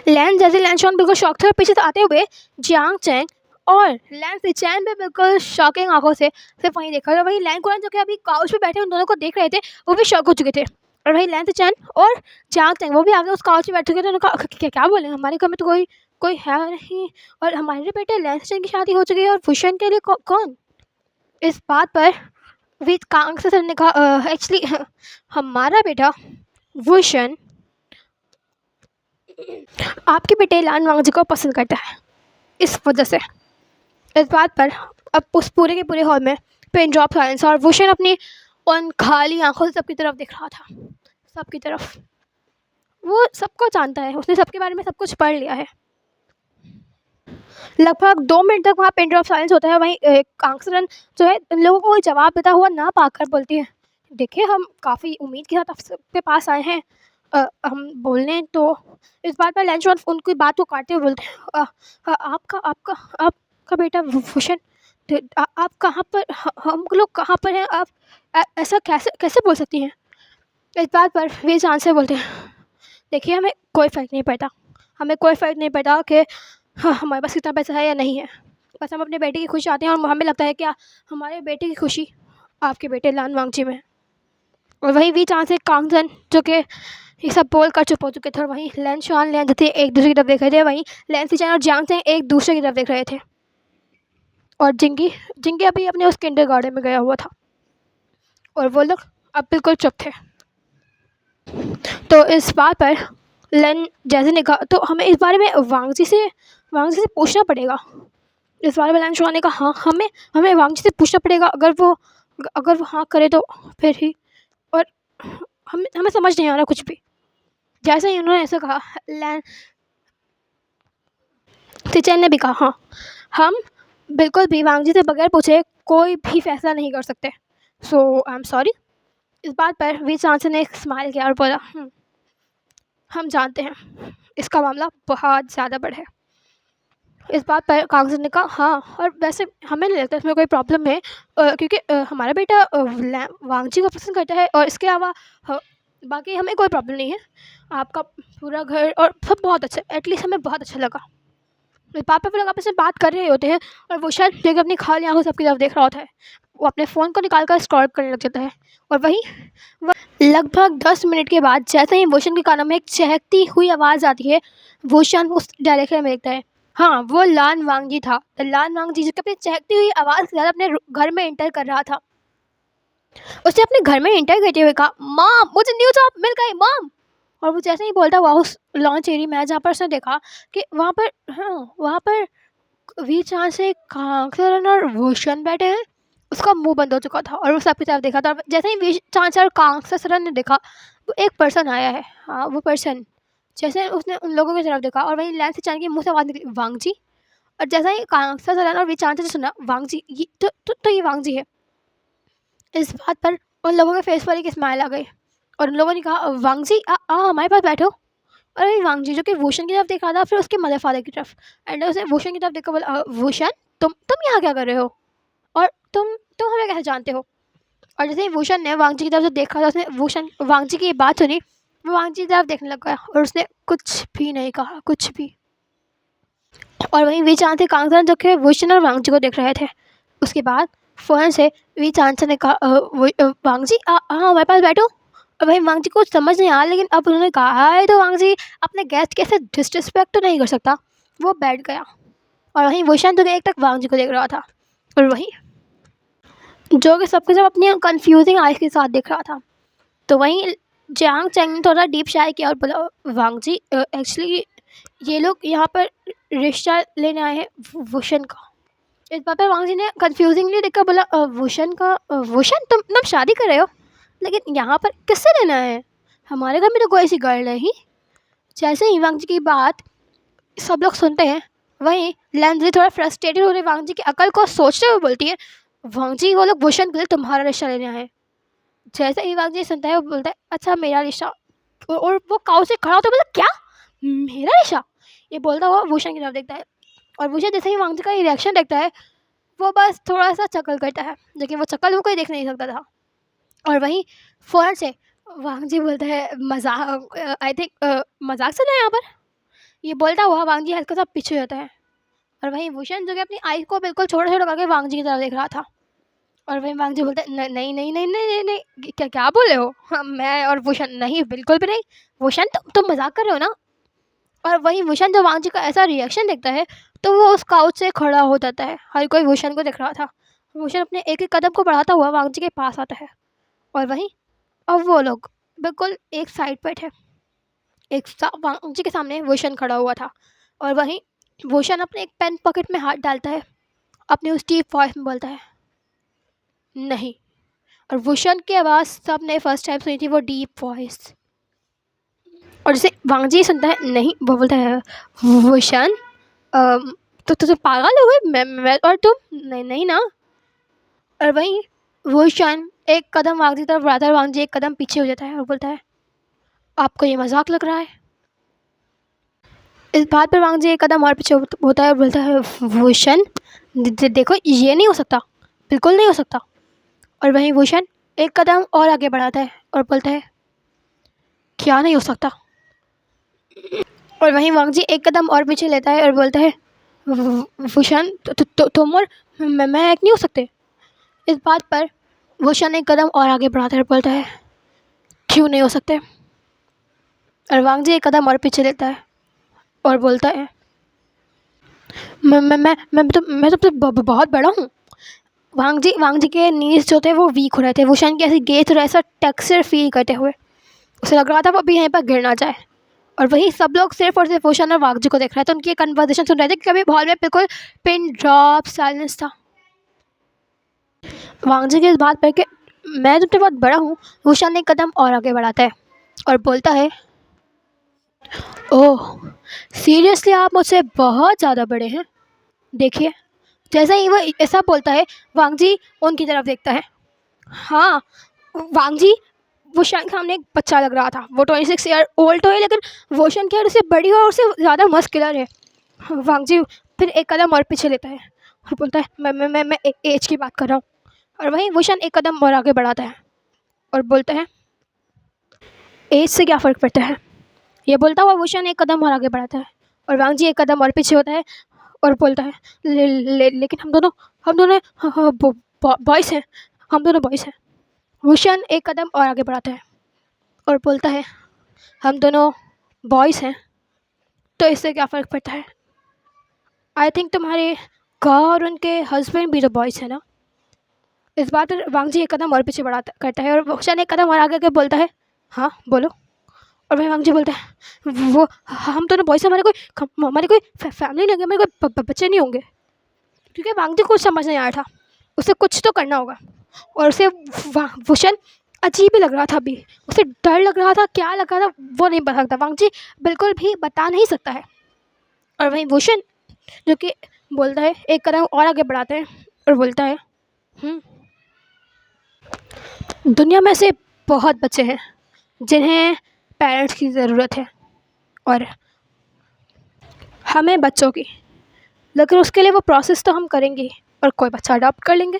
[SPEAKER 1] लैंड जैसे लैंडशॉन बिल्कुल शॉक थे, और पीछे से आते हुए जियांग चैंग और लैंड से चैन पे बिल्कुल शॉकिंग आंखों से सिर्फ वहीं देखा। और वहीं लैंड कुरान जो कि अभी काउच पे बैठे उन दोनों को देख रहे थे, वो भी शॉक हो चुके थे। और वहीं लैंड से चैन और जियांग चैंग वो भी आगे उस काउच पे बैठ चुके थे। उन्होंने कहा, क्या बोले, हमारे घर में तो कोई है नहीं, और हमारे बेटे लैंड से चैन की शादी हो चुकी है, और फुशन के लिए कौन। इस बात पर विद कांग से सर ने कहा, एक्चुअली हमारा बेटा वुशन आपके बेटे लान वांग जी को पसंद करता है, इस वजह से। इस बात पर अब उस पूरे के पूरे हॉल में पिन ड्रॉप साइलेंस, और वुशन अपनी उन खाली आंखों से सबकी तरफ देख रहा था, सबकी तरफ। वो सबको जानता है, उसने सबके बारे में सब कुछ पढ़ लिया है। लगभग 2 मिनट तक वहाँ पिन ड्रॉप साइलेंस होता है। वहीं कांगसरन जो है इन लोगों को कोई जवाब देता हुआ ना पाकर बोलती है, देखिए हम काफ़ी उम्मीद के साथ आपके पास आए हैं, हम बोलने तो। इस बात पर लैंचॉन उनकी बात को काटते हुए बोलते हैं, आपका बेटा भूषण, आप कहाँ पर, हम लोग कहाँ पर हैं, आप ऐसा कैसे बोल सकती हैं। इस बात पर वे जान से बोलते हैं, देखिए हमें कोई फ़र्क नहीं पड़ता, हमें कोई फ़र्क नहीं पड़ता कि हाँ हमारे पास कितना पैसा है या नहीं है, बस हम अपने बेटे की खुशी चाहते हैं, और हमें लगता है कि हमारे बेटे की खुशी आपके बेटे लान वांगजी में। और वहीं वी चांद से कांगजन जो कि ये सब बोल कर चुप हो चुके थे, और वहीं लैन शॉन लैन जैसे एक दूसरे की तरफ देख रहे थे, वहीं लैन सीचैन और जियांग से एक दूसरे की तरफ देख रहे थे। और जिंगी अभी अपने उस किंडरगार्टन में गया हुआ था। और वो लोग अब बिल्कुल चुप थे। तो इस बात पर लन जैसे ने कहा, तो हमें इस बारे में वांगजी से पूछना पड़ेगा। इस बारे में लन शुआ ने कहा, हाँ हमें हमें वांगजी से पूछना पड़ेगा। अगर वो हाँ करे तो फिर ही। और हमें हमें समझ नहीं आ रहा कुछ भी। जैसे ही उन्होंने ऐसा कहा, लैन टीचर ने भी कहा, हाँ हम बिल्कुल भी वांगजी से बगैर पूछे कोई भी फैसला नहीं कर सकते। सो आई एम सॉरी। इस बात पर वी चांसर ने एक स्माइल किया और बोला, हम जानते हैं इसका मामला बहुत ज़्यादा बड़ा है। इस बात पर कागज ने कहा, हाँ और वैसे हमें नहीं लगता इसमें कोई प्रॉब्लम है, क्योंकि हमारा बेटा वांगजी को पसंद करता है और इसके अलावा बाकी हमें कोई प्रॉब्लम नहीं है। आपका पूरा घर और सब बहुत अच्छा, एटलीस्ट हमें बहुत अच्छा लगा। पापा भी लोग आपस में बात कर रहे होते हैं और वो शायद लेकर अपनी खाली आंखों सबकी तरफ देख रहा होता है। वो अपने फ़ोन को निकाल कर स्क्रॉल करने लग जाता है। और वहीं लगभग 10 मिनट के बाद जैसे ही वोशन के कानों में एक चहकती हुई आवाज़ आती है, वोशन उस डायरेक्शन में देखता है। हाँ, वो लान वांगजी था। लान वांगजी जो कि अपनी चहकती हुई आवाज़ के साथ अपने घर में एंटर कर रहा था। उसने अपने घर में एंटर करते हुए कहा, मॉम मुझे न्यू जॉब मिल गई मॉम। और वो जैसे ही बोलता हुआ उस लॉन्च एरिया में, जहाँ पर उसने देखा कि वहाँ पर वी चांद से कांगसरन और वोशन बैठे हैं। उसका मुंह बंद हो चुका था और वो सबकी तरफ देखा था। जैसे ही वी चांद और कांगसरन ने देखा, वो एक पर्सन आया है। हाँ, वो पर्सन जैसे उसने उन लोगों की तरफ देखा और वहीं लैन से चांद के मुंह से आवाज़ निकली, वांगजी। और जैसा ही कांगसरन और वी चांद ने सुना वांगजी, ये तो ये वांगजी है। इस बात पर उन लोगों के फेस पर एक स्माइल आ गई और उन लोगों ने कहा, वांगजी हमारे पास बैठो। और वही वांगजी जो कि वोशन की तरफ देख रहा था, फिर उसके मदर फादर की तरफ, एंड उसे वोशन की तरफ देखकर बोला, वोशन तुम यहाँ क्या कर रहे हो और तुम हमें कैसे जानते हो। और जैसे ही वोशन ने वांगजी की तरफ से देखा था, उसने वांगजी की ये बात सुनी, वो वांगजी की तरफ देखने लग गया और उसने कुछ भी नहीं कहा, कुछ भी। और वहीं वी चांद थे कांगसन जो कि वोशन और वांगजी को देख रहे थे। उसके बाद फ़ौरन से वी चांद ने कहा, वांगजी हाँ हमारे पास बैठो। और भाई वांगजी को समझ नहीं आया, लेकिन अब उन्होंने कहा है तो वांगजी अपने गेस्ट कैसे डिसरिस्पेक्ट तो नहीं कर सकता। वो बैठ गया और वहीं वोशन तो एक तक वांगजी को देख रहा था और वहीं जो कि सबके सब अपनी कंफ्यूजिंग आइज के साथ देख रहा था। तो वहीं जियांग चैंग ने थोड़ा डीप शाय किया और बोला, वांगजी एक्चुअली ये लोग यहाँ पर रिश्ता लेने आए हैं वोशन का। इस बात पर वांगजी ने कंफ्यूजिंगली देखकर बोला, वोशन तुम शादी कर रहे हो, लेकिन यहाँ पर किससे लेना है, हमारे घर में तो कोई ऐसी गर्ल नहीं। जैसे ही वांगजी की बात सब लोग सुनते हैं, वहीं लैंजी थोड़ा फ्रस्ट्रेटेड हो रही वांगजी की अकल को सोचते हुए बोलती है, वांगजी वो लोग वोशन के लिए तुम्हारा रिश्ता लेने आए हैं। जैसे ही वांगजी सुनता है, वो बोलता है, अच्छा मेरा रिश्ता। और वो काउ से खड़ा होता है, बोला, क्या मेरा रिश्ता। ये बोलता हुआ वोशन की तरफ देखता है और वोशन जैसे ही वांगजी का रिएक्शन देखता है, वो बस थोड़ा सा चकल करता है, लेकिन वो चकल वो कोई देख नहीं सकता था। और वहीं फ़ौरन से वांगजी बोलता है, मजाक आई थिंक मजाक चल रहा है यहाँ पर। ये बोलता हुआ वांगजी हल्का सा पीछे होता है और वहीं वोशन जो कि अपनी आई को बिल्कुल छोटा छोटा करके वांगजी की तरफ देख रहा था। और वहीं वांगजी बोलता है, नहीं नहीं नहीं नहीं नहीं नहीं, क्या क्या बोले हो। हाँ, मैं और वोशन नहीं, बिल्कुल भी नहीं। वोशन तुम मजाक कर रहे हो ना। और वहीं वोशन जब वांगजी का ऐसा रिएक्शन देखता है, तो वो उस काउच से खड़ा हो जाता है। हर कोई वोशन को देख रहा था। वोशन अपने एक एक कदम को बढ़ाता हुआ वांगजी के पास आता है और वहीं अब वो लोग बिल्कुल एक साइड पर थे। वांगजी के सामने वोशन खड़ा हुआ था और वहीं वोशन अपने एक पेन पॉकेट में हाथ डालता है, अपनी उस डीप वॉइस में बोलता है, नहीं। और वोशन की आवाज़ सबने फर्स्ट टाइम सुनी थी, वो डीप वॉइस। और जैसे वांगजी सुनता है नहीं, वो बोलता है, वोशन तो तुम पागल हो गए, मैं और तुम नहीं नहीं ना। और वहीं वोशन एक कदम वांगजी की तरफ बढ़ाता है, वांगजी एक कदम पीछे हो जाता है और बोलता है, आपको ये मजाक लग रहा है। इस बात पर वांगजी एक कदम और पीछे होता है और बोलता है, वोशन देखो ये नहीं हो सकता, बिल्कुल नहीं हो सकता। और वहीं वोशन एक कदम और आगे बढ़ाता है और बोलता है, क्या नहीं हो सकता। और वहीं वांगजी एक कदम और पीछे लेता है और बोलता है, वोशन तुम और मैं एक नहीं हो सकते। इस बात पर वोशन एक कदम और आगे बढ़ाता है और बोलता है, क्यों नहीं हो सकते। और वांगजी एक कदम और पीछे लेता है और बोलता है, मैं तुमसे बहुत बड़ा हूँ, वांग जी के नीज जो थे वो वीक हो रहे थे। वुशन की ऐसी गेज और ऐसा टेक्सचर फील करते हुए उसे लग रहा था वो अभी यहीं पर गिर ना जाए। और वहीं सब लोग सिर्फ और सिर्फ वुशन और वांग जी को देख रहे थे, उनकी कन्वर्सेशन सुन रहे थे कि अभी हॉल में बिल्कुल पिन ड्रॉप साइलेंस था। वांग जी की इस बात पर कि मैं तुमसे बहुत बड़ा हूँ, वुशन एक कदम और आगे बढ़ाता है और बोलता है, ओह सीरियसली आप मुझसे बहुत ज़्यादा बड़े हैं। देखिए, जैसे ही वो ऐसा बोलता है वांग जी उनकी तरफ देखता है। हाँ, वांग जी वुशन के सामने एक बच्चा लग रहा था। वो 26 ईयर ओल्ड तो है लेकिन वुशन की उससे बड़ी और उससे ज़्यादा मस्कुलर है। वांग जी फिर एक कदम और पीछे लेता है और बोलता है, मैं एज की बात कर रहा हूँ। और वहीं वुशन एक कदम और आगे बढ़ाता है और बोलता है, एज से क्या फ़र्क पड़ता है। ये बोलता हुआ वुशन एक कदम और आगे बढ़ाता है और वांग जी एक कदम और पीछे होता है और बोलता है, लेकिन हम दोनों बॉयज़ हैं, हम दोनों बॉयज़ हैं। वुशन एक कदम और आगे बढ़ाता है और बोलता है, हम दोनों बॉयज़ हैं तो इससे क्या फ़र्क पड़ता है। आई थिंक तुम्हारे का और उनके हस्बैंड भी तो बॉयज़ हैं ना। इस बात पर वांग जी एक कदम और पीछे बढ़ाता करता है और वुशन एक कदम और आगे के बोलता है, हाँ बोलो। और वही वांग जी बोलता है, वो हम दोनों बॉयज़, हमारी कोई फैमिली नहीं होगी, हमारे कोई बच्चे नहीं होंगे। क्योंकि वांग जी कुछ समझ नहीं आया था, उसे कुछ तो करना होगा। और उसे वुशन अजीब ही लग रहा था। अभी उसे डर लग रहा था, क्या लग रहा था वो नहीं बता सकता, वांग जी बिल्कुल भी बता नहीं सकता है। और वहीं वुशन जो कि बोलता है, एक कदम और आगे बढ़ाते हैं और बोलता है, दुनिया में से बहुत बच्चे हैं जिन्हें पेरेंट्स की ज़रूरत है और हमें बच्चों की, लेकिन उसके लिए वो प्रोसेस तो हम करेंगे और कोई बच्चा अडॉप्ट कर लेंगे।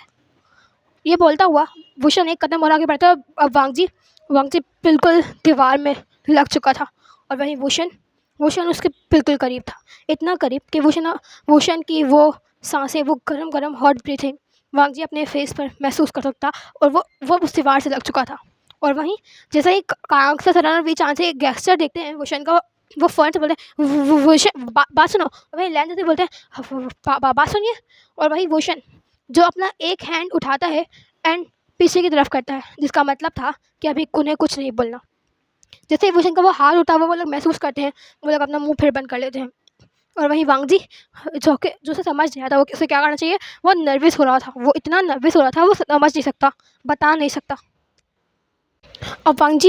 [SPEAKER 1] ये बोलता हुआ वुशन एक कदम और आगे बढ़ता है। अब वांग जी बिल्कुल दीवार में लग चुका था और वहीं वुशन उसके बिल्कुल करीब था, इतना करीब कि वुशन की वो सांसें, वो गरम गरम हॉट ब्रीथिंग वांग जी अपने फेस पर महसूस कर सकता और वो उस दीवार से लग चुका था। और वहीं जैसा ही कांग से सराना बीच आंख से गैस्टर देखते हैं वुशन का, वो फ़ौरन से बोलते हैं, वुशन बात सुनो। और वहीं लैन से बोलते हैं, बात सुनिए। और वहीं वुशन जो अपना एक हैंड उठाता है एंड पीछे की तरफ करता है, जिसका मतलब था कि अभी उन्हें कुछ नहीं बोलना। जैसे ही वुशन का वो हाथ उठा वो लोग महसूस करते हैं, वो लोग अपना मुंह फिर बंद कर लेते हैं। और वहीं वांग जी जो उसे समझ नहीं आता वो उसे क्या करना चाहिए, वो नर्वस हो रहा था, वो इतना नर्वस हो रहा था वो समझ नहीं सकता, बता नहीं सकता। अब वांग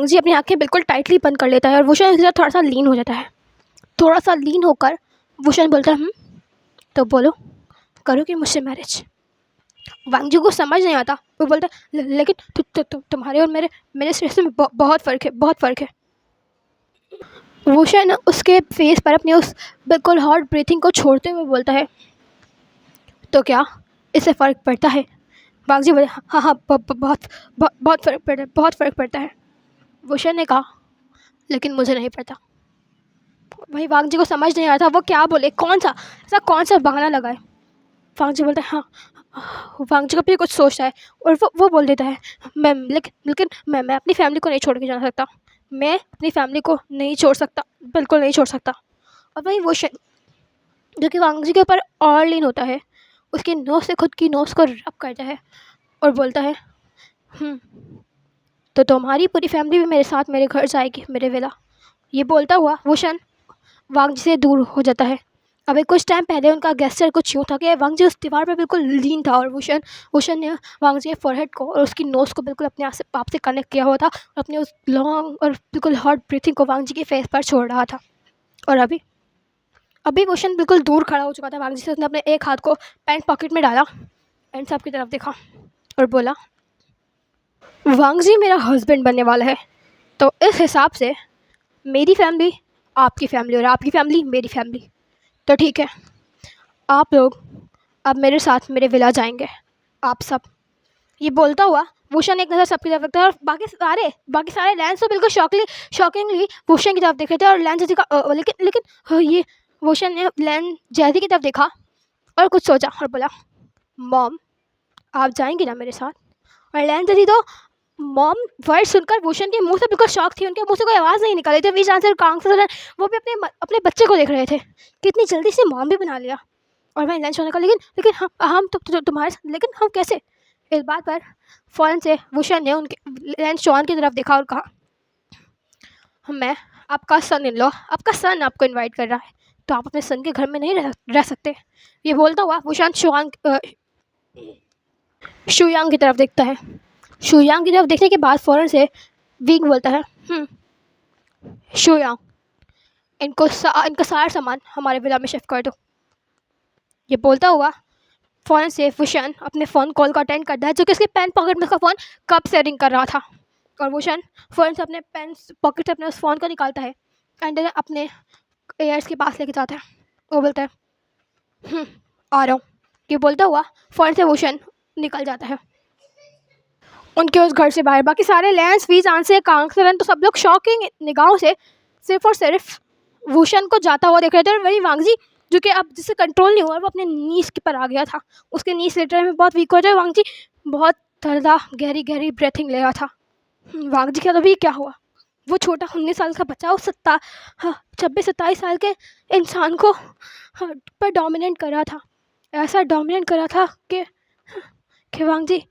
[SPEAKER 1] जी अपनी आंखें बिल्कुल टाइटली बंद कर लेता है और वुशन इसके साथ थोड़ा सा लीन हो जाता है। थोड़ा सा लीन होकर वुशन बोलता है, तो बोलो, करोगे मुझसे मैरिज। वांग जी को समझ नहीं आता, वो बोलता है, लेकिन तुम्हारे और मेरे रिश्ते में बहुत फ़र्क है, बहुत फ़र्क है। वुशन उसके फेस पर अपनी उस बिल्कुल हॉट ब्रीथिंग को छोड़ते हुए बोलता है, तो क्या इससे फ़र्क पड़ता है। वांग जी बोले, हाँ हाँ बहुत फ़र्क पड़ता है, बहुत फ़र्क पड़ता है। वुशन ने कहा, लेकिन मुझे नहीं पड़ता। भाई वांग जी को समझ नहीं आ रहा था वो क्या बोले, कौन सा बहाना लगाए। वांग जी बोलते हैं, हाँ। वांग जी कभी कुछ सोचता है और वो बोल देता है, लेकिन मैं अपनी फैमिली को नहीं छोड़ के जा सकता, मैं अपनी फैमिली को नहीं छोड़ सकता, बिल्कुल नहीं छोड़ सकता। और वही वो जो कि वांग जी के ऊपर और लीन होता है, उसकी नोज़ से खुद की नोज़ को रब करता है और बोलता है, तो तुम्हारी पूरी फैमिली भी मेरे साथ मेरे घर जाएगी, मेरे विला। ये बोलता हुआ वुशन वांग जी से दूर हो जाता है। अभी कुछ टाइम पहले उनका गेस्चर कुछ यूँ था कि वांग जी उस दीवार पर बिल्कुल लीन था और वुशन ने वांग जी के फोरहेड को और उसकी नोज़ को बिल्कुल अपने आप से कनेक्ट किया हुआ था और अपने उस लॉन्ग और बिल्कुल हॉट ब्रीथिंग को वांग जी के फेस पर छोड़ रहा था। और अभी वुशन बिल्कुल दूर खड़ा हो चुका था वांग जी से। उसने अपने एक हाथ को पैंट पॉकेट में डाला एंड सबकी तरफ देखा और बोला, वांग जी मेरा हस्बैंड बनने वाला है, तो इस हिसाब से मेरी फैमिली आपकी फैमिली और आपकी फैमिली मेरी फैमिली, तो ठीक है, आप लोग अब मेरे साथ मेरे विला जाएंगे, आप सब। ये बोलता हुआ वुशन एक नज़र सबकी तरफ रखता है और बाकी सारे लैंस तो बिल्कुल शॉकिंगली वुशन की तरफ देख रहे थे। और लैन जैसी का लेकिन ये वुशन ने लैन जैसी की तरफ देखा और कुछ सोचा और बोला, मॉम आप जाएंगी ना मेरे साथ। और लैन जैसी तो मॉम वर्ड सुनकर वुशन के मुंह से बिल्कुल शॉक थी, उनके मुंह से कोई आवाज़ नहीं निकल रही थी। बीच आंसर कांग से वो भी अपने बच्चे को देख रहे थे कि इतनी जल्दी से मॉम भी बना लिया। और वहीं लंच होने का, लेकिन लेकिन हम तो तुम्हारे साथ, लेकिन हम कैसे? इस बात पर फ़ौरन से वुशन ने उनके लैंस शॉन की तरफ देखा और कहा, मैं आपका सन इन लॉ, आपका सन आपको इनवाइट कर रहा है, तो आप अपने सन के घर में नहीं रह सकते। ये बोलता हुआ वुशन शुयांग की तरफ देखता है। शुयांग की तरफ देखने के बाद फ़ौरन से विंग बोलता है, शुयांग, इनका सारा सामान हमारे विला में शिफ्ट कर दो। ये बोलता हुआ फ़ौरन से वुशन अपने फ़ोन कॉल को अटेंड करता है, जो कि उसके पेन पॉकेट में उसका फ़ोन कब से रिंग कर रहा था। और वुशन फ़ौरन से अपने पेन पॉकेट से अपने उस फ़ोन को निकालता है एंड अपने एयर्स के पास लेके जाता है। वो बोलता है, आ रहा हूँ। ये बोलता हुआ फ़ौरन से वुशन निकल जाता है उनके उस घर से बाहर। बाकी सारे लैंस, वी, जानसे, कांगसरन तो सब लोग शॉकिंग निगाहों से सिर्फ और सिर्फ वुशन को जाता हुआ देख रहे थे। और वही वांगजी, जो कि अब जिससे कंट्रोल नहीं हुआ, वो अपने नीज के पर आ गया था। उसके नीज लिटरली में बहुत वीक हो जाए। वांगजी बहुत ज़्यादा गहरी गहरी ब्रेथिंग ले रहा था। वांगजी का अभी क्या हुआ? वो छोटा 19 साल का बच्चा उस 26-27 साल के इंसान को पर डोमिनेट कर रहा था। ऐसा डोमिनेट कर रहा था कि वांगजी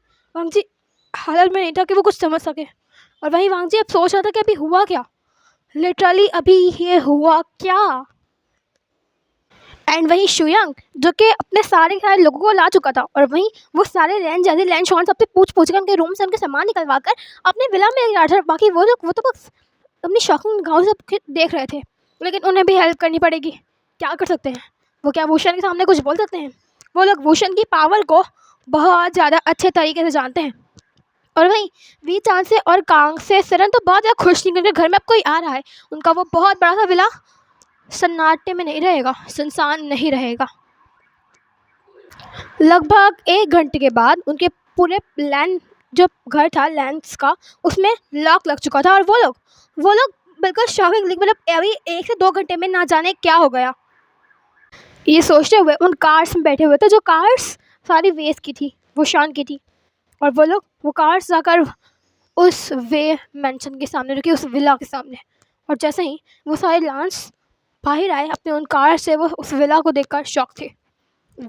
[SPEAKER 1] हालत में नहीं था कि वो कुछ समझ सके। और वहीं वांगजी अब सोच रहा था कि अभी हुआ क्या, लिटरली अभी ये हुआ क्या। एंड वहीं शुयांग, जो कि अपने सारे लोगों को ला चुका था, और वहीं वो सारे लैंड शॉन सबसे पूछ कर उनके रूम से उनके सामान निकलवा कर अपने विला में ले रहा था। बाकी वो तो बस अपनी शॉकिंग गाँव से देख रहे थे, लेकिन उन्हें भी हेल्प करनी पड़ेगी। क्या कर सकते हैं वो? क्या वुशन के सामने कुछ बोल सकते हैं? वो लोग वुशन की पावर को बहुत ज़्यादा अच्छे तरीके से जानते हैं। और वहीं वी, चांसे और कांग से सरन तो बहुत ज़्यादा खुश थी, क्योंकि घर में अब कोई आ रहा है। उनका वो बहुत बड़ा सा विला सन्नाटे में नहीं रहेगा, सुनसान नहीं रहेगा। लगभग 1 घंटे के बाद उनके पूरे लैंड, जो घर था लैंड्स का, उसमें लॉक लग चुका था। और वो लोग बिल्कुल शॉकिंग, मतलब अभी 1 से 2 घंटे में ना जाने क्या हो गया, ये सोचते हुए उन कार्स में बैठे हुए थे, जो कार्स सारी वेस की थी, वुशान की थी। और वो कार्स जाकर उस वे मेंशन के सामने रुकी, उस विला के सामने। और जैसे ही वो सारे लांस बाहर आए अपने उन कार से, वो उस विला को देखकर शॉक थे।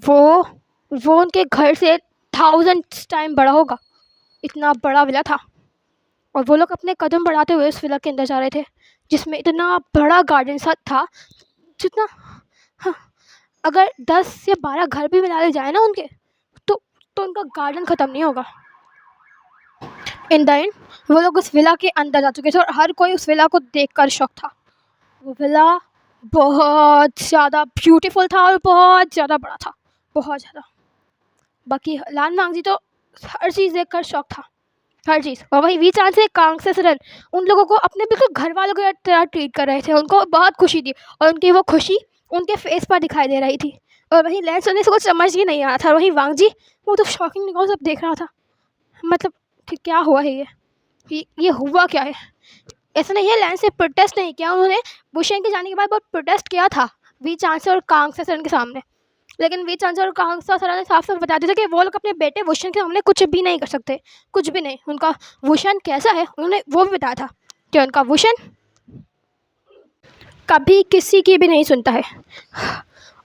[SPEAKER 1] वो उनके घर से 1000 टाइम बड़ा होगा, इतना बड़ा विला था। और वो लोग अपने कदम बढ़ाते हुए उस विला के अंदर जा रहे थे, जिसमें इतना बड़ा गार्डन सा था, जितना अगर 10 या 12 घर भी मिला ले जाए ना उनके, तो उनका गार्डन ख़त्म नहीं होगा। इन द एंड वो लोग उस विला के अंदर जा चुके थे, और हर कोई उस विला को देखकर शॉक था। वो विला बहुत ज़्यादा ब्यूटीफुल था और बहुत ज़्यादा बड़ा था, बहुत ज़्यादा। बाकी लान वांगजी तो हर चीज़ देखकर शॉक था, हर चीज़। और वही वी, चांस से कांग से सरन उन लोगों को अपने बिल्कुल घर वालों की तरह ट्रीट कर रहे थे। उनको बहुत खुशी थी, और उनकी वो खुशी उनके फेस पर दिखाई दे रही थी। और वहीं लैंस उन्हें कुछ समझ ही नहीं आ रहा था। वहीं वांगजी वो तो शॉकिंग निगाहों से देख रहा था, मतलब कि क्या हुआ है ये हुआ क्या है? ऐसा नहीं है लैंस ने प्रोटेस्ट नहीं किया, उन्होंने वुशन के जाने के बाद बहुत प्रोटेस्ट किया था वी, चांस और कांग से सरन के सामने। लेकिन वी, चांस और कांग से सरन ने साफ साफ बता दिया था कि वो लोग अपने बेटे वुशन के सामने कुछ भी नहीं कर सकते, कुछ भी नहीं। उनका वुशन कैसा है उन्होंने वो भी बताया था, कि उनका वुशन कभी किसी की भी नहीं सुनता है।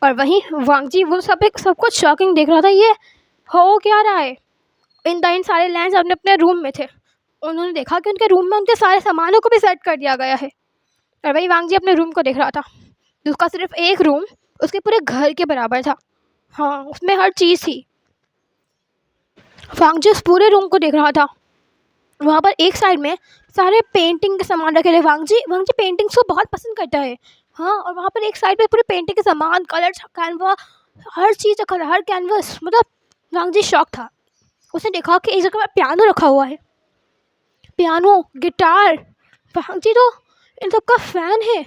[SPEAKER 1] और वहीं वांगजी वो सब कुछ शॉकिंग देख रहा था, ये हो क्या रहा है। इन सारे लैंड्स अपने अपने रूम में थे। उन्होंने देखा कि उनके रूम में उनके सारे सामानों को भी सेट कर दिया गया है। और वही वांगजी अपने रूम को देख रहा था, जिसका सिर्फ एक रूम उसके पूरे घर के बराबर था। हाँ, उसमें हर चीज़ थी। वांगजी उस पूरे रूम को देख रहा था। वहाँ पर एक साइड में सारे पेंटिंग के सामान रखे थे। वांगजी पेंटिंग्स को बहुत पसंद करता है। हाँ, और वहाँ पर एक साइड पे पूरे पेंटिंग के सामान, कलर, कैनवा, हर चीज़ रखा था, हर कैनवस। मतलब वांगजी शॉक था। उसने देखा कि एक जगह पर पियानो रखा हुआ है, पियानो, गिटार। वांगजी तो इन सब का फ़ैन है।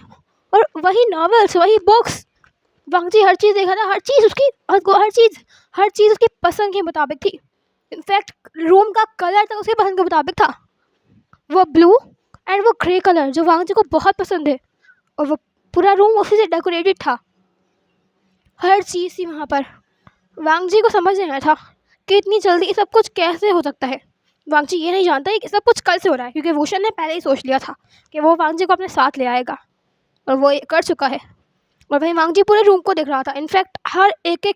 [SPEAKER 1] और वही नॉवेल्स, वही बुक्स। वांगजी हर चीज़ देखा था, हर चीज़ उसकी पसंद के मुताबिक थी। इनफैक्ट रूम का कलर तक उसकी पसंद के मुताबिक था, वो ब्लू एंड वो ग्रे कलर, जो वांगजी को बहुत पसंद है। और वो पूरा रूम उसी से डेकोरेटेड था, हर चीज़ थी वहाँ पर। वांगजी को समझ नहीं आया था कि इतनी जल्दी ये सब कुछ कैसे हो सकता है। वांगजी ये नहीं जानता है कि सब कुछ कल से हो रहा है, क्योंकि वुशन ने पहले ही सोच लिया था कि वो वांगजी को अपने साथ ले आएगा, और वो ये कर चुका है। और वहीं वांग जी पूरे रूम को देख रहा था। इनफैक्ट हर एक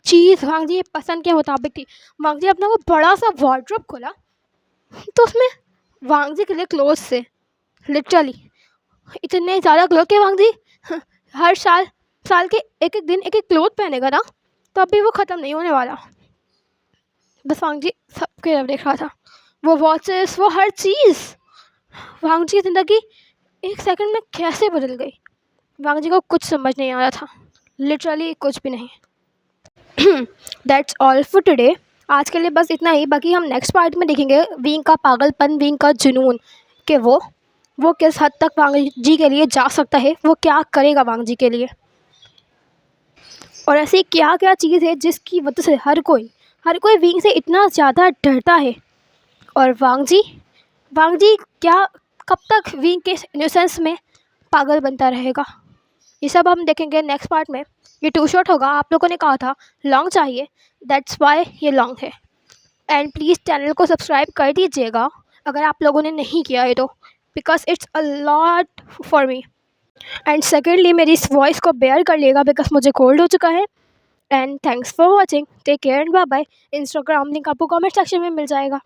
[SPEAKER 1] चीज़ वांग जी पसंद के मुताबिक थी। वांग जी अपना वो बड़ा सा वार्डरोब खोला तो उसमें वांग जी के लिए क्लोथ्स थे, लिटरली इतने ज़्यादा क्लोथ के वांग जी हर साल के एक एक दिन एक एक क्लोथ पहनेगा ना, तब भी वो ख़त्म नहीं होने वाला। बस वांग जी सबके तरफ देख रहा था, वो वॉचेस, वो हर चीज़। वांग जी की ज़िंदगी एक सेकंड में कैसे बदल गई, वांग जी को कुछ समझ नहीं आ रहा था, लिटरली कुछ भी नहीं। That's all for today. आज के लिए बस इतना ही। बाकी हम नेक्स्ट पार्ट में देखेंगे विंग का पागलपन, विंग का जुनून, कि वो किस हद तक वांग जी के लिए जा सकता है, वो क्या करेगा वांग जी के लिए, और ऐसी क्या क्या चीज़ है जिसकी वजह से हर कोई विंग से इतना ज़्यादा डरता है। और वांग जी क्या कब तक विंग के इनोसेंस में पागल बनता रहेगा, ये सब हम देखेंगे नेक्स्ट पार्ट में। ये 2 शॉट होगा, आप लोगों ने कहा था लॉन्ग चाहिए, दैट्स वाई ये लॉन्ग है। एंड प्लीज़ चैनल को सब्सक्राइब कर दीजिएगा अगर आप लोगों ने नहीं किया है तो, because it's a lot for me. And secondly मेरी इस वॉइस को बेयर कर लिएगा बिकॉज मुझे कोल्ड हो चुका है। And thanks for watching, take care and bye bye. Instagram link आपको कमेंट सेक्शन में मिल जाएगा।